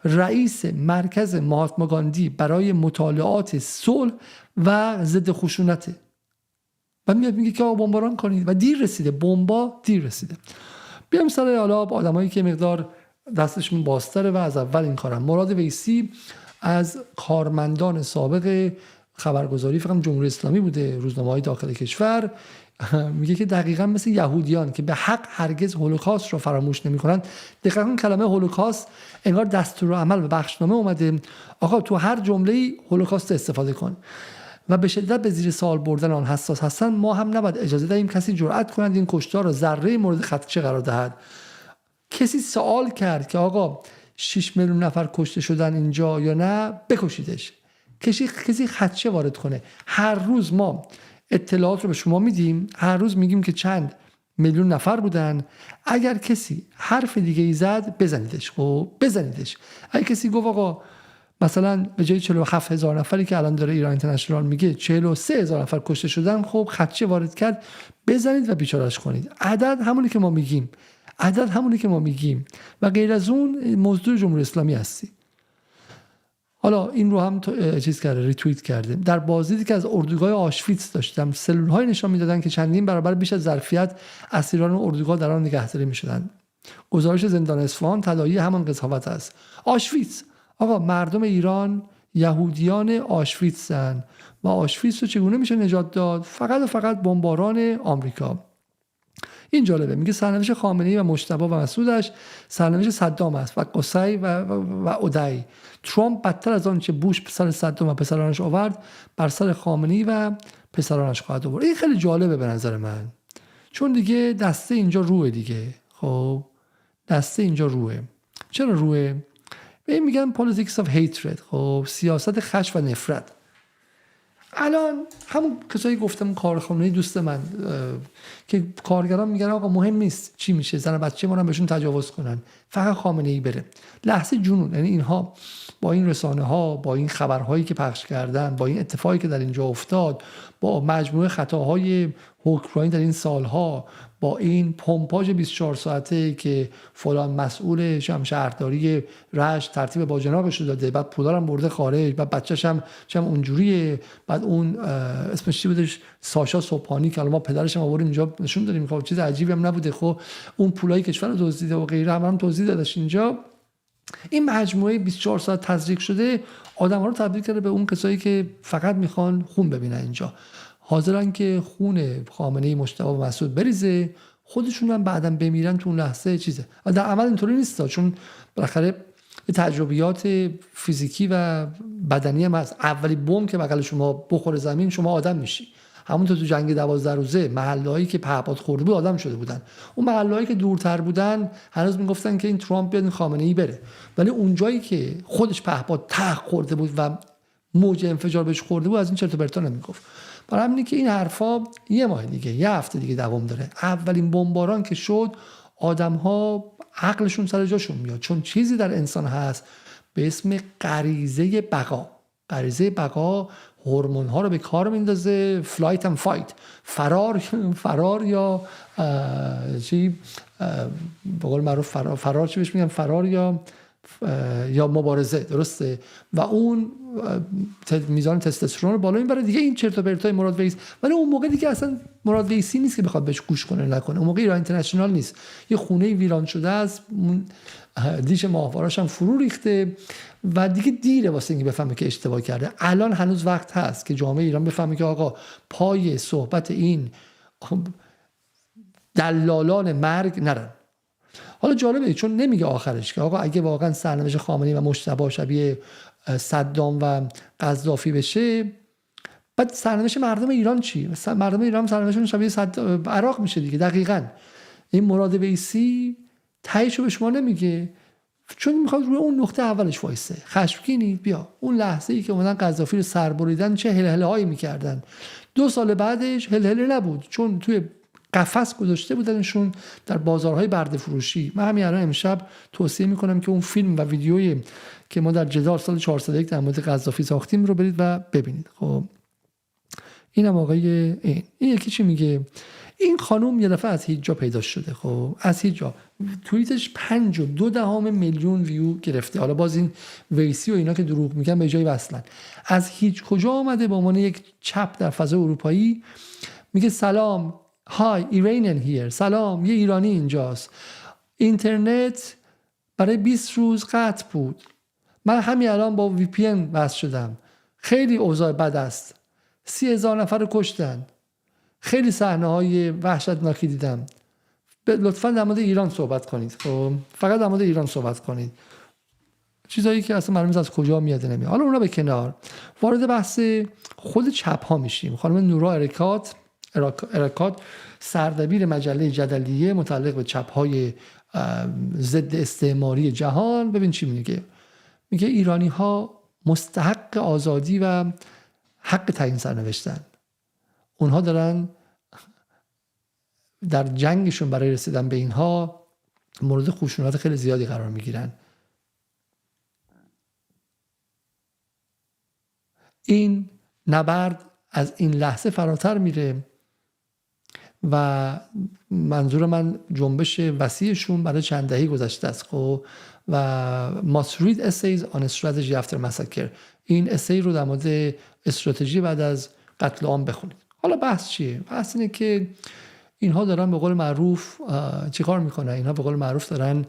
رئیس مرکز مهاتما گاندی برای مطالعات صلح و ضد خشونته. و میاد میگه که آقا بمباران کنید و دیر رسیده، بمبا دیر رسیده. بیام سر حالا آدمایی که مقدار دستشون بازتره و از اول این کارن. مراد ویسی از کارمندان سابق خبرگزاری فقط جمهوری اسلامی بوده، روزنامه‌های داخل کشور، میگه که دقیقاً مثل یهودیان که به حق هرگز هولوکاست رو فراموش نمی‌کنن، دقیقاً اون کلمه هولوکاست انگار دستورالعمل و بخشنامه اومده، آقا تو هر جمله‌ای هولوکاست استفاده کن. و به شدت به زیر سوال بردن آن حساس هستن. ما هم نباید اجازه دهیم کسی جرأت کند این کشتار را ذره مورد خدشه قرار دهد. کسی سوال کرد که آقا 6 میلیون نفر کشته شدن اینجا یا نه، بکشیدش. کسی خدشه وارد کنه. هر روز ما اطلاعات رو به شما میدیم، هر روز میگیم که چند میلیون نفر بودن. اگر کسی حرف دیگه ای زد بزنیدش. خب بزنیدش. اگر کسی گفت آقا مثلا به جای 47,000 نفری که الان داره ایران اینترنشنال میگه 43,000 نفر کشته شدن، خب خدشه وارد کرد، بزنید و بیچارهش کنید. عدد همونی که ما میگیم و غیر از اون مزدور جمهوری اسلامی هستی. حالا این رو هم چیز کرده، ریتوییت کرده. در بازدیدی که از اردوگاه آشویتس داشتم، سلول‌های نشان میدادن که چندین برابر بیش از ظرفیت اسیران اردوگاه در آن نگهداری میشدند. گزارش زندان اصفهان تداعی همان قضاوت است. آشویتس، آقا مردم ایران یهودیان آشویتسن و آشویتس رو چگونه میشه نجات داد؟ فقط و فقط بمباران آمریکا. این جالبه، میگه سرنوشت خامنه‌ای و مجتبی و مسعودش سرنوشت صدام است و قصی و اودعی. ترامپ بدتر از آنچه بوش سر صدام و پسرانش آورد بر سر خامنه‌ای و پسرانش خواهد آورد. این خیلی جالبه به نظر من، چون دیگه دسته اینجا روه دیگه. خب دسته اینجا روه. چرا روه؟ به این میگن politics of hatred، خب سیاست خشم و نفرت. الان همون کسایی گفتم کارخانه‌ای دوست من که کارگران میگن آقا مهم نیست چی میشه، زن و بچه ما رو بهشون تجاوز کنن، فقط خامنه‌ای بره. لحظه جنون. یعنی اینها با این رسانه ها، با این خبرهایی که پخش کردن، با این اتفاقی که در اینجا افتاد، با مجموعه خطاهای حکمرانی در این سالها، با این پمپاژ 24 ساعته که فلان مسئول شهرداری رشت ترتیب با جنابش رو داده، بعد پولا رو برده خارج، بعد بچه‌ش هم اونجوریه، بعد اون اسمش چی بودش، ساشا صبحانی که الان ما پدرش هم آورد اینجا نشون دادیم، خب چیز عجیبی هم نبوده. خب اون پولای کشور رو دزدیده و غیره هم توضیح دادش اینجا. این مجموعه 24 ساعت تزریق شده آدم‌ها رو تبدیل کرده به اون کسایی که فقط میخوان خون ببینن. اینجا حاضرن که خون خامنه‌ای، مجتبی و مسعود بریزه، خودشون هم بعداً بمیرن تو اون لحظه چیزه. در عمل اینطوری نیست، چون بالاخره تجربیات فیزیکی و بدنی هم از اولی بمب که بغل شما بخوره زمین شما آدم میشی. همونطور تو جنگ 12 روزه محلهایی که پهپاد خورده بود آدم شده بودن. اون محلهایی که دورتر بودن هنوز میگفتن که این ترامپ بیاد خامنه‌ای بره، ولی اون جایی که خودش پهپاد تق خورده بود و موج انفجار بهش خورده بود از این چرت و پرتا نمیگفت. برای همینه که این حرفا یه ماه دیگه، یه هفته دیگه دوام داره. اولین بمباران که شد آدم‌ها عقلشون سر جاشون میاد، چون چیزی در انسان هست به اسم غریزه بقا. غریزه بقا هورمون ها رو به کار میندازه، فلایت اند فایت، فرار یا چی به قول معروف فرار چی بهش میگن، فرار یا مبارزه، درسته؟ و اون میزان تستوسترون رو بالا میبره دیگه. این چرت و پرتای مراد ویس، ولی اون موقع دیگه اصلا مراد ویسی نیست که بخواد بهش گوش کنه نکنه. اون موقع ایران اینترنشنال نیست، یه خونه ویران شده است، دیش ماهواراش هم فرو ریخته و دیگه دیره واسه اینکه بفهمه که اشتباه کرده. الان هنوز وقت هست که جامعه ایران بفهمه که آقا پای صحبت این دلالان مرگ نرن. حالا جالبه چون نمیگه آخرش که آقا اگه واقعا سرنوشت خامنه‌ای و مجتبی شبیه صدام و قذافی بشه، بعد سرنوشت مردم ایران چی؟ مردم ایران سرنوشتشون شبیه عراق میشه دیگه. دقیقاً این مراد ویسی تایشو به شما نمیگه، چون میخواد روی اون نقطه اولش وایسه. خشمگینی؟ بیا اون لحظه ای که اومدن قذافی رو سر بریدن چه هلهله هایی میکردن. 2 سال بعدش هلهله نبود، چون توی قفس گذاشته بودنشون در بازارهای برده فروشی. من همین الان امشب توصیه میکنم که اون فیلم و ویدیویی که ما در جدال سال 401 در مورد قذافی ساختیم رو برید و ببینید. خب اینم آقای این یکی چی میگه؟ این خانم یه دفعه از هیچ جا پیدا شده. خب از هیچ جا توییتش 5.2 میلیون ویو گرفته. حالا باز این ویسی و اینا که دروغ میگن به جای وصلن. از هیچ کجا آمده به عنوان یک چپ در فضای اروپایی میگه سلام، های ایرانیان هیر، سلام، یه ایرانی اینجاست. اینترنت برای 20 روز قطع بود. من همین الان با وی پی ان وصل شدم. خیلی اوضاع بد است. 30,000 نفر رو کشتن. خیلی صحنه‌های وحشتناکی دیدم. لطفاً در مورد ایران صحبت کنید. خب فقط در مورد ایران صحبت کنید. چیزایی که اصلا معلوم از کجا میاد نمیاد. حالا اونا به کنار، وارد بحث خود چپ ها میشیم. خانم نورا ارکات سردبیر مجله جدلیه متعلق به چپ های ضد استعماری جهان، ببین چی میگه. میگه ایرانی ها مستحق آزادی و حق تعیین سرنوشتن. اونها دارن در جنگشون برای رسیدن به اینها مورد خشونت خیلی زیادی قرار میگیرن. این نبرد از این لحظه فراتر میره و منظور من جنبش وسیعشون برای چند دهه گذشته است. خب و must read essays on strategy after massacre، این اسی رو در مورد استراتژی بعد از قتل عام بخونید. حالا بحث چیه؟ بحث اینه که اینها دارن به قول معروف چی کار میکنن؟ اینها به قول معروف دارن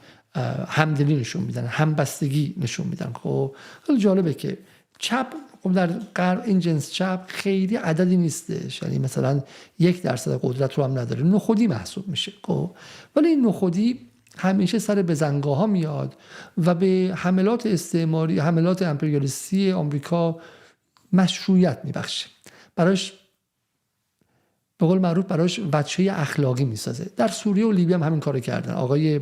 همدلی نشون میدن، همبستگی نشون میدن. خب خیلی جالبه که چپ خب در غرب این جنس چپ خیلی عددی نیستش، یعنی مثلا 1% قدرت رو هم نداره، نخودی محسوب میشه. خب ولی این نخودی همیشه سر بزنگاه ها میاد و به حملات استعماری، حملات امپریالیستی آمریکا مشروعیت میبخشه، براش به قول معروف براش وجهه اخلاقی میسازه. در سوریه و لیبی هم همین کارو کردن. آقای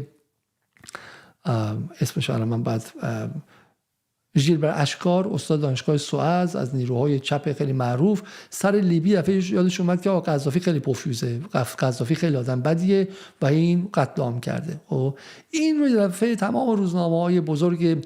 اسمش الان من بعد ژیلبر اشکار، استاد دانشگاه سوئز از نیروهای چپ خیلی معروف، سر لیبی دفعه یادش اومد که آقا قذافی خیلی پوفیوزه، قذافی خیلی آدم بدیه و این قتل عام کرده. خب این رو دفعه تمام روزنامه‌های بزرگ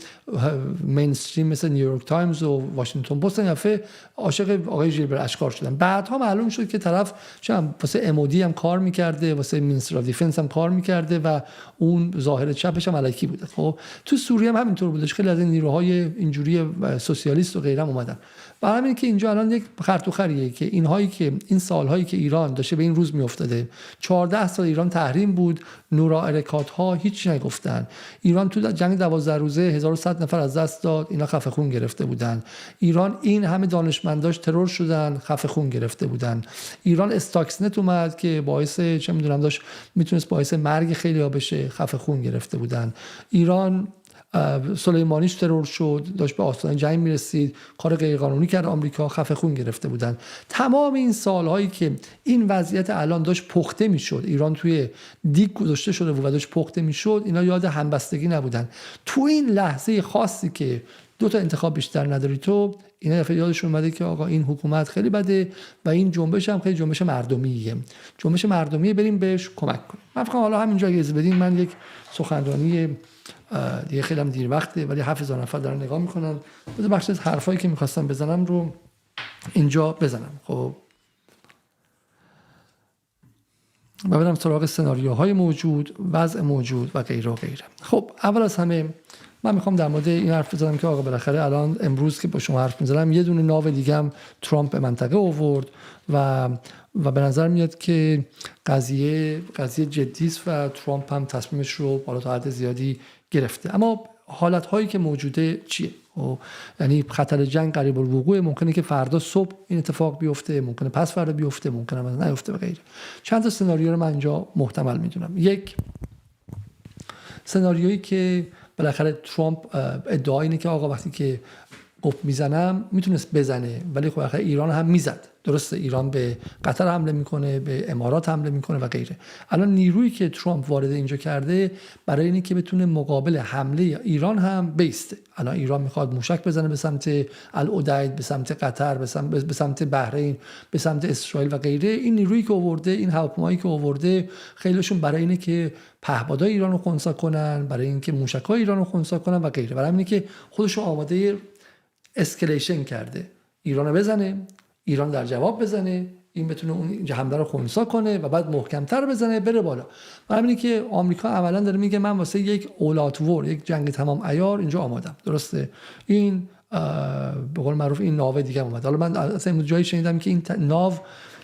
مینستریم مثل نیویورک تایمز و واشنگتن پست دفعه عاشق آقای ژیلبر اشکار شدن. بعدها معلوم شد که طرف چم واسه امودی هم کار می‌کرده، واسه مینستر اف دیفنس هم کار می‌کرده و اون ظاهر چپش هم الکی بوده. خب تو سوریه هم همینطور بودش، خیلی از این نیروهای اینجوری سوسیالیست و غیره اومدن. برای همین که اینجا الان یک خرط و خریه که اینهایی که این سالهایی که ایران داشته به این روز میافتاده، 14 سال ایران تحریم بود، نورا ارکات ها هیچ نگفتن. ایران تو جنگ 12 روزه 1100 نفر از دست داد، اینا خفه خون گرفته بودن. ایران این همه دانشمنداش ترور شدن، خفه خون گرفته بودن. ایران استاکسنت اومد که باعث چه میدونم داشت میتونست باعث مرگ خیلی‌ها بشه، خفه خون گرفته بودن. ایران سلیمانیش ترور شد، داشت به آستانه جنگ میرسید، کار غیرقانونی کرد آمریکا، خفه خون گرفته بودن. تمام این سالهایی که این وضعیت الان داشت پخته میشد، ایران توی دیگ گذاشته شده بود و داشت پخته میشد، اینا یاد همبستگی نبودن. تو این لحظه خاصی که 2 انتخاب بیشتر نداری تو، اینا دفعه یادشون اومده که آقا این حکومت خیلی بده و این جنبش هم خیلی جنبش مردمیه. جنبش مردمیه، بریم بهش کمک کنیم. من فکر حالا همینجا اجازه بدین من یک سخنرانی دیگه خیلی هم دیر وقته ولی 7000 نفر دارن نگاه میکنن، بذار بخش از حرفایی که میخواستم بزنم رو اینجا بزنم. خب و برم سراغ سناریوهای موجود، وضع موجود و غیره و غیره. خب اول از همه من میخوام در مورد این حرف بزنم که آقا بالاخره الان امروز که با شما حرف میزنم یه دونه ناو دیگه هم ترامپ به منطقه آورد و به نظر میاد که قضیه جدی است و ترامپ هم تصمیمش رو بالا تا حد زیادی گرفته. اما حالت هایی که موجوده چیه؟ یعنی خطر جنگ قریب الوقوع، ممکنه که فردا صبح این اتفاق بیفته، ممکنه پس فردا بیفته، ممکنه هم نیفته و غیره. چند تا سناریو رو من اینجا محتمل میدونم. یک سناریویی که بالاخره ترامپ ادعا اینه که آقا وقتی که قپ میزنم میتونست بزنه ولی خب آخر ایران هم میزد. درسته ایران به قطر حمله میکنه، به امارات حمله میکنه و غیره. الان نیرویی که ترامپ وارد اینجا کرده برای اینه که بتونه مقابل حمله ایران هم بیسته. الان ایران میخواد موشک بزنه به سمت العدید، به سمت قطر، به سمت بحرین، به سمت اسرائیل و غیره. این نیرویی که آورده، این هواپیمایی که آورده، خیلیشون برای اینه که پهپادهای ایران رو خنثی کنن، برای اینکه موشک‌های ایران رو خنثی کنن و غیره. برای اینه که خودش رو آماده اسکلیشن کرده، ایران رو بزنه، ایران در جواب بزنه، این بتونه اون حمله رو خنثی کنه و بعد محکم‌تر بزنه بره بالا. و همینه که آمریکا عملاً داره میگه من واسه یک all out war، یک جنگ تمام عیار اینجا آمادم. درسته؟ این به قول معروف این ناو دیگه اومد. حالا من اصلا جایی شنیدم که این ناو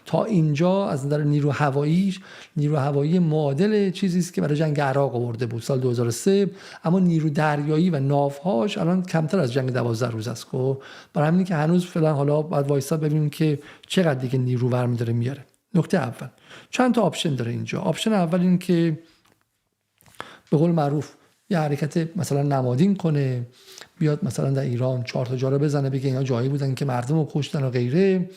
تا اینجا از نظر نیرو هوایی معادل چیزی است که برای جنگ عراق آورده بود سال 2003، اما نیرو دریایی و ناوهاش الان کمتر از جنگ 12 روز است. خب برای همین که هنوز فعلا حالا باید وایسا ببینیم که چقدر دیگه نیرو برمی داره میاره. نکته اول، چند تا آپشن داره اینجا. آپشن اول این که به قول معروف یه حرکت مثلا نمادین کنه، بیاد مثلا در ایران 4 تا جا رو بزنه، بگه اینا جایی بودن که مردم رو کشتن و غیره،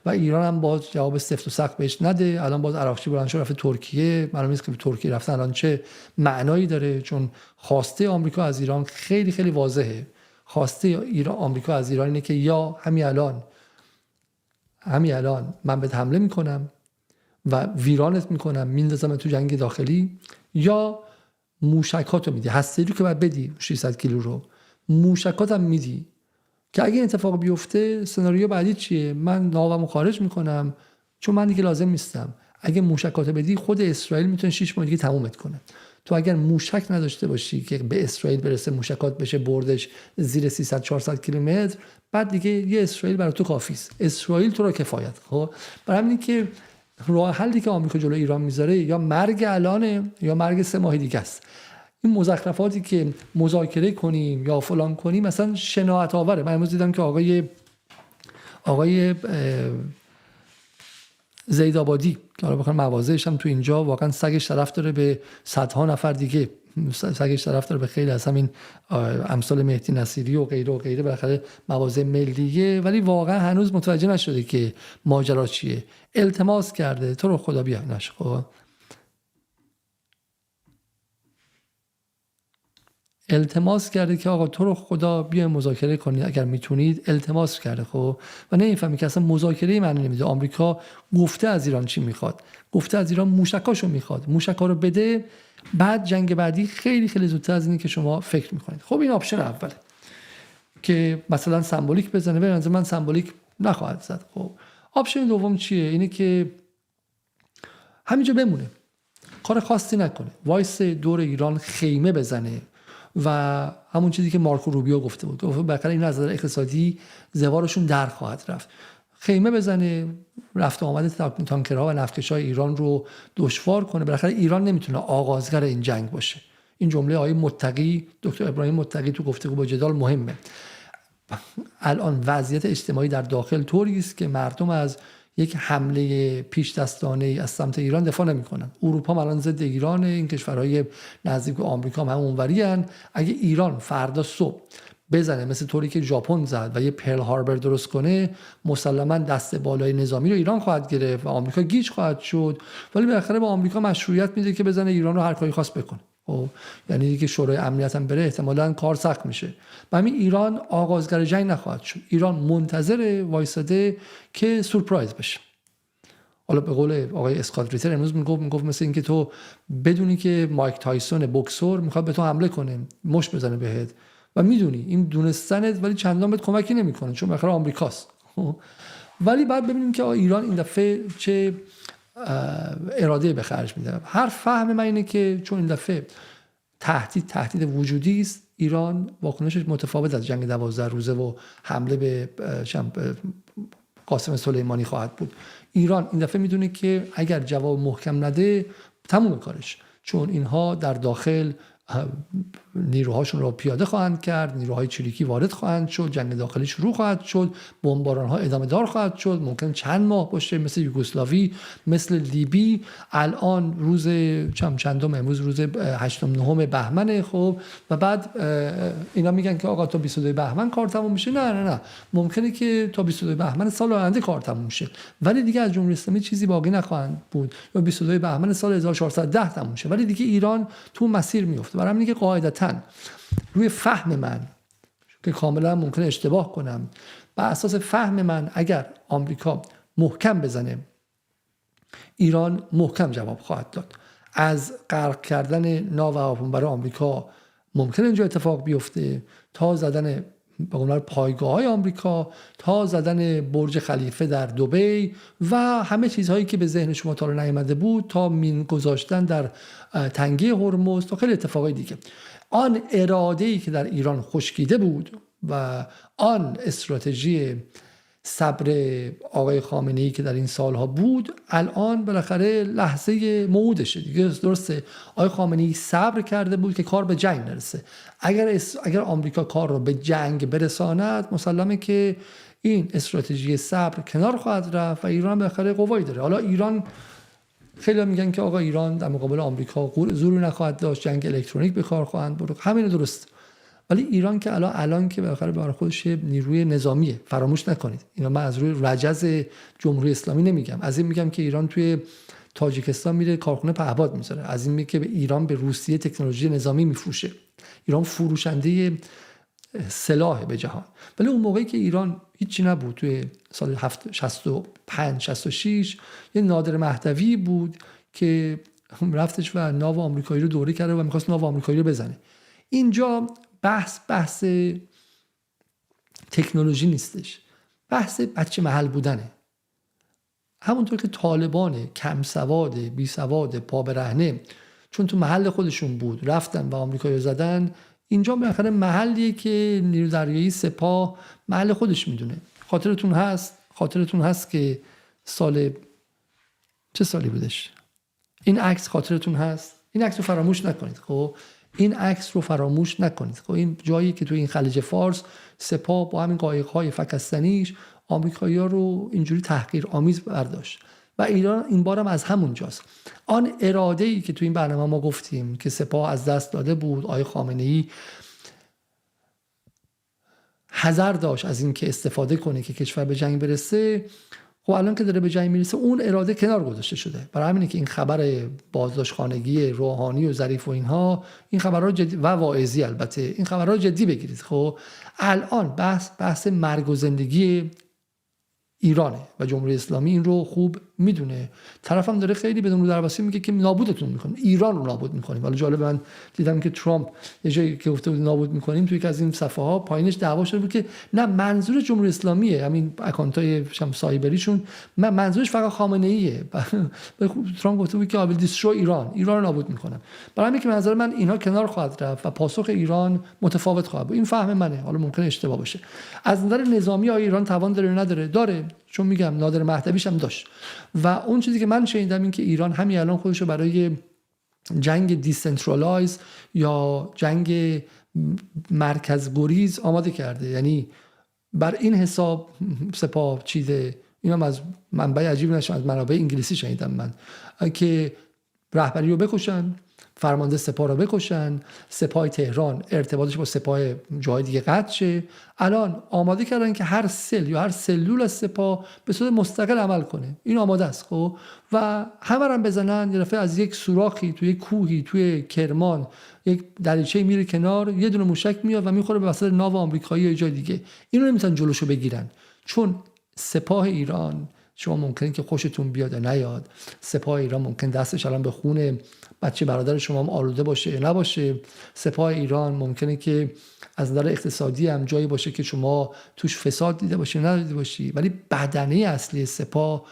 و ایران هم باز جواب سفت و سخت بهش نده. الان باز عراقچی بلند شد رفت ترکیه، معلوم نیست که ترکیه رفتن الان چه معنایی داره، چون خواسته آمریکا از ایران خیلی خیلی واضحه. خواسته آمریکا از ایران اینه که یا همین الان من بهت حمله میکنم و ویرانت میکنم، میندازم تو جنگ داخلی، یا موشکاتو میدی، هسته‌ای رو که باید بدی 600 کیلو رو، موشکاتم میدی که اگه این اتفاق بیفته سناریو بعدی چیه؟ من ناومو خارج میکنم چون من دیگه لازم نیستم. اگه موشکاتو بدی خود اسرائیل میتونه 6 ماه دیگه تمومت کنه. تو اگر موشک نداشته باشی که به اسرائیل برسه، موشکات بشه بردش زیر 300-400 کیلومتر، بعد دیگه یه اسرائیل برای تو کافی است. اسرائیل تو رو کفایت. خب برای همین که راه حلی که آمریکا جلوی ایران میذاره یا مرگ الانه یا مرگ 3 ماه دیگه است. این مزخرفاتی که مذاکره کنیم یا فلان کنیم مثلا شناعت آوره. من امروز دیدم که آقای زیدآبادی که حالا بخوام مواضعش هم تو اینجا واقعا سگش طرف داره به صدها نفر دیگه، سگش طرف داره به خیلی از همین امثال مهدی نصیری و غیره و غیره، بالاخره مواضع ملیه، ولی واقعا هنوز متوجه نشده که ماجرا چیه. التماس کرده تو رو خدا بیا نش. خب التماس کرده که آقا تو رو خدا بیا مذاکره کنید اگر میتونید. التماس کرده. خب و نمیفهمی که اصلا مذاکره معنی نمیده. آمریکا گفته از ایران چی میخواد، گفته از ایران موشکاشو میخواد، موشکا رو بده، بعد جنگ بعدی خیلی خیلی زودتر از اینی که شما فکر میکنید. خب این آپشن اوله که مثلا سمبولیک بزنه، به نظر من سمبولیک نخواهد زد. خب آپشن دوم چیه؟ اینه که همینجا بمونه، کار خاصی نکنه، وایس دور ایران خیمه بزنه و همون چیزی که مارکو روبیو گفته بود، بالاخره این از نظر اقتصادی زوارشون در خواهد رفت، خیمه بزنه، رفت و آمد تانکرها و نفتکش‌های ایران رو دشوار کنه. بالاخره ایران نمیتونه آغازگر این جنگ باشه. این جمله آقای متقی، دکتر ابراهیم متقی تو گفتگو با جدال مهمه. الان وضعیت اجتماعی در داخل طوری است که مردم از یک حمله پیش دستانه از سمت ایران دفاع نمی‌کنن. اروپا الان ضد ایران، این کشورهای نزدیک به آمریکا هم اونوریان. اگه ایران فردا صبح بزنه مثل طوری که ژاپن زد و یه پرل هاربر درست کنه، مسلماً دست بالای نظامی رو ایران خواهد گرفت و آمریکا گیج خواهد شد، ولی بالاخره به آمریکا مشروعیت میده که بزنه ایران رو هر کاری خواست بکنه. خب یعنی دیگه شورای امنیت هم بره احتمالاً کار سخت میشه. و همین ایران آغازگر جنگ نخواهد شد. ایران منتظر وایساده که سورپرایز بشه. حالا به قول آقای اسکات ریتر امروز میگفت مثل اینکه تو بدونی که مایک تایسون بوکسور میخواد به تو حمله کنه، مشت بزنه بهت و میدونی این دونستنت ولی چندان بهت کمکی نمیکنه چون بالاخره آمریکاست. ولی بعد ببینیم که ایران این دفعه چه اراده به خرج میده. هر فهم من اینه که چون این دفعه تهدید وجودی است، ایران واکنشش متفاوت از جنگ 12 روزه و حمله به قاسم سلیمانی خواهد بود. ایران این دفعه میدونه که اگر جواب محکم نده تموم کارش، چون اینها در داخل نیروهاشون رو پیاده خواهند کرد، نیروهای چریکی وارد خواهند شد، جنگ داخلی شروع خواهد شد، بمباران‌ها ادامه دار خواهد شد، ممکن چند ماه باشه مثل یوگسلاوی، مثل لیبی. الان روز چندم امروز روز 8 9 بهمن، خب و بعد اینا میگن که آقا تا 22 بهمن کار تموم میشه. نه ممکنه که تا 22 بهمن سال آینده کار تموم شه، ولی دیگه از جمهوری اسلامی چیزی باقی نخواهند بود، یا 22 بهمن سال 1410 تموم شه، ولی دیگه ایران تو مسیر میفته. برای همینه که قاعدتاً روی فهم من که کاملا ممکنه اشتباه کنم، بر اساس فهم من اگر آمریکا محکم بزنه، ایران محکم جواب خواهد داد. از غرق کردن ناو هواپیمابر آمریکا ممکنه اینجا اتفاق بیفته، تا زدن به قول پایگاه‌های آمریکا، تا زدن برج خلیفه در دبی و همه چیزهایی که به ذهن شما تا الان نیامده بود، تا مین گذاشتن در تنگه هرمز، تا خیلی اتفاقای دیگه. آن اراده‌ای که در ایران خشکیده بود و آن استراتژی صبر آقای خامنه‌ای که در این سالها بود، الان بالاخره لحظه موعودشه دیگه. درسته آقای خامنه‌ای صبر کرده بود که کار به جنگ نرسه. اگر آمریکا کار رو به جنگ برساند، مسلمه که این استراتژی صبر کنار خواهد رفت و ایران بالاخره قوایی داره. حالا ایران خیلی میگن که آقا ایران در مقابل آمریکا زوری نخواهد داشت، جنگ الکترونیک به کار خواهند برد. همین درست، ولی ایران که الان که بالاخره برای خودش نیروی نظامیه، فراموش نکنید. اینا من از روی رجز جمهوری اسلامی نمیگم، از این میگم که ایران توی تاجیکستان میره کارخونه پهپاد میذاره، از این میگه که ایران به روسیه تکنولوژی نظامی میفروشه. ایران فروشنده سلاح به جهان. ولی اون موقعی که ایران هیچی نبود، توی سال 65 66 یه نادر مهدوی بود که رفتش و ناو آمریکایی رو دوره کرده و می‌خواست ناو آمریکایی رو بزنه. اینجا بحث تکنولوژی نیستش، بحث بچه محل بودنه. همونطور که طالبان کم سواد، بی سواد، پا برهنه چون تو محل خودشون بود رفتن و آمریکایی رو زدن، اینجا بالاخره محلیه که نیروی دریایی سپاه محل خودش میدونه. خاطرتون هست که چه سالی بودش این عکس؟ خاطرتون هست؟ این عکس رو فراموش نکنید. خب این عکس رو فراموش نکنید. خب این جایی که توی این خلیج فارس سپاه با همین قایق‌های فکستنیش آمریکایی‌ها رو اینجوری تحقیر آمیز برداشت و ایران این بارم از همون جاست. آن اراده‌ای که توی این برنامه ما گفتیم که سپاه از دست داده بود، آقای خامنه‌ای حذر داشت از این که استفاده کنه که کشور به جنگ برسه. خب الان که داره به جنگ میرسه اون اراده کنار گذاشته شده. برای همینه که این خبر بازداشتخانگی روحانی و ظریف و اینها، این خبرها جدی و واعظی، البته این خبرها جدی بگیرید. خب الان بحث مرگ و زندگی ایرانه و جمهوری اسلامی این رو خوب میدونه. طرفم داره خیلی بدون رو درباسی میگه که نابودتون میکنیم، ایران رو نابود میکنیم. ولی جالب، من دیدم که ترامپ یه جایی که گفته بود نابود میکنیم، توی یکی از این صفحه ها پایینش دعوا شده بود که نه، منظور جمهوری اسلامیه، همین اکانتای سایبریشون، منظورش فقط خامنه ایه. ترامپ گفته بود که I will destroy ایران رو نابود میکنم. برای همین که به نظر من اینها کنار خواهد رفت و پاسخ ایران متفاوت خواهد بود. این فهم منه، حالا ممکنه اشتباه باشه. از نظر نظامی ایران توان داره نداره؟ داره، چون میگم نادر مهدویش هم داشت. و اون چیزی که من شنیدم این که ایران همین الان خودش رو برای جنگ دیسنترالایز یا جنگ مرکز گریز آماده کرده. یعنی بر این حساب سپاه چیده، اینم از منبع عجیبی نشون، از منابع انگلیسی شنیدم من، که رهبری رو بکشن، فرمانده سپاه رو بکشن، سپاه تهران ارتباطش با سپاه جای دیگه قطع شه. الان آماده کردن که هر سل یا هر سلول از سپاه به صورت مستقل عمل کنه. این آماده است. خب و همه رو بزنن، یه دفعه از یک سوراخی توی کوهی توی کرمان یک دریچه میره کنار، یه دونه موشک میاد و میخوره به وسط ناو آمریکایی یا جای دیگه. اینو نمیتونن جلوشو بگیرن، چون سپاه ایران شما ممکنه که خوشتون بیاد یا نیاد، سپاه ایران ممکن دستش الان به خون بچه برادر شما هم آلوده باشه یا نباشه، سپاه ایران ممکنه که از نظر اقتصادی هم جایی باشه که شما توش فساد دیده باشی یا ندیده باشی، ولی بدنه اصلی سپاه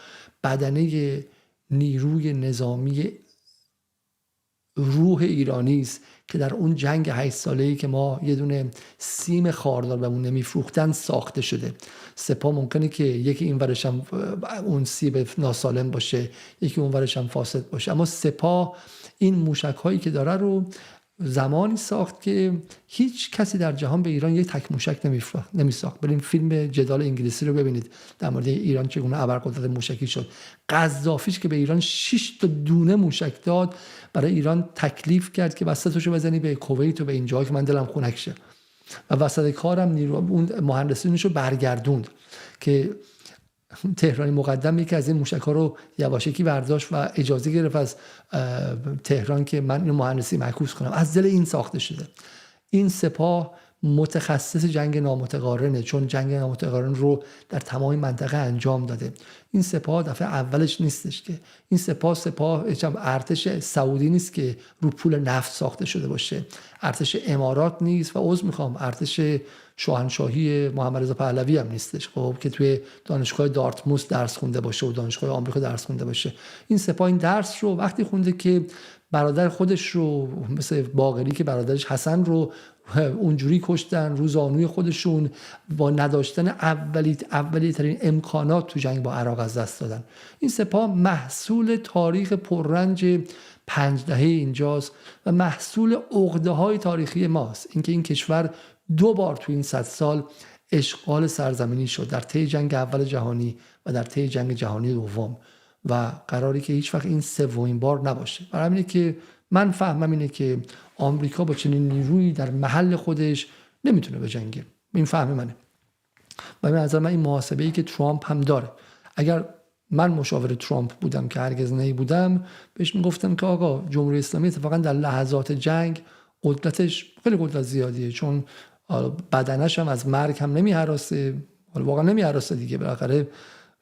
بدنه نیروی نظامی روح ایرانی است که در اون جنگ 8 ساله‌ای که ما یه دونه سیم خاردار بهمون نمیفروختن ساخته شده. سپاه ممکنه که یکی این ورش هم اون سیب ناسالم باشه، یکی اون ورش هم فاسد باشه، اما سپاه این موشک‌هایی که داره رو زمانی ساخت که هیچ کسی در جهان به ایران یک تک موشک نمیساخت. بریم فیلم جدال انگلیسی رو ببینید در مورد ایران چگونه ابرقدرت موشکی شد. قذافیش که به ایران 6 تا دونه موشک داد، برای ایران تکلیف کرد که وسطشو بزنی به کویت و به اینجا که من دلم خنک شه، و وسط کارم نیرو اون مهندسینشو برگردوند که تهرانی مقدم یکی از این موشک‌ها رو یواشکی برداشت و اجازه گرفت از تهران که من این مهندسی معکوس کنم. از دل این ساخته شده. این سپاه متخصص جنگ نامتقارنه، چون جنگ نامتقارن رو در تمام منطقه انجام داده. این سپاه دفعه اولش نیستش که این سپاه ارتش سعودی نیست که رو پول نفت ساخته شده باشه، ارتش امارات نیست و ارتش شاهنشاهی محمد رضا پهلوی هم نیستش، خب که توی دانشگاه دارتموس درس خونده باشه و دانشگاه آمریکا درس خونده باشه. این سپاه این درس رو وقتی خونده که برادر خودش رو مثل باقری که برادرش حسن رو اونجوری کشتن رو زانوی خودشون با نداشتن اولی ترین امکانات تو جنگ با عراق از دست دادن. این سپاه محصول تاریخ پررنج 5 دهه اینجاست و محصول عقده‌های تاریخی ماست. اینکه این کشور 2 بار تو این 100 سال اشغال سرزمینی شد، در طی جنگ اول جهانی و در طی جنگ جهانی دوم، و قراری که هیچ وقت این سومین بار نباشه. برای همینه که من فهمم اینه که آمریکا با چنین نیرویی در محل خودش نمیتونه بجنگه. این فهم منه. و به نظر من این محاسبه‌ای که ترامپ هم داره، اگر من مشاور ترامپ بودم که هرگز نی بودم، بهش میگفتم که آقا جمهوری اسلامی اتفاقا در لحظات جنگ قدرتش خیلی قدرت زیادیه، چون بدنش هم از مرگ هم نمیهراسه، واقعا نمیهراسه دیگه. بالاخره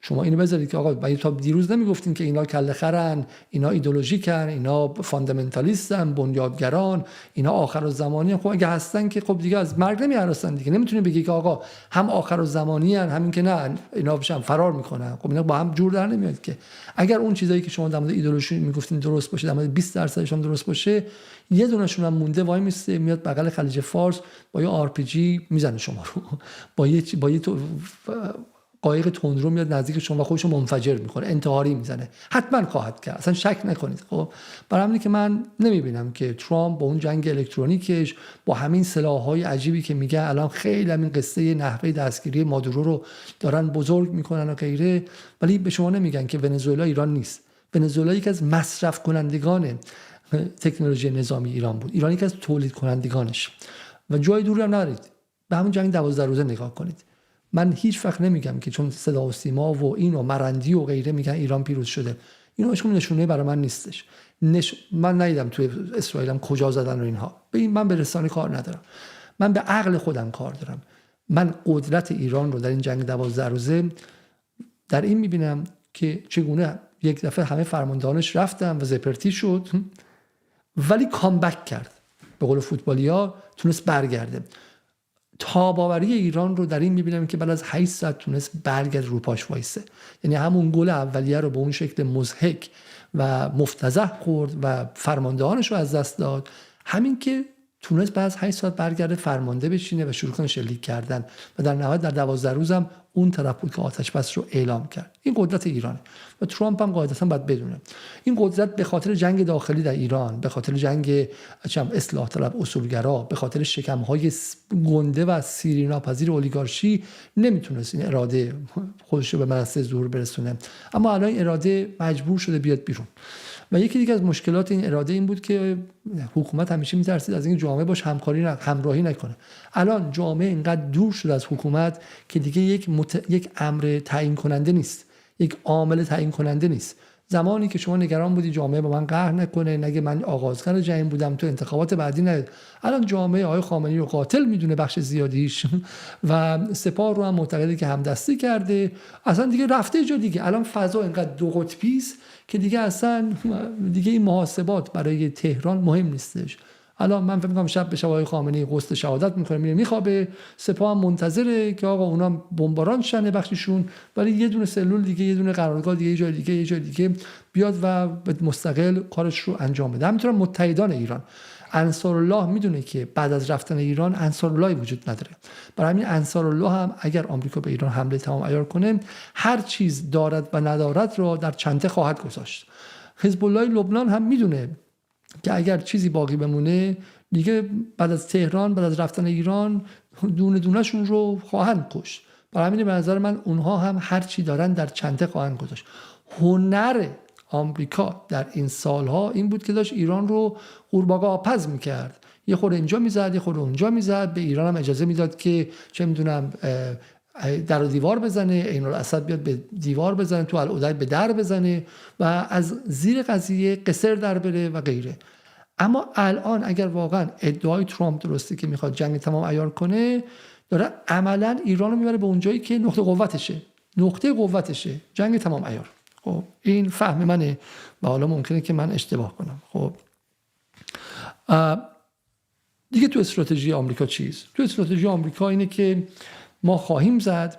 شما اینو بذارید که آقا تا دیروز نمیگفتین که اینا کله خرن، اینا ایدئولوژیکن، اینا فاندامنتالیستن، بنیادگران، اینا آخرالزمانی. خب اگه هستن که خب دیگه از مرگ نمیهراسن دیگه. نمیتونی بگی که آقا هم آخرالزمانی ان، همین که نه اینا بشن فرار میکنن. خب اینا با هم جور در نمیاد که. اگر اون چیزایی که شما در مورد ایدئولوژی میگفتین درست باشه، در مورد 20% هم درست باشه، یه دونهشون هم مونده وای میسته میاد بغل خلیج فارس با یه RPG میزنه شما رو، با یه قایق تندرو میاد نزدیک شما و خودشو منفجر میکنه، انتحاری میزنه. حتما خواهد کرد، اصلا شک نکنید. خب برای همینه که من نمیبینم که ترامپ با اون جنگ الکترونیکش، با همین سلاح‌های عجیبی که میگه الان خیلی همین قصه نحوه دستگیری مادورو رو دارن بزرگ میکنن و غیره، ولی به شما نمیگن که ونزوئلا ایران نیست. ونزوئلا یکی از مصرف کنندگان تکنولوژی نظامی ایران بود، ایران یکی از تولید کنندگانش، و جای دوری هم ندارید. به همون جنگ 12 روزه نگاه کنید. من هیچ وقت نمیگم که چون صدا و سیما و این و مرندی و غیره میگن ایران پیروز شده. اینا هیچ نشونه برای من نیستش. من ندیدم توی اسرائیل هم کجا زدن و اینها. من به رسانه کار ندارم. من به عقل خودم کار دارم. من قدرت ایران رو در این جنگ 12 روزه در این میبینم که چگونه یک دفعه همه فرماندهانش رفتن و زپرتی شد، ولی کامبک کرد. به قول فوتبالیا تونست برگرده. تاباوری ایران رو در این میبینم که بعد از 8 ساعت تونست برگرد رو پاش وایسه. یعنی همون گل اولیه رو به اون شکل مضحک و مفتضح خورد و فرماندهانش رو از دست داد، همین که تونست بعد از 8 ساعت برگرده فرمانده بشینه و شروع کنه شلیک کردن، و در نهایت در 12 روزم اون طرف بود که آتش بس رو اعلام کرد. این قدرت ایرانه و ترامپ هم قاعدتا باید بدونه این قدرت به خاطر جنگ داخلی در ایران، به خاطر جنگ اصلاح طلب اصولگرا، به خاطر شکم‌های گنده و سیری ناپذیر اولیگارشی نمیتونست این اراده خودش رو به منصه ظهور برسونه. اما الان این اراده مجبور شده بیاد بیرون. و یکی دیگه از مشکلات این اراده این بود که حکومت همیشه میترسید از اینکه جامعه باش همراهی نکنه. الان جامعه اینقدر دور شده از حکومت که دیگه یک امر تعیین کننده نیست، یک عامل تعیین کننده نیست. زمانی که شما نگران بودی جامعه با من قهر نکنه، نگه من آغازگر جنگ بودم تو انتخابات بعدی نه، الان جامعه آقای خامنه‌ای رو قاتل میدونه بخش زیادیش و سپاه رو هم معتقده که همدستی کرده، اصلا دیگه رفته جا دیگه. الان فضا اینقدر دو قطبی است که دیگه اصلا دیگه این محاسبات برای تهران مهم نیستش. الان من فکر می‌کنم شب به شب آقای خامنه‌ای غسل شهادت میکنه میره میخوابه، سپاه هم منتظره که آقا اونا بمباران شنه بخششون، ولی یه دونه سلول دیگه، یه دونه قرارگاه دیگه، یه جای دیگه بیاد و مستقل کارش رو انجام بده. همینطور متحدان ایران، انصارالله میدونه که بعد از رفتن ایران انصاراللهی وجود نداره، برای همین انصارالله هم اگر آمریکا به ایران حمله تمام عیار کنه هر چیز دارد و ندارد را در چنته خواهد گذاشت. حزب الله لبنان هم میدونه که اگر چیزی باقی بمونه دیگه بعد از تهران، بعد از رفتن ایران دونه دونهشون رو خواهند کشت. برای همین به نظر من اونها هم هر چی دارن در چنته خواهند گذاشت. هنر آمریکا در این سالها این بود که داشت ایران رو قورباغه آپز میکرد، یه خورده اینجا میزد، یه خورده اونجا میزد، به ایران هم اجازه میداد که چه میدونم در و دیوار بزنه، عین الاسد بیاد به دیوار بزنه، تو العدید به در بزنه و از زیر قضیه قصر در بره و غیره. اما الان اگر واقعا ادعای ترامپ درسته که میخواد جنگ تمام عیار کنه، داره عملا ایران رو میبره به اونجایی که نقطه قوتشه جنگ تمام عیار. خب این فهم منه و حالا ممکنه که من اشتباه کنم. خب دیگه تو استراتژی آمریکا چیز؟ تو استراتژی آمریکا اینه که ما خواهیم زد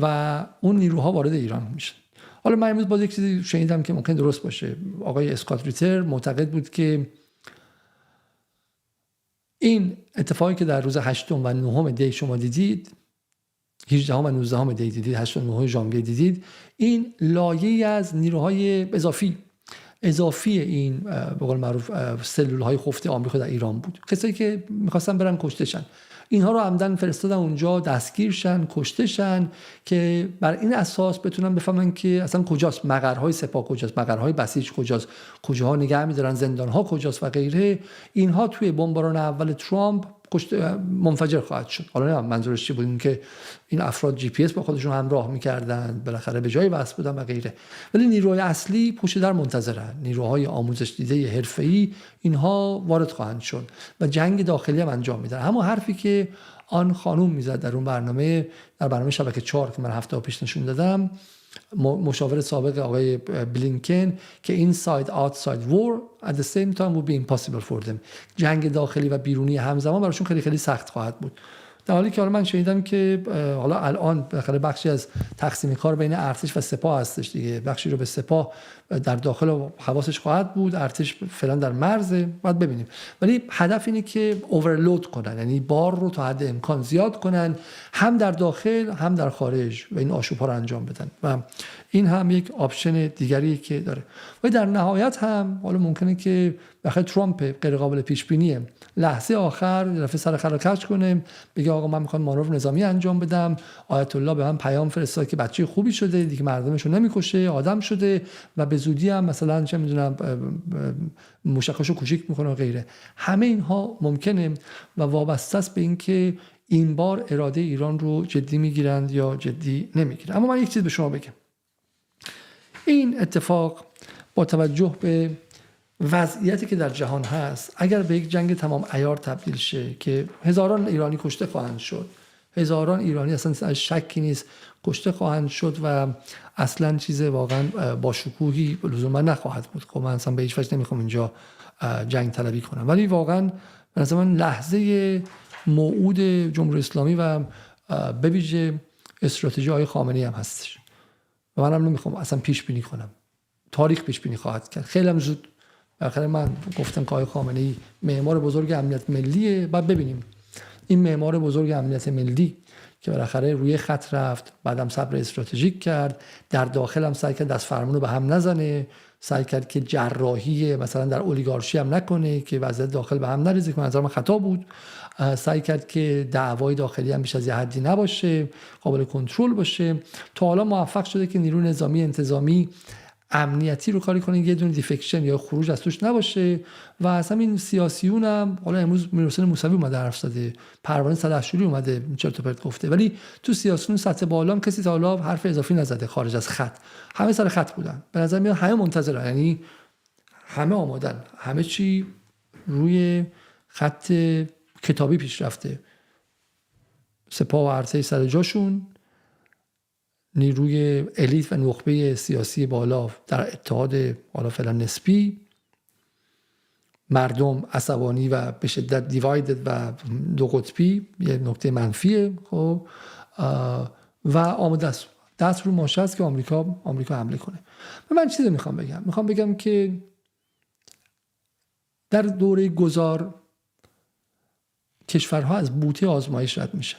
و اون نیروها وارد ایران میشن. حالا من امروز باز یک چیزی شنیدم که ممکن درست باشه. آقای اسکات ریتر معتقد بود که این اتفاقی که در روز 8 و 9 دی شما دیدید، 18 و 19 دی دیدید، 8 و 9 ژانویه دیدید، این لایه‌ای از نیروهای اضافی این به قول معروف سلول‌های خفته آمریکا در ایران بود. کسایی که می‌خواستن برن کشته شن، اینها رو عمدن فرستادن اونجا دستگیر شن، کشته شن که بر این اساس بتونن بفهمن که اصلا کجاست مقرهای سپاه، کجاست مقرهای بسیج، کجاست، کجاها نگه می‌دارن، زندان‌ها کجاست و غیره. اینها توی بمباران اول ترامپ منفجر خواهد شد. حالا منظورش چی بود؟ این که این افراد جی پی اس با خودشون همراه می‌کردن، بالاخره به جای وصل بودن و غیره، ولی نیروهای اصلی پشت در منتظرن. نیروهای آموزش دیده حرفه‌ای اینها وارد خواهند شد و جنگ داخلی هم انجام میدن. همون حرفی که آن خانوم میزد در اون برنامه، در برنامه شبکه 4 که من هفته پیش نشون دادم، مشاور سابق آقای بلینکن، که inside outside war at the same time would be impossible for them. جنگ داخلی و بیرونی همزمان براشون خیلی خیلی سخت خواهد بود. در حالی که حالا من شنیدم که حالا الان بالاخره بخشی از تقسیم کار بین ارتش و سپاه هستش دیگه، بخشی رو به سپاه در داخل و حواسش خواهد بود، ارتش فعلا در مرزه، باید ببینیم. ولی هدف اینه که اورلود کنن، یعنی بار رو تا حد امکان زیاد کنن، هم در داخل هم در خارج، و این آشوب‌ها رو انجام بدن و این هم یک آپشن دیگری که داره. و در نهایت هم حالا ممکنه که بخاطر ترامپ غیر قابل پیش بینیه، لحظه آخر دفعه سر خلاکش کنه، بگه آقا من میخوام مانور نظامی انجام بدم، آیت الله به من پیام فرستاد که بچه خوبی شده دیگه، مردمشو نمیکشه، آدم شده و به زودی هم مثلا چه میدونم موشکاشو کوچیک میکنه و غیره. همه اینها ممکنه و وابسته است به اینکه این بار اراده ایران رو جدی میگیرند یا جدی نمیگیرند. اما من یک چیز به شما بگم، این اتفاق با توجه به وضعیتی که در جهان هست اگر به یک جنگ تمام عیار تبدیل شه که هزاران ایرانی کشته خواهند شد، هزاران ایرانی اصلا شکی نیست کشته خواهند شد و اصلا چیز واقعا با شکوهی لزوما نخواهد بود. خب من اصلا به هیچ وجه نمیخوام اینجا جنگ طلبی کنم، ولی واقعا به نظر من لحظه موعود جمهوری اسلامی و به ویژه استراتژی آقای خامنه‌ای هم هستش و منم نمیخوام اصلا پیش بینی کنم. تاریخ پیش بینی خواهد کرد خیلی هم زود. بالاخره من گفتم که آقای خامنه‌ای معمار بزرگ امنیت ملیه، بعد ببینیم این معمار بزرگ امنیت ملی که بالاخره روی خط رفت، بعدم صبر استراتژیک کرد، در داخل هم سعی کرد دست فرمون رو به هم نزنه، سعی کرد که جراحی مثلا در اولیگارشی هم نکنه که وضعیت داخل به هم نریزه که منظر من خطا بود، سعی کرد که دعوای داخلی هم بیش از یه حدی نباشه، قابل کنترل باشه. تا حالا موفق شده که نیروی نظامی انتظامی امنیتی رو کاری کنه یه دونه دیفکشن یا خروج از توش نباشه و از همین سیاسیون هم حالا امروز میرحسین موسوی اومده حرف زده، پروانه سلحشوری اومده چرت و پرت گفته، ولی تو سیاسیون سطح بالا هم کسی تا حالا حرف اضافی نزده خارج از خط، همه سر خط بودن. به نظر میاد همه منتظرن، یعنی همه آمادن، همه چی روی خط کتابی پیش رفته، سپاه و ارتش سر جاشون، نیروی الیت و نخبه سیاسی بالا در اتحاد حالا فعلا نسبی، مردم عصبانی و به شدت دیوایدد و دو قطبی، یه نکته منفیه. خب و آماده است، دست رو ماشه است که آمریکا حمله کنه. من چیزی میخوام بگم که در دوره گذار کشورها از بوته آزمایش رد میشن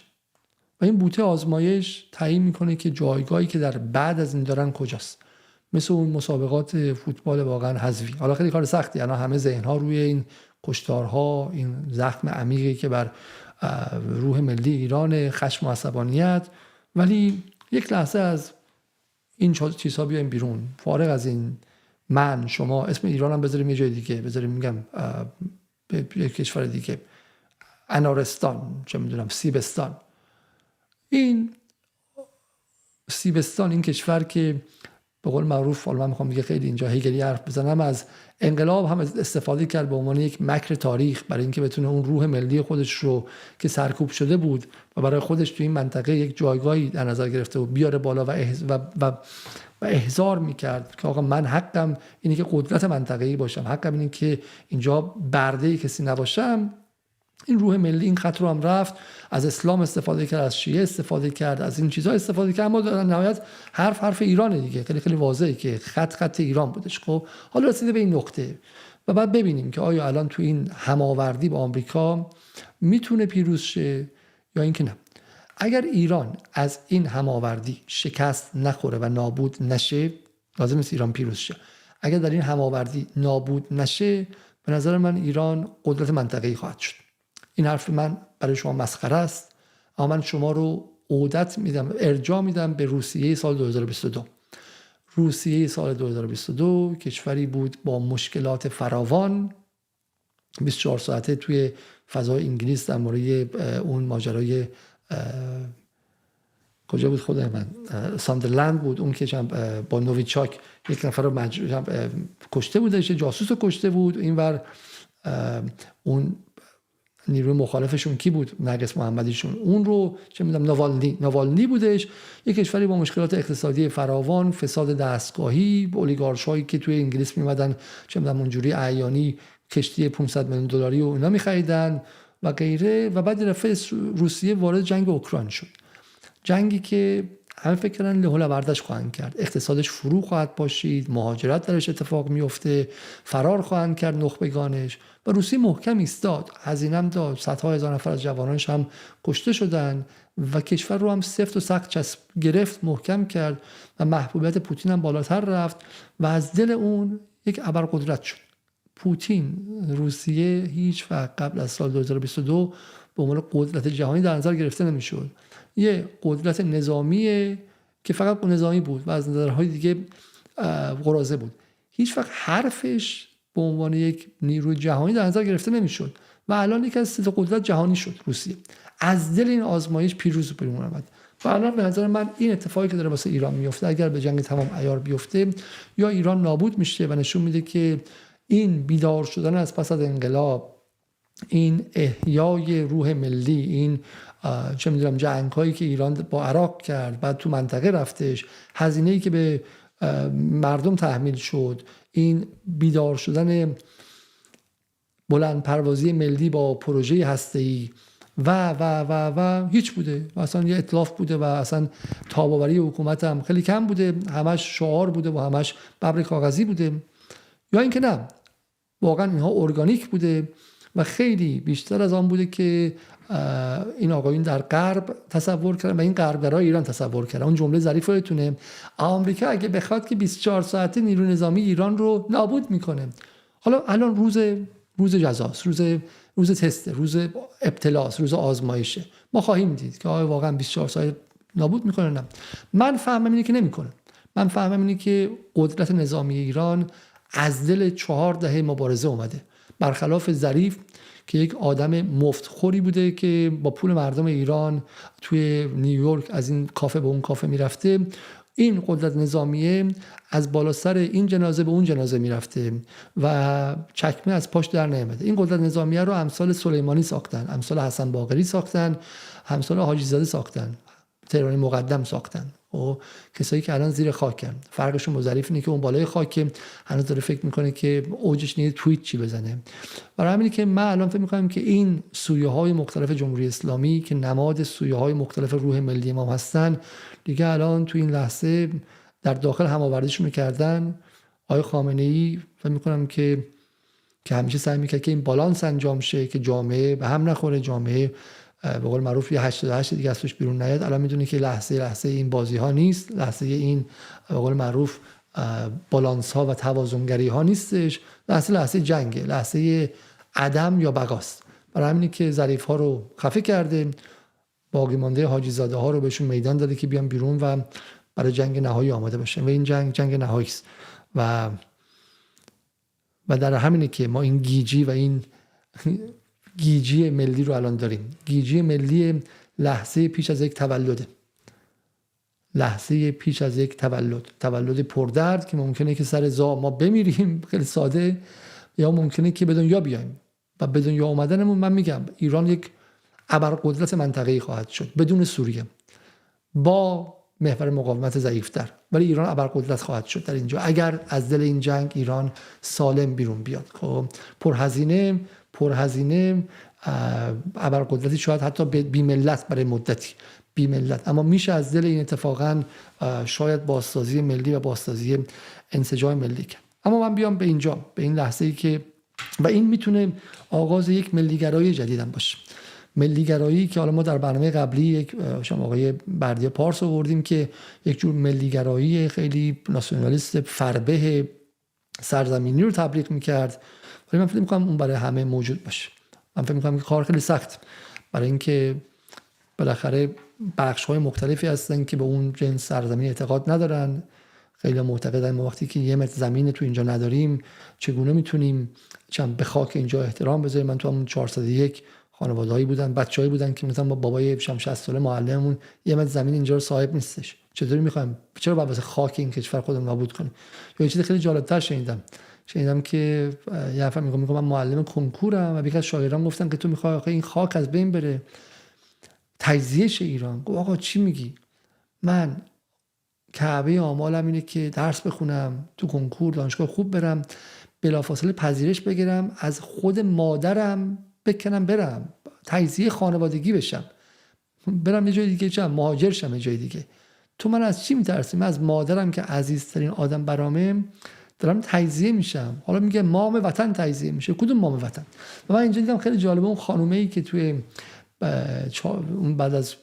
و این بوته آزمایش تعیین میکنه که جایگاهی که در بعد از این دارن کجاست. مثل اون مسابقات فوتبال واقعا حذفی. حالا خیلی کار سختی، یعنی همه ذهنها روی این کشتارها، این زخم عمیقی که بر روح ملی ایران، خشم و عصبانیت، ولی یک لحظه از این چیزها بیایم بیرون، فارغ از این من شما اسم ایران هم بذاریم یه جای دیگه، بذاریم میگم به یک کشور دیگه، انارستان، چه میدونم سیبستان. این سیبستان، این کشور که به قول معروف، حالا من میخوام دیگه خیلی اینجا هیگلی حرف بزنم، از انقلاب هم استفاده کرد به عنوان یک مکر تاریخ برای اینکه بتونه اون روح ملی خودش رو که سرکوب شده بود و برای خودش تو این منطقه یک جایگاهی در نظر گرفته و بیاره بالا و احضار میکرد که آقا من حقم اینه که قدرت منطقه‌ای باشم، حقم اینه که اینجا برده کسی نباشم. این روح ملی این خط رو هم رفت، از اسلام استفاده کرد، از شیعه استفاده کرد، از این چیزها استفاده کرد، اما در نهایت حرف ایرانه دیگه، خیلی خیلی واضحه که خط ایران بودش. خب حالا رسیده به این نقطه و بعد ببینیم که آیا الان تو این هماوردی با آمریکا میتونه پیروز شه یا اینکه نه. اگر ایران از این هماوردی شکست نخوره و نابود نشه، لازم است ایران پیروز شه. اگر در این هماوردی نابود نشه، به نظر من ایران قدرت منطقه‌ای خواهد شد. این حرف من برای شما مسخره است، اما من شما رو عودت میدم، ارجاع میدم به روسیه سال 2022. روسیه سال 2022 کشوری بود با مشکلات فراوان، 24 ساعته توی فضای انگلیس در مورد اون ماجرای کجا بود خدای من، ساندرلند بود، اون که با نویچاک یک نفر رو کشته بودش، جاسوس رو کشته بود. اینور اون نیروی مخالفشون کی بود، نرگس محمدیشون، اون رو چه میدونم ناوالنی بودش. یک کشوری با مشکلات اقتصادی فراوان، فساد دستگاهی، اولیگارشایی که توی انگلیس میمدن چه میدونم اونجوری اعیانی کشتی 500 میلیون دلاری و اینا میخریدن و غیره. و بعد رفت روسیه وارد جنگ اوکراین شد، جنگی که همه فکر کردن له و لوردش خواهند کرد، اقتصادش فرو خواهد باشید، مهاجرت درش اتفاق میفته، فرار خواهند کرد نخبگانش. و روسیه محکم ایستاد، هزینه هم داد، صدها هزار نفر از جوانانش هم کشته شدن و کشور رو هم سفت و سخت چسب گرفت، محکم کرد و محبوبیت پوتین هم بالاتر رفت و از دل اون یک ابرقدرت شد. پوتین، روسیه هیچ وقت قبل از سال 2022 به عنوان قدرت جهانی در نظر گرفته نمیشد. یه قدرت نظامیه که فقط نظامی بود و از نظرهای دیگه قراضه بود. هیچ وقت حرفش به عنوان یک نیروی جهانی در نظر گرفته نمیشد و الان یکی از 3 قدرت جهانی شد روسیه. از دل این آزمایش پیروز بیرون اومد و الان به نظر من این اتفاقی که داره واسه ایران میفته، اگر به جنگ تمام عیار بیفته، یا ایران نابود میشه و نشون میده که این بیدار شدن از پس از انقلاب، این احیای روح ملی، این چه میدونم جنگ‌هایی که ایران با عراق کرد، بعد تو منطقه رفتش، هزینه‌ای که به مردم تحمیل شد، این بیدار شدن بلند پروازی ملی با پروژه هسته‌ای و هیچ بوده و اصلا یه اتلاف بوده و اصلا تاب‌آوری حکومت هم خیلی کم بوده، همش شعار بوده و همش ببر کاغذی بوده. یا اینکه نه، واقعا اینها ارگانیک بوده و خیلی بیشتر از آن بوده که این آقایون در غرب تصور کردن و این غربگرای ایران تصور کردن. اون جمله ظریف یادتونه، آمریکا اگه بخواد که 24 ساعته نیروی نظامی ایران رو نابود میکنه. حالا الان روز جزاست، روز تسته، روز ابتلاست، روز آزمایشه. ما خواهیم دید که آیا واقعا 24 ساعت نابود میکنه نه. من فهمم اینه که نمیکنه. من فهمم اینه که قدرت نظامی ایران از دل 4 دهه مبارزه اومده، برخلاف ظریف که یک آدم مفتخوری بوده که با پول مردم ایران توی نیویورک از این کافه به اون کافه میرفته. این قدرت نظامیه از بالا سر این جنازه به اون جنازه میرفته و چکمه از پاش در نیامده. این قدرت نظامیه رو امثال سلیمانی ساختن، امثال حسن باقری ساختن، امثال حاجی زاده ساختن، تهرانی مقدم ساختن و کسایی که الان زیر خاکن. فرقشون با ظریف اینه که اون بالای خاک هنوز داره فکر میکنه که اوجش نیه توییت چی بزنه. برای همینه که من الان فکر میکنم که این سویه های مختلف جمهوری اسلامی که نماد سویه های مختلف روح ملی ما هستن دیگه الان تو این لحظه در داخل هماوردیشون کردن. آقای خامنه‌ای فکر میکنم که همیشه سعی میکنه که این بالانس انجام شه که جامعه به هم نخوره، جامعه به قول معروف یه 88 دیگه از توش بیرون نیاد. الان میدونی که لحظه این بازی ها نیست، لحظه این به قول معروف بالانس ها و توازنگری ها نیستش، لحظه جنگه، لحظه عدم یا بقاست. برای همینه که ظریف ها رو خفه کرده، باقی مانده حاجی زاده ها رو بهشون میدان داده که بیان بیرون و برای جنگ نهایی آماده باشن و این جنگ نهایی است. و در همینه که ما این گیجی و این گیجی ملی رو الان داریم. گیجی ملی لحظه پیش از یک تولده، لحظه پیش از یک تولد پردرد که ممکنه که سر زا ما بمیریم، خیلی ساده، یا ممکنه که به دنیا بیایم و به دنیا آمدنمون من میگم ایران یک ابرقدرت منطقه‌ای خواهد شد بدون سوریه، با محور مقاومت ضعیف‌تر، ولی ایران ابرقدرت خواهد شد در اینجا اگر از دل این جنگ ایران سالم بیرون بیاد. خب پرهزینه ابرقدرتی شاید حتی بی ملت برای مدتی بی ملت، اما میشه از دل این اتفاقا شاید بازسازی ملی و بازسازی انسجام ملی کرد. اما من بیام به اینجا، به این لحظه‌ای که و این میتونه آغاز یک ملیگرایی جدید هم باشه. ملیگرایی که حالا ما در برنامه قبلی یک شما آقای بردیا پارس آوردیم که یک جور ملیگرایی خیلی ناسیونالیست فربه سرزمینی رو تبلیغ میکرد، ولی من فکر میکنم اون برای همه موجود باشه. من فکر میکنم که کار خیلی سخت برای اینکه بالاخره بخش‌های مختلفی هستن که به اون جنس سرزمین اعتقاد ندارن. خیلی معتقدن ما وقتی که 1 متر زمین تو اینجا نداریم چگونه میتونیم به خاک اینجا احترام بذاریم. من تو همون 401 خانواده‌ای بودن، بچه‌ای بودن که مثلا با بابای 60 ساله معلممون 1 متر زمین اینجا رو صاحب نیستش، چطوری می‌خوایم، چرا باید واسه خاک این کشور خودمون نابود کنیم؟ یا یه چیز خیلی جالب‌تر شنیدم که یه نفر میگه من معلم کنکورم و یکی از شاگردان گفتن که تو می‌خوای آخه این خاک از بین بره، تجزیه شه ایران. گفت آقا چی میگی؟ من کعبه آمالم اینه که درس بخونم، تو کنکور دانشگاه خوب برم، بلافاصله پذیرش بگیرم، از خود مادرم بکنم برم تجزیه خانوادگی بشم، برم یه جای دیگه، مهاجر شم یه جای دیگه. تو من از چی میترسی؟ من از مادرم که عزیزترین آدم برامه دارم تجزیه میشم. حالا میگه مام وطن تجزیه میشه. کدوم مام وطن؟ و من اینجا دیدم خیلی جالبه، اون خانومه‌ای که توی اون بعد از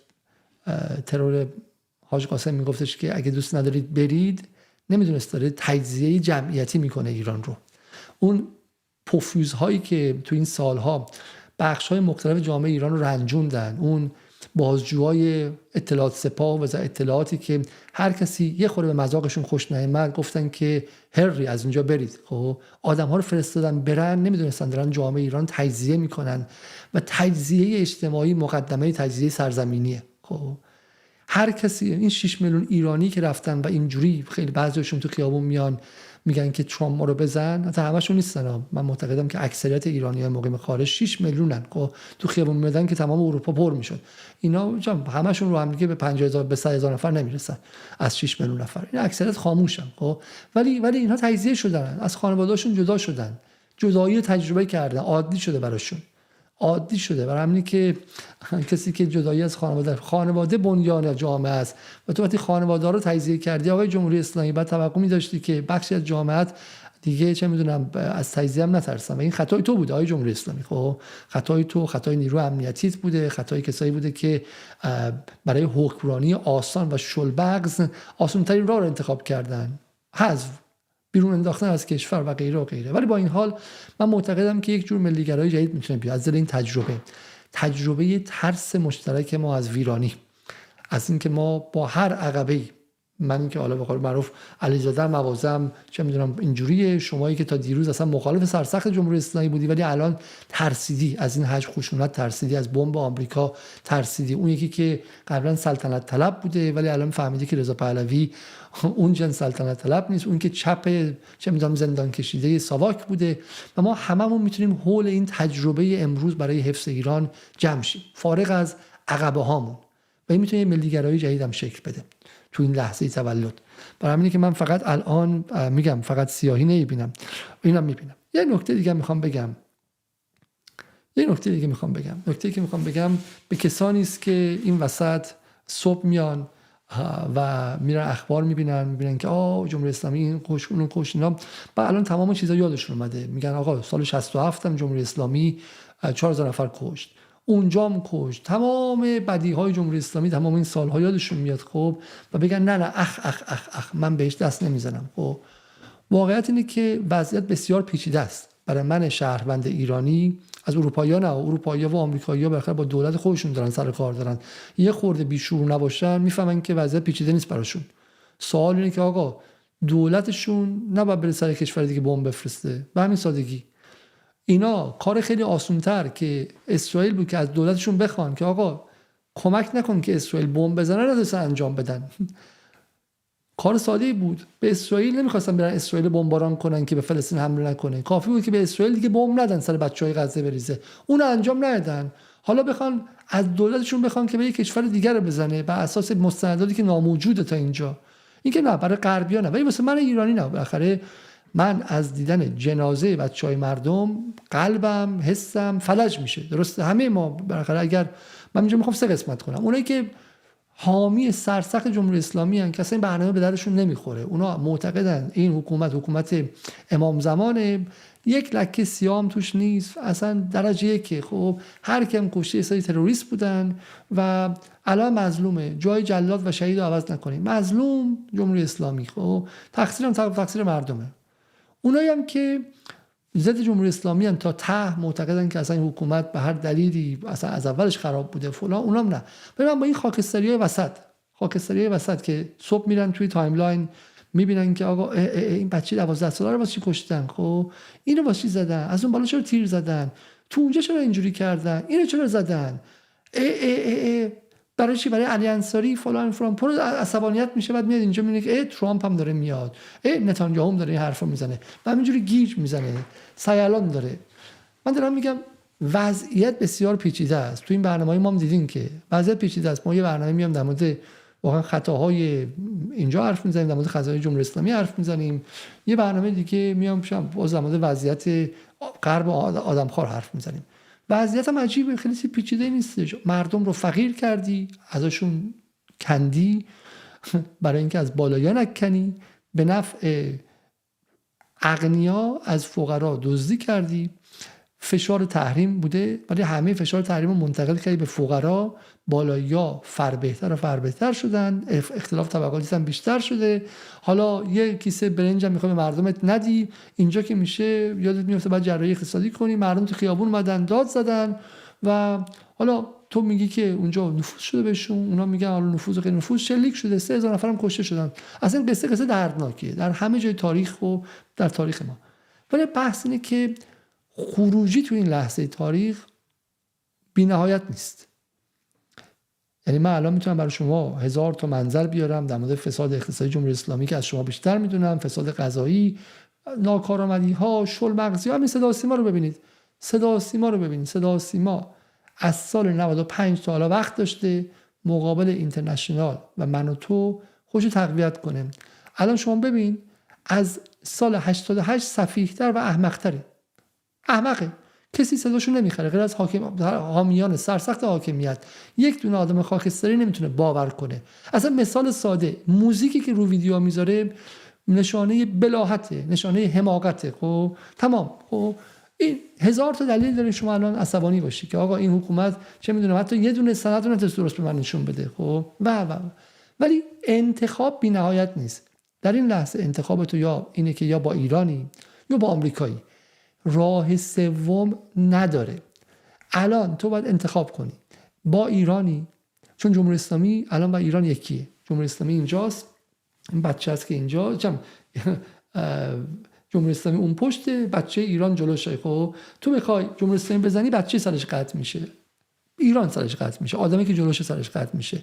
ترور حاج قاسم میگفتش که اگه دوست ندارید برید، نمیدونست داره تجزیه جمعیتی میکنه ایران رو. اون پوفیوزهایی که تو این سالها بخش‌های مختلف جامعه ایران رو رنجوندن، اون بازجوهای اطلاعات سپاه و اطلاعاتی که هر کسی یه خورده به مذاقشون خوش نیامد گفتن که هری از اینجا برید. خب آدم‌ها رو فرستادن برن، نمیدونستن دارن جامعه ایران تجزیه میکنن و تجزیه اجتماعی مقدمه تجزیه سرزمینیه. خب هر کسی، این 6 میلیون ایرانی که رفتن و اینجوری خیلی بعضیشون تو خیابون میان میگن که ترامپ ما رو بزن، حتی همشون نیستن، من معتقدم که اکثریت ایرانی‌های مقیم خارج 6 میلیونن که تو خیابون میادن که تمام اروپا پر میشد. اینا همشون رو هم دیگه به 50,000 به 100,000 نفر نمیرسن از 6 میلیون نفر. این اکثریت خاموشن. خب ولی اینها تجزیه شدن، از خانواده‌هاشون جدا شدن، جدایی تجربه کردن، عادی شده براشون، عادی شده. برای همینه که کسی که جدایی از خانواده بنیان جامعه است و تو وقتی خانواده رو تجزیه کردی آقای جمهوری اسلامی، بعد توقع می‌داشتی که بخشی از جامعه دیگه چه میدونم از تجزیه هم نترسن. و این خطای تو بوده آقای جمهوری اسلامی. خب خطای تو، خطای نیرو امنیتیت بوده، خطای کسایی بوده که برای حکمرانی آسان و شلبغز آسان‌ترین راه رو انتخاب کردن، حذف، بیرون انداختن از کشور و غیره و غیره. ولی با این حال من معتقدم که یک جور ملیگرایی جدید میتونه بیاد از این تجربه ترس مشترک ما از ویرانی، از اینکه ما با هر عقبه‌ای من که حالا به قول معروف علیزاده موازم چه میدونم اینجوریه، شمایی که تا دیروز اصلا مخالف سرسخت جمهوری اسلامی بودی ولی الان ترسیدی از این حج خشونت، ترسیدی از بمب آمریکا، ترسیدی. اون یکی که قبلا سلطنت طلب بوده ولی الان فهمیدی که رضا پهلوی اون جن سلطنت طلب نیست، اون که چپ چه میدونم زندان کشیده ساواک بوده. و ما هممون میتونیم حول این تجربه امروز برای حفظ ایران جمع شیم فارغ از عقبه هامون و این میتونه ملیگرایی جدید هم شکل بده تو این لحظه تولد. برای همینه که من فقط الان میگم فقط سیاهی نمیبینم، اینم میبینم. یه نکته دیگه میخوام بگم، نکته که میخوام بگم به کسانی است که این وسط صبح میان و میرن اخبار میبینن که جمهوری اسلامی این کش اون کش اینا، بعد الان تمام چیزا یادشون اومده، میگن آقا سال 67 هم جمهوری اسلامی 4000 نفر کشت، اونجام کشت، تمام بدیهای جمهوری اسلامی تمام این سالها یادشون میاد. خب و بگن نه اخ من بهش دست نمیزنم. خب واقعیت اینه که وضعیت بسیار پیچیده است. برای من شهروند ایرانی، از اروپایی‌ها نه، اروپایی‌ها و آمریکایی‌ها بالاخره با دولت خودشون دارن سر کار دارن، یه خورده بیشعور نباشن میفهمن که وضعیت پیچیده نیست براشون. سوال اینه که آقا دولتشون نباید بره سر کشور دیگه بمب بفرسته، به همین سادگی. اینا کار خیلی آسان‌تر که اسرائیل بود که از دولتشون بخوان که آقا کمک نکن که اسرائیل بمب بزنه، نداشتن انجام بدن. کار ساده‌ای بود. به اسرائیل نمیخواستن برن اسرائیل بمباران کنن که به فلسطین حمله نکنه، کافی بود که به اسرائیل دیگه بمب ندن سر بچهای غزه بریزه، اون انجام ندادن. حالا بخوان از دولتشون بخوان که به یک کشور دیگر رو بزنه بر اساس مستنداتی که ناموجوده تا اینجا. این که نه برای غربی‌ها نه، ولی واسه من ایرانی نه. بالاخره من از دیدن جنازه بچهای مردم قلبم حسم فلج میشه. درسته همه ما بالاخره، اگر من اینجا میخوام 3 قسمت کنم، اونایی که حامی سرسخت جمهوری اسلامی ان که اصلا این برنامه به درشون نمیخوره، اونا معتقدن این حکومت امام زمانه، یک لکه سیام توش نیست، اصلا درجه یکه. خب هر کم کشته سری تروریست بودن و الان مظلومه، جای جلاد و شهید رو عوض نکنیم، مظلوم جمهوری اسلامی. خب تقصیر مردمه. اونایی هم که ضد جمهوری اسلامی ان تا ته معتقدن که اصلا این حکومت به هر دلیلی اصلا از اولش خراب بوده فلان، اونام نه. من با این خاکستریای وسط که صبح میرن توی تایملاین میبینن که آقا این بچه 12 ساله رو واسه چی کشتن، خب اینو واسه چی زدن، از اون بالا چرا تیر زدن، تو اونجا چرا اینجوری کردن، اینو چرا زدن، برای چی، برای علی انصاری فلان پر عصبانیت میشه. بعد میاد اینجا میگه که ترامپ هم داره میاد، نتانیاهو هم داره این حرفا میزنه و همینجوری گیج میزنه، سیالان داره. من دارم میگم وضعیت بسیار پیچیده است. تو این برنامه‌های ما هم دیدین که وضعیت پیچیده است. ما یه برنامه میام در مورد واقعا خطاهای اینجا حرف میزنیم، در مورد خطاهای جمهوری اسلامی حرف میزنیم، یه برنامه دیگه میام باز در مورد وضعیت غرب آدمخوار حرف میزنیم. وضعیت هم عجیبه، خیلی پیچیده نیستش. مردم رو فقیر کردی، ازشون کندی برای اینکه از بالایا نکنی، به نفع اغنیا از فقرا دزدی کردی. فشار تحریم بوده ولی همه فشار تحریم رو منتقل کردی به فقرا، بالایی‌ها فربهتر شدن، اختلاف طبقاتی هم بیشتر شده. حالا یه کیسه برنج هم میخوای به مردمت ندی، اینجا که میشه یادت میفته بعد جراحی اقتصادی کنی. مردم تو خیابون اومدن داد زدن و حالا تو میگی که اونجا نفوذ شده بهشون، اونا میگن حالا نفوذ غیر نفوذ شلیک شده، 3000 نفرم کشته شدن. اصلا قصه دردناکیه در همه جای تاریخ و در تاریخ ما. ولی بحث اینه که خروجی تو این لحظه تاریخ بی‌نهایت نیست. یعنی من الان میتونم برای شما 1000 تا منظر بیارم در مورد فساد اقتصادی جمهوری اسلامی که از شما بیشتر میدونم، فساد قضایی، ناکارآمدی‌ها، شلمغزی‌ها. همین صدا سیما رو ببینید، صدا سیما از سال 95 تا حالا وقت داشته مقابل اینترنشنال و من و تو خودشو تقویت کنه. الان شما ببین از سال 88 سفیه‌تر و احمق‌تره. احمقه، کسی صداشو نمیخره غیر از حامیان سرسخت حاکمیت. یک دونه آدم خاکستری نمیتونه باور کنه. اصلا مثال ساده، موزیکی که رو ویدیو میذاره نشانه بلاهته، نشانه حماقته. خب تمام. خب این 1000 تا دلیل داره شما الان عصبانی باشی که آقا این حکومت چه میدونم حتی یه دونه سند رو نتونست درست به من نشون بده. خب ولی انتخاب بی نهایت نیست. در این لحظه انتخاب تو یا اینه که یا با ایرانی یا با آمریکایی، راه سوم نداره. الان تو باید انتخاب کنی با ایرانی، چون جمهوری اسلامی الان با ایران یکیه. جمهوری اسلامی اینجاست، این بچه است که اینجا جمهوری اسلامی اون پشت، بچه ایران جلوشه. خب تو بخوای جمهوری اسلامی بزنی، بچه سرش قطع میشه، ایران سرش قطع میشه، آدمی که جلوش سرش قطع میشه.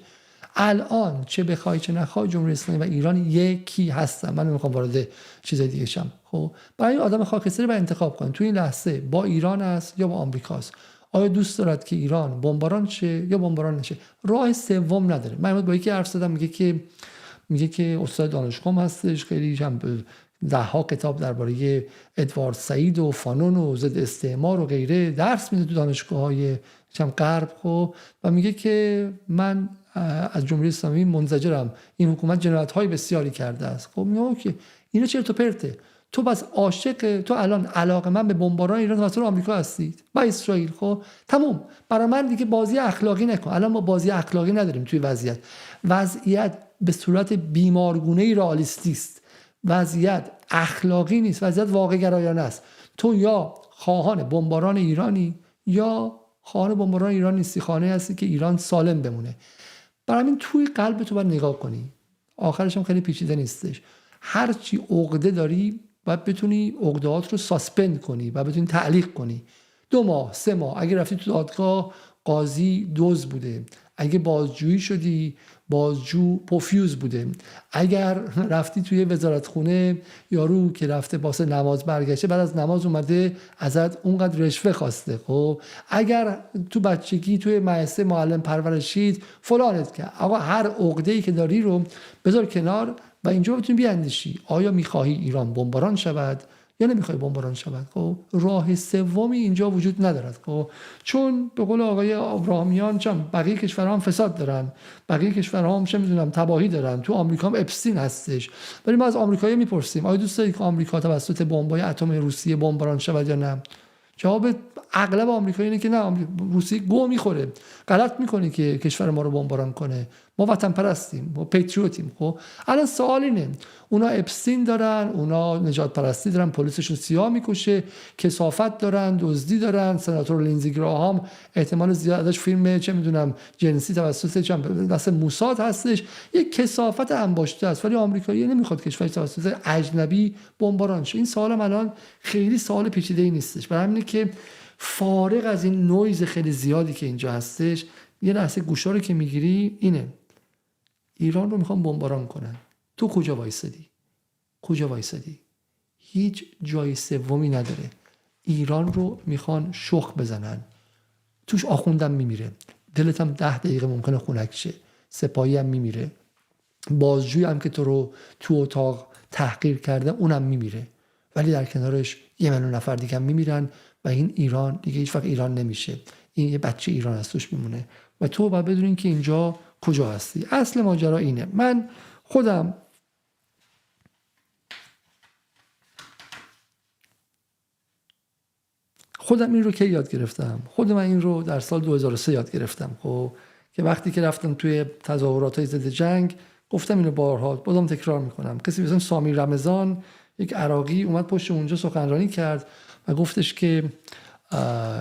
الان چه بخوای چه نخوای جمهوری اسلامی و ایران یکی هستن. من نمیخوام وارد چیزای دیگه شم. خب برای آدم خاکستری باید انتخاب کنه تو این لحظه با ایران است یا با آمریکاست. آیا دوست دارد که ایران بمباران شه یا بمباران نشه؟ راه سوم نداره. من با یکی حرف زدم، میگه که استاد دانشگاه هستش، خیلی هم ده‌ها کتاب درباره ادوارد سعید و فانون و ضد استعمار و غیره درس میده تو دانشگاه‌های غرب. خب و میگه که من از جمهوری اسلامی منزجرم، این حکومت جنایت‌های بسیاری کرده است. خب میگه اوکی، اینا چرت و پرته. تو بس عاشق، تو الان علاقه‌مند به بمباران ایران توسط آمریکا هستید با اسرائیل. خب تموم، برای من دیگه بازی اخلاقی نکن. الان ما بازی اخلاقی نداریم توی وضعیت به صورت بیمارگونه‌ای رئالیستی است. وضعیت اخلاقی نیست، وضعیت واقع گرایانه است. تو یا خواهان بمباران ایرانی یا خواهان بمباران ایران نیستی، خواهان هستی که ایران سالم بمونه. برای همین توی قلب تو باید نگاه کنی. آخرش هم خیلی پیچیده نیستش. هر چی عقده داری باید بتونی عقده‌هات رو ساسپند کنی و بتونی تعلیق کنی. 2 ماه 3 ماه اگه رفتی تو دادگاه قاضی دزد بوده، اگه بازجویی شدی بازجو پوفیوز بوده، اگر رفتی توی وزارتخونه یارو که رفته واسه نماز برگشته بعد از نماز اومده ازت اونقدر رشوه خواسته. خب اگر تو بچگی توی مدرسه معلم پرورشید فلانت کرد. آقا هر عقده‌ای که داری رو بذار کنار و اینجا بتونی بیاندیشی آیا میخواهی ایران بمباران شود یا نمیخوای بمباران شود. خب راه سومی اینجا وجود ندارد. خب چون به قول آقای ابراهیمیان بقیه کشورها هم فساد دارن، بقیه کشورها هم چه میدونم تباهی دارن، تو آمریکا هم اپستین هستش. ولی ما از آمریکایی میپرسیم آیا دوست دارید که آمریکا توسط بمب‌های اتم روسیه بمباران شود یا نه؟ جواب اغلب آمریکایی اینه که نه، روسیه گو میخوره، غلط میکنه که کشور ما رو بمباران کنه، ما وطن پرستیم، ما پیتریوتیم. خب الان سوال اینه، اونا اپستین دارن، اونا نجات پرستی دارن، پلیسشون سیاه میکشه، کثافت دارن، دزدی دارن. سناتور لینزی گراهام احتمال زیاد ازش فیلم چه میدونم جنسی توسط دست موساد هستش، یک کثافت انباشته است. ولی آمریکایی نمیخواد کشورش توسط اجنبی بمباران شه. این سوالم الان خیلی سوال پیچیده‌ای نیستش. برای همینه که فارغ از این نویز خیلی زیادی که اینجا هستش، یه لحظه گوشا رو که میگیری اینه، ایران رو میخوام بمباران کنن، تو کجا وایسادی؟ کجا وایسادی؟ هیچ جای سومی نداره. ایران رو میخوان شخ بزنن، توش آخوندم میمیره، دلت هم 10 دقیقه ممکنه خنک شه، سپاهی هم میمیره، بازجوی هم که تو رو تو اتاق تحقیر کرده اونم میمیره، ولی در کنارش 1 میلیون نفر دیگه هم میمیرن و این ایران دیگه هیچ وقت ایران نمیشه. این یه بچه ایران از توش میمونه و تو باید بدونین که اینجا کجا هستی. اصل ماجرا اینه. من خودم این رو که یاد گرفتم، خود من این رو در سال 2003 یاد گرفتم. خب که وقتی که رفتم توی تظاهرات ضد جنگ گفتم اینو بارها، بازم تکرار میکنم. کسی مثلا سامی رمضان، یک عراقی، اومد پشت اونجا سخنرانی کرد و گفتش که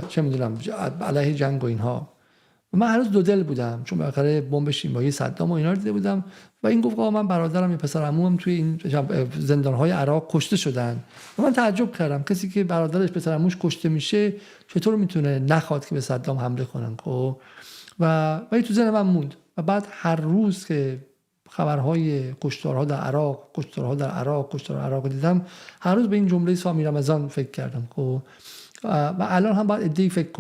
چه میدونم علیه جنگ و اینها. و من هنوز دو دل بودم چون بالاخره بمب شیمیایی صدام و اینا رو دیده بودم و این گفت من برادرم، یه پسر عموم توی این زندان‌های عراق کشته شدن. و من تعجب کردم کسی که برادرش پسر عموش کشته میشه چطور میتونه نخواد که به صدام حمله کنن. خب و تو ذهن من موند و بعد هر روز که خبرهای کشتارها در عراق دیدم، هر روز به این جمله سامی رمضان فکر کردم. خب و الان هم باید عده‌ای فکر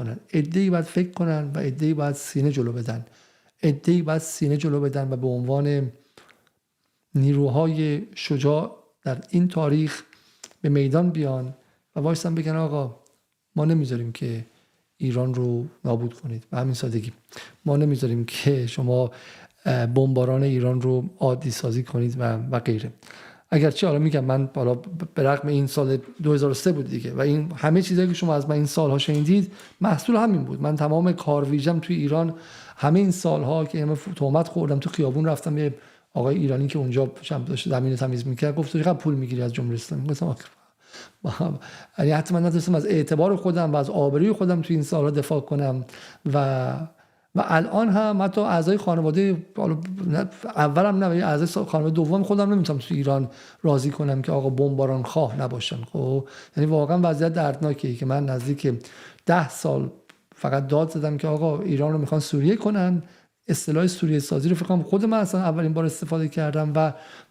کنن و عده‌ای باید سینه جلو بدن و به عنوان نیروهای شجاع در این تاریخ به میدان بیان و وایسن بگن آقا ما نمیذاریم که ایران رو نابود کنید، به همین سادگی ما نمیذاریم که شما بمباران ایران رو عادی سازی کنید و غیره. اگرچه حالا میگم من بالا به رغم این سال 2003 بود دیگه و این همه چیزایی که شما از من این سالها شنیدید محصول همین بود. من تمام کارویژم توی ایران همه این سالها که همه تهمت خوردم، تو خیابون رفتم یه آقای ایرانی که اونجا داشت زمین تمیز میکرد گفت چقدر پول میگیری از جمهوری اسلامی؟ گفتم یعنی حتی من نتونستم از اعتبار خودم و از آبروی خودم توی این سالها دفاع کنم و و الان هم حتی اعضای خانواده اولم نه اعضای خانواده دوم خودم نمیتونم تو ایران راضی کنم که آقا بمباران خواه نباشن. خب یعنی واقعا وضعیت دردناکه که من نزدیک 10 سال فقط داد زدم که آقا ایران رو میخوان سوریه کنن. اصطلاح سوریه سازی رو فکر کنم خود من اصلا اولین بار استفاده کردم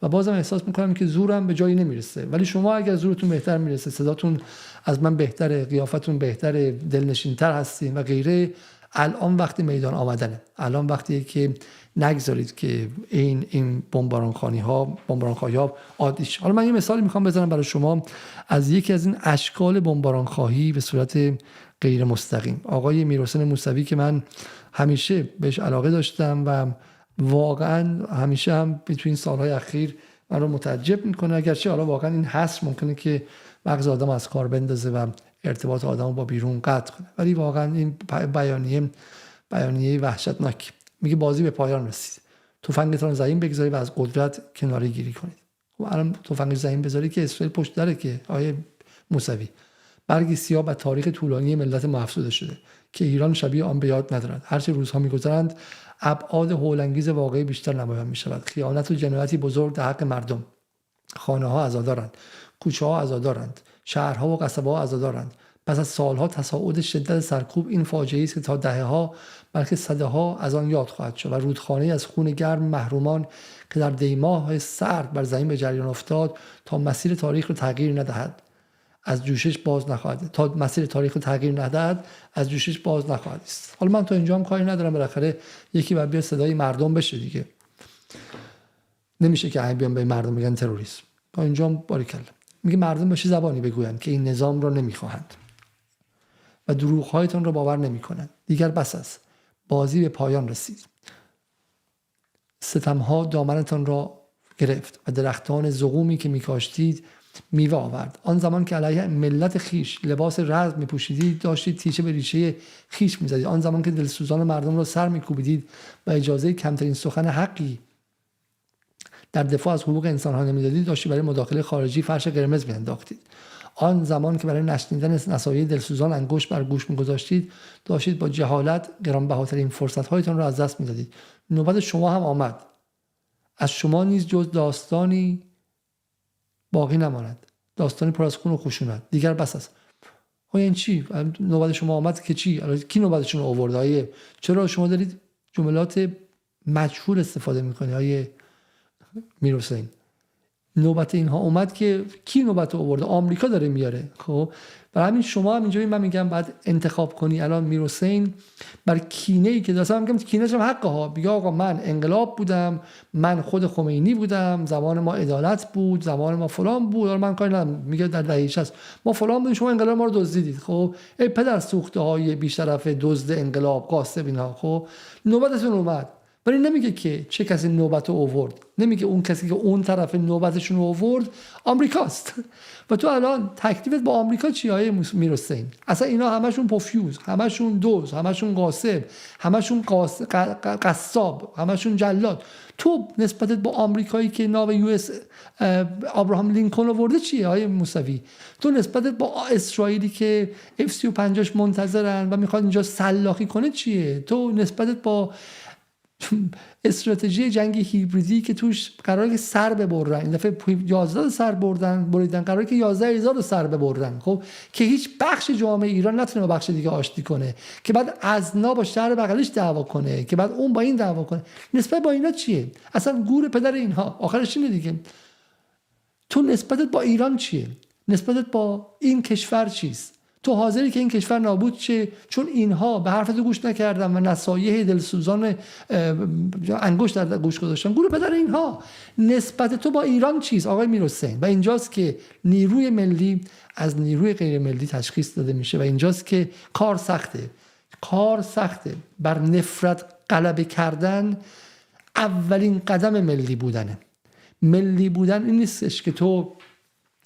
و بازم احساس میکنم که زورم به جایی نمیرسه. ولی شما اگر زورتون بهتر میرسه، صداتون از من بهتره، قیافتون بهتره، دلنشین‌تر هستین و غیره، الان وقتی میدان آمدنه. الان وقتیه که نگذارید که این بمبارانخوانی ها عادی شه. حالا من یه مثالی میخوام بزنم برای شما از یکی از این اشکال بمبارانخواهی به صورت غیر مستقیم. آقای میرحسین موسوی که من همیشه بهش علاقه داشتم و واقعا همیشه هم توی این سالهای اخیر من رو متعجب میکنه، اگرچه حالا واقعا این حس ممکنه که مغز آدم از کار بندازه و ارتباط آدم با بیرون قطع کنه، ولی واقعا این بیانیه وحشتناک. میگه بازی به پایان رسید، تفنگتون رو زمین بگذارید و از قدرت کناره گیری کنید. خب الان تفنگ زمین بذاری که اسرائیل پشت داره که آیه موسوی برگی سیاه و تاریخ طولانی ملت ما افسوده شده که ایران شبیه آن به یاد ندارند. هرچه روزها میگذرند ابعاد هولانگیز واقعی بیشتر نمایان میشود. خیانت و جنایتی بزرگ در حق مردم. خانه ها عزادارند، کوچه ها عزادارند، شهرها و قصبه ها عزادارند. پس از سالها تصاعد شدت سرکوب این فاجعه است که تا دهه‌ها بلکه صدها از آن یاد خواهد شد و رودخانه از خون گرم محرومان که در دیماه سرد بر زمین به جریان افتاد تا مسیر تاریخ رو تغییر ندهد از جوشش باز نخواهد از جوشش باز نخواهد است. حالا من تا اینجا هم کاری ندارم، بالاخره یکی باید بیاد صدای مردم بشه دیگه. نمیشه که همه بیان به مردم بگن تروریسم. تا اینجا هم باریکلا. میگه مردم بشه زبانی بگویند که این نظام را نمیخواهند و دروغ‌هایتان را باور نمی‌کنند. دیگر بس است. بازی به پایان رسید. ستم‌ها دامنتان را گرفت و درختان زقومی که می‌کاشتید میوه آورد. آن زمان که علیه ملت خیش لباس رزم می‌پوشیدید، داشتید تیشه به ریشه خیش می‌زدید. آن زمان که دلسوزان مردم را سر می‌کوبیدید و اجازه کمترین سخن حقی در دفاع از حقوق انسان‌ها نمی‌دادید، داشتید برای مداخله خارجی فرش قرمز می‌انداختید. آن زمان که برای نشنیدن نصایح دلسوزان انگشت بر گوش می‌گذاشتید، داشتید با جهالت گرانبهاترین فرصت‌هایتان را از دست می‌دادید. نوبت شما هم آمد. از شما نیز جز داستانی باقی نماند. داستانی پر از خون و خشونت. دیگر بس است. این چی؟ نوبت شما آمد که چی؟ کی نوبتشون رو آورد؟ چرا شما دارید جملات مجهول استفاده می‌کنید آیه میرحسین؟ نوبت اینها اومد که کی نوبت رو آورده؟ آمریکا داره میاره. خب برای همین شما هم اینجوری من میگم بعد انتخاب کنی. الان میرحسین بر کینه‌ای که داشتم میگم کینه‌ش هم حقه ها. بگه آقا من انقلاب بودم، من خود خمینی بودم، زمان ما عدالت بود، زمان ما فلان بود. من کاری ندارم، میگه در دهیش هست ما فلان بودیم، شما انقلاب ما رو دزدیدید. خب ای پدر سوخته های بی‌شرف دزد انقلاب قاسب اینها. خب نوبتتون اومد. ولی نمیگه که چه کسی نوبت رو آورد، نمیگه اون کسی که اون طرف نوبتشون رو آورد آمریکاست. و تو الان تکلیفت با آمریکا چیه آیه میرحسین؟ اصلا اینا همشون پوفیوز، همشون دوز، همشون قاسب، همشون قصاب، همشون جلاد. تو نسبتت با آمریکایی که ناو یو اس ابراهام لینکلن آورده چیه آیه موسوی؟ تو نسبتت با اسرائیلی که F-35 منتظرن و میخواد اینجا سلاخی کنه چیه؟ تو نسبتت با استراتژی جنگی هیبریدی که توش قراره که سر ببرن، این دفعه 11 سر بریدن، قراره که 11000 سر ببرن. خب که هیچ بخش جامعه ایران نتونه با بخش دیگه آشتی کنه، که بعد ازنا با شهر بغلش دعوا کنه، که بعد اون با این دعوا کنه. نسبت با اینا چیه؟ اصلا گور پدر اینها آخرش اینه دیگه. تو نسبتت با ایران چیه؟ نسبتت با این کشور چیست؟ تو حاضری که این کشور نابود شه چون اینها به حرفت گوش نکردن و نصایح دلسوزان انگشت در گوش گذاشتن؟ گور پدر اینها. نسبت تو با ایران چیست آقای میرحسین؟ و اینجاست که نیروی ملی از نیروی غیر ملی تشخیص داده میشه و اینجاست که کار سخته. بر نفرت غلبه کردن اولین قدم ملی بودنه. ملی بودن این نیستش که تو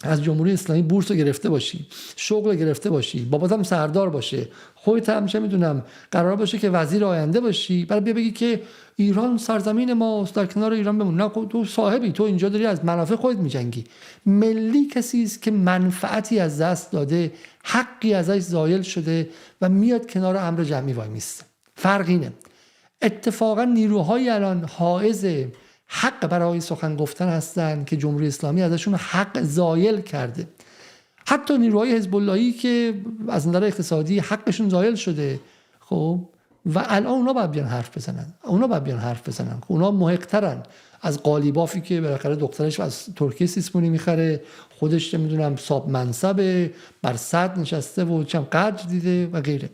از جمهوری اسلامی بورس رو گرفته باشی، شغل رو گرفته باشی، بابات هم سردار باشه، خودت هم چه میدونم قرار باشه که وزیر آینده باشی، بعد بیا بگی که ایران سرزمین ماست، در کنار ایران بمون. نه، تو صاحبی، تو اینجا داری از منافع خودت میجنگی. ملی کسی است که منفعتی از دست داده، حقی ازش زایل شده و میاد کنار امر جمعی وای میسته. فرق اینه. اتفاقا نیروهای الان حائز حق برای سخن گفتن هستن که جمهوری اسلامی ازشون حق زایل کرده. حتی نیروهای حزب اللهی که از نظر اقتصادی حقشون زایل شده، خب و الان اونا باید بیان حرف بزنن. اونا محق‌ترن از قالیبافی که بالاخره دخترش از ترکیه سیسمونی میخره، خودش نمیدونم صاحب منصبه، بر صد نشسته و چم قدر دیده و غیره.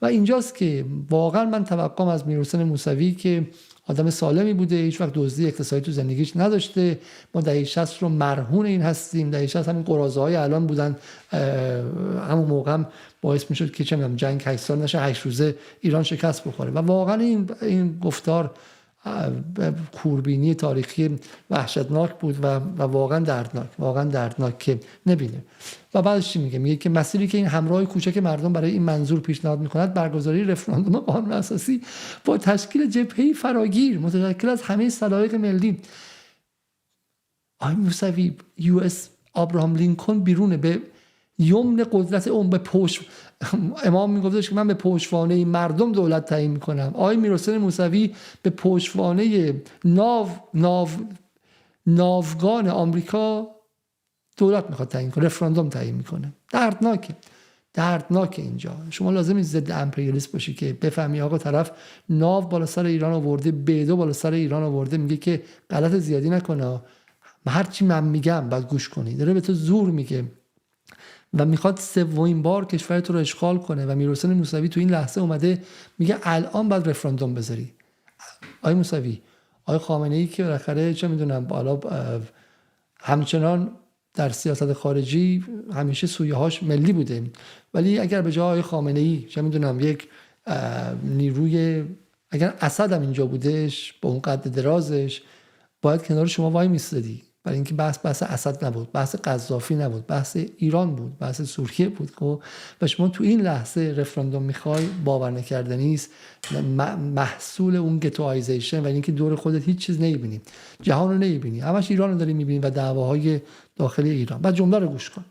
و اینجاست که واقعا من توقعم از میرحسین موسوی که آدم سالمی بوده، هیچ وقت دزدی اقتصادی تو زندگیش نداشته، ما دهه 60 رو مرهون این هستیم، دهه 60 همین قراضه‌های الان بودن، همون موقع هم باعث میشد که چه میدونم جنگ 8 سال نشه 8 روزه ایران شکست بخوره. و واقعا این گفتار کوربینی تاریخی وحشتناک بود و واقعا دردناک که نبینه. و بعدش چی میگه که مسیری که این همراه کوچک مردم برای این منظور پیشنهاد میکند برگزاری رفراندوم قانون اساسی با تشکیل جبهه‌ای فراگیر متشکل از همه سلایق ملی. آقای موسوی US ابراهام لینکلن بیرونه به یمن قدرت اون به پشت امام میگفتش که من به پشتوانه مردم دولت تعیین میکنم. آقای میرحسین موسوی به پشتوانه ناوگان آمریکا دولت میخواد تعیین کنه، رفراندوم تعیین میکنه. دردناکه اینجا. شما لازم نیست ضد امپریالیسم باشی که بفهمی آقا طرف ناو بالا سر ایران آورده، بیدو بالا سر ایران آورده، میگه که غلط زیادی نکنه، هرچی من میگم باید گوش کنی، داره به تو زور میگه و میخواد سومین بار کشور تو رو اشغال کنه. و میرحسین موسوی تو این لحظه اومده میگه الان باید رفراندوم بذاری. آقای موسوی، آقای خامنه‌ای که بالاخره چه میدونم بالا همچنان در سیاست خارجی همیشه سویه‌هاش ملی بوده، ولی اگر به جای آقای خامنه‌ای چه میدونم یک نیروی، اگر اسد هم اینجا بودش با اون قد درازش، باید کنار شما وای میستادی. برای اینکه بحث اسد نبود، بحث قذافی نبود، بحث ایران بود، بحث سوریه بود. و شما تو این لحظه رفراندوم میخوای، باور نکردنی است. محصول اون گتوایزیشن و اینکه دور خودت هیچ چیز نمیبینی، جهان رو نمیبینی، همش ایران رو داری میبینی و دعواهای داخلی ایران. بعد جمله رو گوش کن.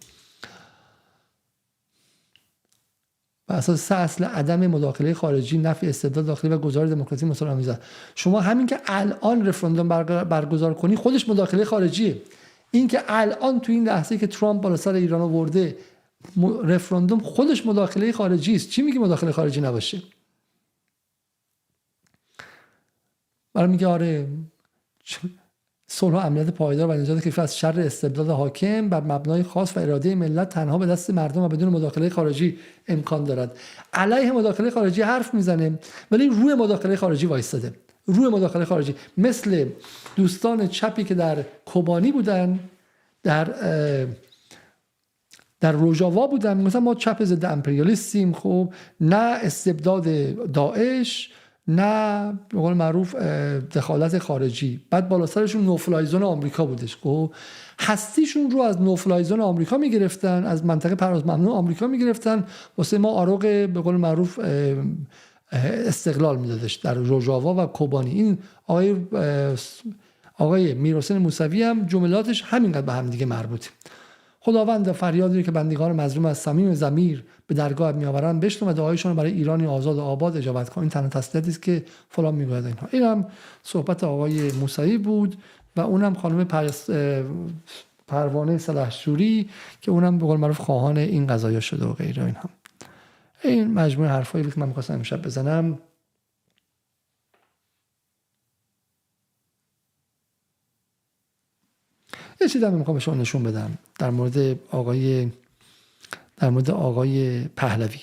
و اساس 3 اصل عدم مداخله خارجی، نفی استبداد داخلی و گذار دموکراسی مسالمه‌آمیز. شما همین که الان رفراندوم برگزار کنی خودش مداخله خارجیه. این که الان تو این لحظه که ترامپ بالا سر ایران آورده رفراندوم خودش مداخله خارجی است. چی میگه مداخله خارجی نباشه؟ برای میگه آره صلح و امنیت پایدار و نجات کشور از شر استبداد حاکم بر مبنای خاص و اراده ملت تنها به دست مردم و بدون مداخله خارجی امکان دارد. علیه مداخله خارجی حرف میزنه ولی روی مداخله خارجی وایستاده. روی مداخله خارجی، مثل دوستان چپی که در کوبانی بودن، در روژاوا بودن، مثلا ما چپ ضد امپریالیستیم، خب نه استبداد داعش، نه به قول معروف دخالت خارجی. بعد بالا سرشون نوفلایزون آمریکا بودش. خب هستیشون رو از نوفلایزون آمریکا میگرفتن، از منطقه پرواز ممنوع آمریکا میگرفتن، واسه ما آروغ به قول معروف استقلال میدادش در روژاوا و کوبانی. این آقای میرحسین موسوی هم جملاتش همینقدر به هم دیگه مربوطه. خداوند فریادی که بندگان مظلوم از صمیم ضمیر به درگاه میآورند بشنو و دعایشون رو برای ایرانی آزاد و آباد اجابت کن. این تنها تسلیتی است که فلان میگوید اینها. این هم صحبت آقای موسوی بود و اونم خانم پروانه سلحشوری که اونم به قول معروف خواهان این قضایا شده و غیره. اینها این مجموعه حرفایی بود که من می‌خواستم امشب بزنم. یه چیزی میخوام به شما نشون بدم در مورد آقای پهلوی.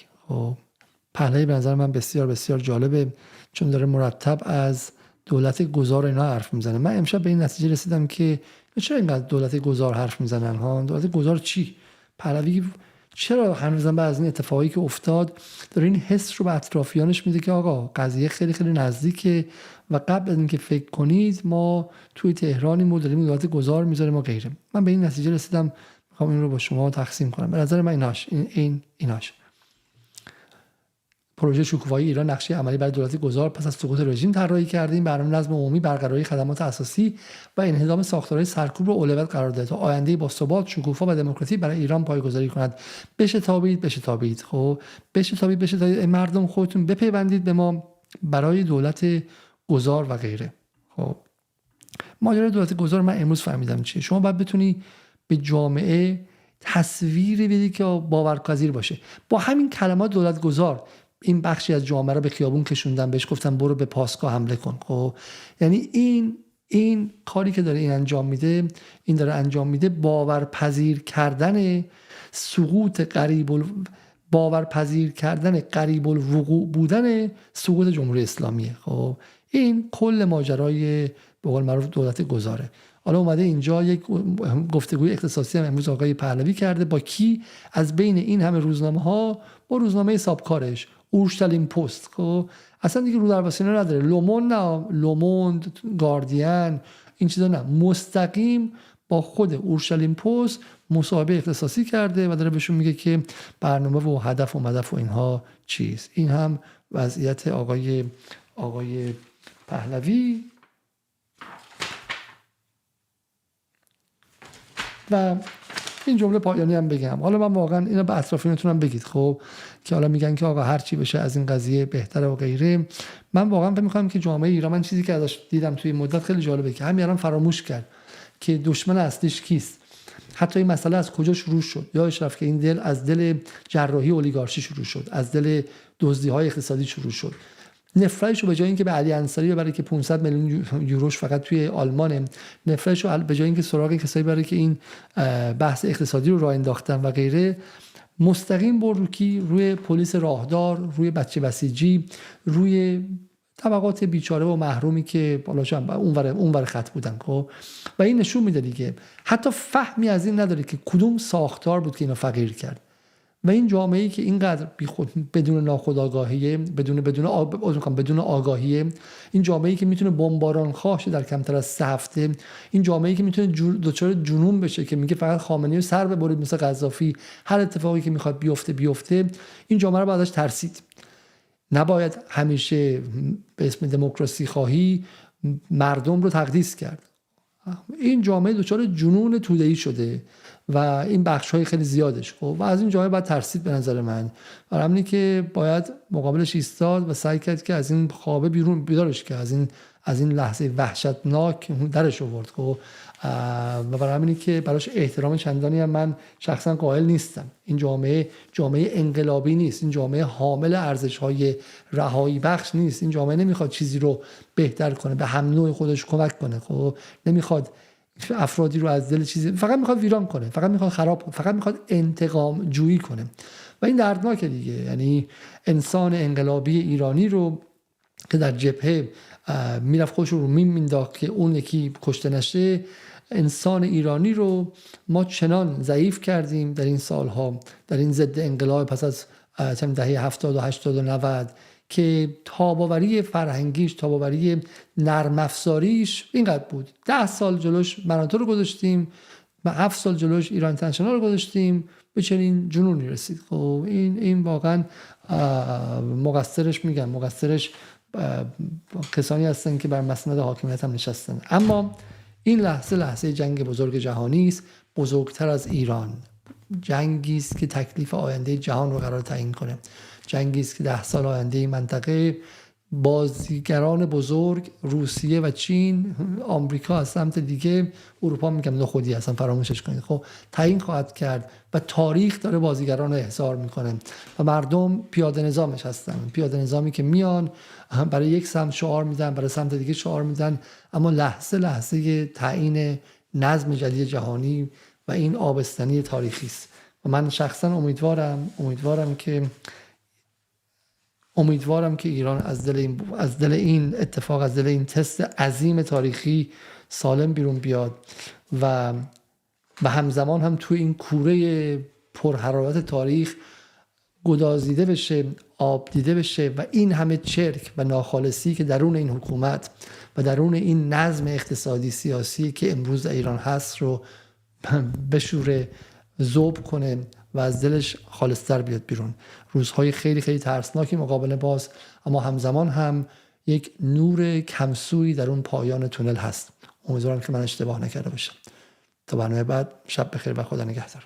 پهلوی به نظر من بسیار بسیار جالبه چون داره مرتب از دولت گذار اینا حرف میزنه. من امشب به این نتیجه رسیدم که چرا اینقدر دولت گذار حرف میزنن ها؟ دولت گذار چی؟ پهلوی چرا هنوز هم از این اتفاقی که افتاد داره این حس رو به اطرافیانش میده که آقا قضیه خیلی خیلی نزدیکه و قبل از اینکه فکر کنید ما توی تهرانیم و داریم دولت گذار میذاریم و غیره. من به این نتیجه رسیدم، میخوام این رو با شما تقسیم کنم. به نظر من ایناش پروژه شکوفایی ایران نقشه عملی برای دولت گذار پس از سقوط رژیم طراحی کردیم، برنامه نظم عمومی، برقراری خدمات اساسی و انهدام ساختارهای سرکوب رو اولویت قرار داده تا آینده با ثبات، شکوفا و دموکراسی برای ایران پایه‌گذاری کند. بشتابید. خب بشتابید. مردم خودتون بپیوندید به ما برای دولت گذار و غیره. خب ماجرای دولت گذار من امروز فهمیدم چیه. شما باید بتونی به جامعه تصویری بدی که باورپذیر باشه. با همین کلمات دولت گذار این بخشی از جامعه رو به خیابون کشوندن، بهش گفتن برو به پاسگاه حمله کن. خب یعنی این کاری که داره این انجام میده، این داره انجام میده باورپذیر کردن سقوط باورپذیر کردن قریب الوقوع بودن سقوط جمهوری اسلامیه. خب این کل ماجرای به قول معروف دولت گذاره. حالا اومده اینجا یک گفتگوی اختصاصی هم امروز آقای پهلوی کرده با کی؟ از بین این همه روزنامه ها با روزنامه حسابکارش اورشلیم پست. خب اصلا دیگه رو در واسینه نداره. لوموند، گاردین، این چیزا نه، مستقیم با خود اورشلیم پست مصاحبه اختصاصی کرده و داره بهشون میگه که برنامه و هدف و مدف و اینها چیست. این هم وضعیت آقای پهلوی. و این جمله پایانی هم بگم، حالا من واقعا اینا به اطرافیانتون بگید خب که حالا میگن که آقا هر چی بشه از این قضیه بهتره و غیره. من واقعا فکر می‌کنم که جامعه ایران، من چیزی که ازش دیدم توی مدت خیلی جالبه که همین الان فراموش کرد که دشمن اصلیش کیست. حتی این مسئله از کجا شروع شد. یادش رفت که این از دل جراحی اولیگارشی شروع شد، از دل دزدی‌های اقتصادی شروع شد. نفرتش رو به جای اینکه به علی انصاری ببره که 500 میلیون یوروش فقط توی آلمانه، نفرتش رو به جای اینکه سراغ کسایی بره که این بحث اقتصادی رو راه انداختن و غیره، مستقیم برد روی پلیس راهدار، روی بچه بسیجی، روی طبقات بیچاره و محرومی که بالا اونور خط بودن. خب و این نشون میده دیگه حتی فهمی از این نداره که کدوم ساختار بود که اینو فقیر کرد. و این جامعه‌ای که اینقدر بدون ناخودآگاهیه، بدون آگاهیه، این جامعه‌ای که میتونه بمباران خواه شه در کمتر از 3 هفته، این جامعه‌ای که میتونه دچار جنون بشه که میگه فقط خامنه‌ای رو سر ببرید مثل قذافی، هر اتفاقی که میخواد بیفته، این جامعه رو بعدش ترسید. نباید همیشه به اسم دموکراسی خواهی مردم رو تقدیس کرد. این جامعه دچار جنون توده‌ای شده و این بخش‌های خیلی زیادش. خب و از این جامعه باید ترسید به نظر من. برای همینه که باید مقابلش ایستاد و سعی کرد که از این خوابه بیدارش که از این لحظه وحشتناک درش آورد. خب و برای همینه که براش احترام چندانی هم من شخصا قائل نیستم. این جامعه انقلابی نیست، این جامعه حامل ارزش‌های رهایی بخش نیست. این جامعه نمیخواد چیزی رو بهتر کنه، به هم نوع خودش کمک کنه. خب نمیخواد افرادی رو از دل چیزی، فقط میخواد ویران کنه، فقط میخواد خراب کنه، فقط میخواد انتقام جویی کنه و این دردناکه دیگه. یعنی انسان انقلابی ایرانی رو که در جبهه میرفت خودش رو مین مینداخت که اون یکی کشته نشه، انسان ایرانی رو ما چنان ضعیف کردیم در این سالها، در این ضد انقلاب پس از دهه 70 و 80 و 90 که تاباوری فرهنگیش، تاباوری نرم افزاریش اینقدر بود. 10 سال جلوش مناطق رو گذاشتیم و 7 سال جلوش ایران اینترنشنال رو گذاشتیم، به چنین جنونی رسید. خب این واقعا مقصرش کسانی هستن که بر مسند حاکمیت هم نشستن. اما این لحظه جنگ بزرگ جهانی است، بزرگتر از ایران. جنگی است که تکلیف آینده جهان رو قرار تعیین کنه. جنگی است که 10 سال آینده این منطقه بازیگران بزرگ روسیه و چین، آمریکا از سمت دیگه، اروپا میگم نخودی هستن فراموشش کنید، خب تعیین خواهد کرد و تاریخ داره بازیگران رو احضار میکنه و مردم پیاده نظامش هستن، پیاده نظامی که میان برای یک سمت شعار میدن، برای سمت دیگه شعار میدن، اما لحظه تعیین نظم جدید جهانی و این آبستنی تاریخی است. و من شخصا امیدوارم که ایران از دل این اتفاق، از دل این تست عظیم تاریخی سالم بیرون بیاد و همزمان هم توی این کوره پرحرارت تاریخ گدازیده بشه، آب دیده بشه و این همه چرک و ناخالصی که درون این حکومت و درون این نظم اقتصادی سیاسی که امروز در ایران هست رو بشوره، ذوب کنه و از دلش خالص‌تر بیاد بیرون. روزهای خیلی خیلی ترسناکی مقابل باز، اما همزمان هم یک نور کمسوری در اون پایان تونل هست. امیدوارم که من اشتباه نکرده باشم. تا برنامه بعد، شب بخیر و خدا نگهدار.